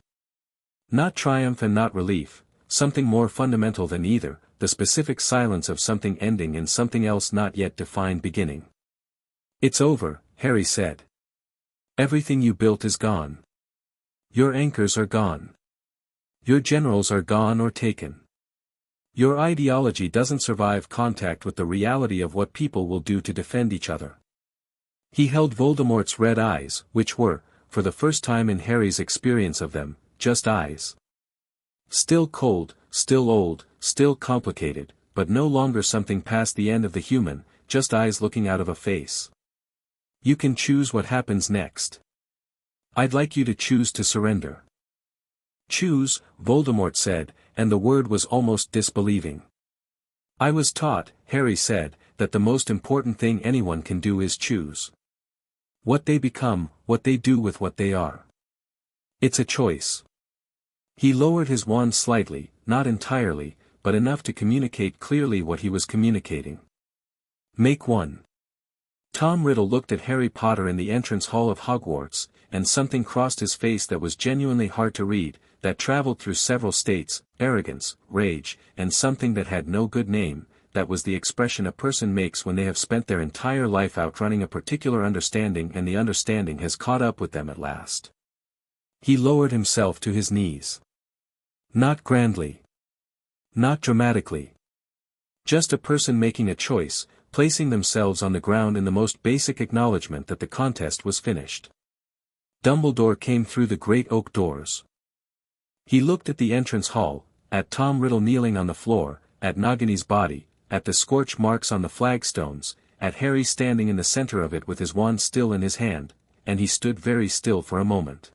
Not triumph and not relief, something more fundamental than either, the specific silence of something ending in something else not yet defined beginning. "It's over," Harry said. "Everything you built is gone. Your anchors are gone. Your generals are gone or taken. Your ideology doesn't survive contact with the reality of what people will do to defend each other." He held Voldemort's red eyes, which were, for the first time in Harry's experience of them, just eyes. Still cold, still old, still complicated, but no longer something past the end of the human, just eyes looking out of a face. "You can choose what happens next. I'd like you to choose to surrender." "Choose," Voldemort said, and the word was almost disbelieving. "I was taught," Harry said, "that the most important thing anyone can do is choose. What they become, what they do with what they are. It's a choice." He lowered his wand slightly, not entirely, but enough to communicate clearly what he was communicating. "Make one." Tom Riddle looked at Harry Potter in the entrance hall of Hogwarts, and something crossed his face that was genuinely hard to read, that traveled through several states, arrogance, rage, and something that had no good name. That was the expression a person makes when they have spent their entire life outrunning a particular understanding and the understanding has caught up with them at last. He lowered himself to his knees. Not grandly. Not dramatically. Just a person making a choice, placing themselves on the ground in the most basic acknowledgement that the contest was finished. Dumbledore came through the great oak doors. He looked at the entrance hall, at Tom Riddle kneeling on the floor, at Nagini's body, at the scorch marks on the flagstones, at Harry standing in the center of it with his wand still in his hand, and he stood very still for a moment.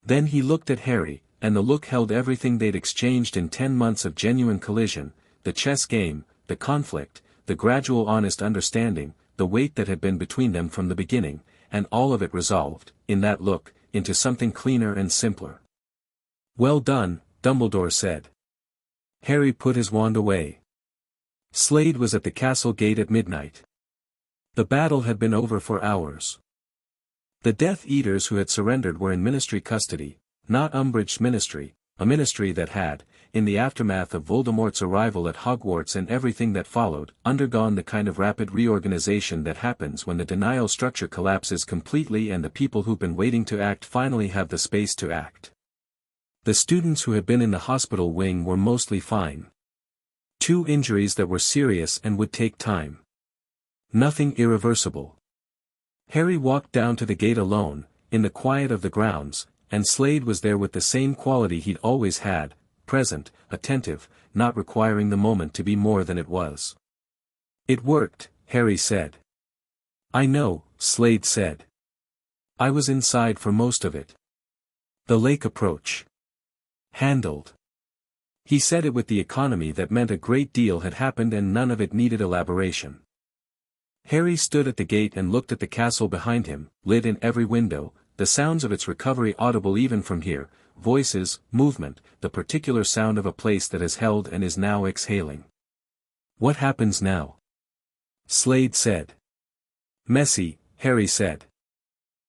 Then he looked at Harry, and the look held everything they'd exchanged in 10 months of genuine collision, the chess game, the conflict, the gradual honest understanding, the weight that had been between them from the beginning, and all of it resolved, in that look, into something cleaner and simpler. "Well done," Dumbledore said. Harry put his wand away. Slade was at the castle gate at midnight. The battle had been over for hours. The Death Eaters who had surrendered were in Ministry custody, not Umbridge's ministry, a ministry that had, in the aftermath of Voldemort's arrival at Hogwarts and everything that followed, undergone the kind of rapid reorganization that happens when the denial structure collapses completely and the people who've been waiting to act finally have the space to act. The students who had been in the hospital wing were mostly fine. 2 injuries that were serious and would take time. Nothing irreversible. Harry walked down to the gate alone, in the quiet of the grounds, and Slade was there with the same quality he'd always had, present, attentive, not requiring the moment to be more than it was. "It worked," Harry said. "I know," Slade said. "I was inside for most of it." The lake approach. Handled. He said it with the economy that meant a great deal had happened and none of it needed elaboration. Harry stood at the gate and looked at the castle behind him, lit in every window, the sounds of its recovery audible even from here, voices, movement, the particular sound of a place that has held and is now exhaling. "What happens now?" Slade said. "Messy," Harry said.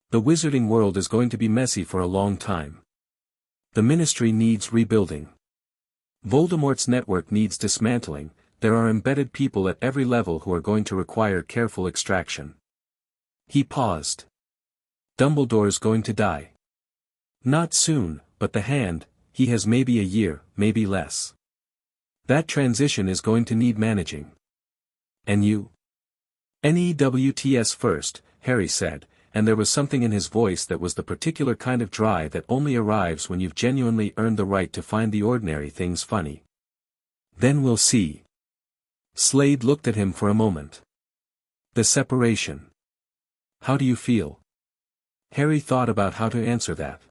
"The wizarding world is going to be messy for a long time. The Ministry needs rebuilding. Voldemort's network needs dismantling. There are embedded people at every level who are going to require careful extraction. He paused. Dumbledore's going to die. Not soon, but the Hand, he has maybe a year, maybe less. That transition is going to need managing. And you? NEWTS first, Harry said, and there was something in his voice that was the particular kind of dry that only arrives when you've genuinely earned the right to find the ordinary things funny. Then we'll see. Slade looked at him for a moment. The separation. How do you feel? Harry thought about how to answer that.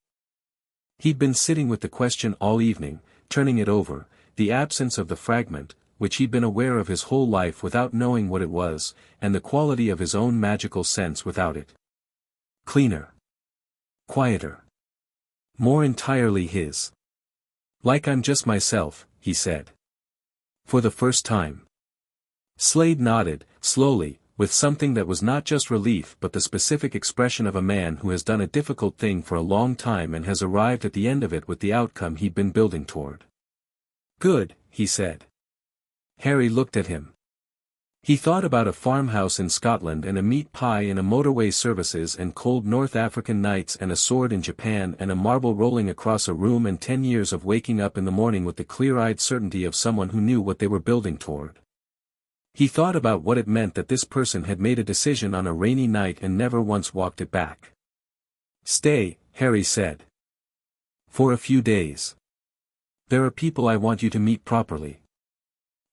He'd been sitting with the question all evening, turning it over, the absence of the fragment, which he'd been aware of his whole life without knowing what it was, and the quality of his own magical sense without it. Cleaner. Quieter. More entirely his. Like I'm just myself, he said. For the first time. Slade nodded, slowly, with something that was not just relief but the specific expression of a man who has done a difficult thing for a long time and has arrived at the end of it with the outcome he'd been building toward. Good, he said. Harry looked at him. He thought about a farmhouse in Scotland and a meat pie in a motorway services and cold North African nights and a sword in Japan and a marble rolling across a room and 10 years of waking up in the morning with the clear-eyed certainty of someone who knew what they were building toward. He thought about what it meant that this person had made a decision on a rainy night and never once walked it back. Stay, Harry said. For a few days. There are people I want you to meet properly.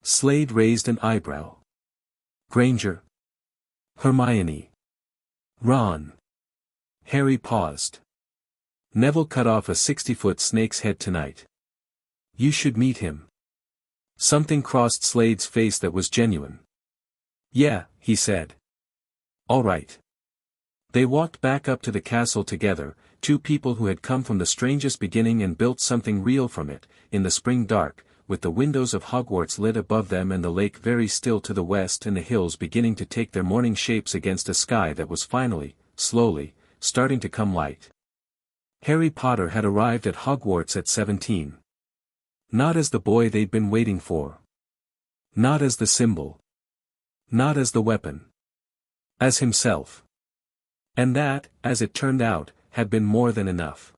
Slade raised an eyebrow. Granger. Hermione. Ron. Harry paused. Neville cut off a 60-foot snake's head tonight. You should meet him. Something crossed Slade's face that was genuine. Yeah, he said. All right. They walked back up to the castle together, two people who had come from the strangest beginning and built something real from it, in the spring dark, with the windows of Hogwarts lit above them and the lake very still to the west and the hills beginning to take their morning shapes against a sky that was finally, slowly, starting to come light. Harry Potter had arrived at Hogwarts at 17. Not as the boy they'd been waiting for. Not as the symbol. Not as the weapon. As himself. And that, as it turned out, had been more than enough.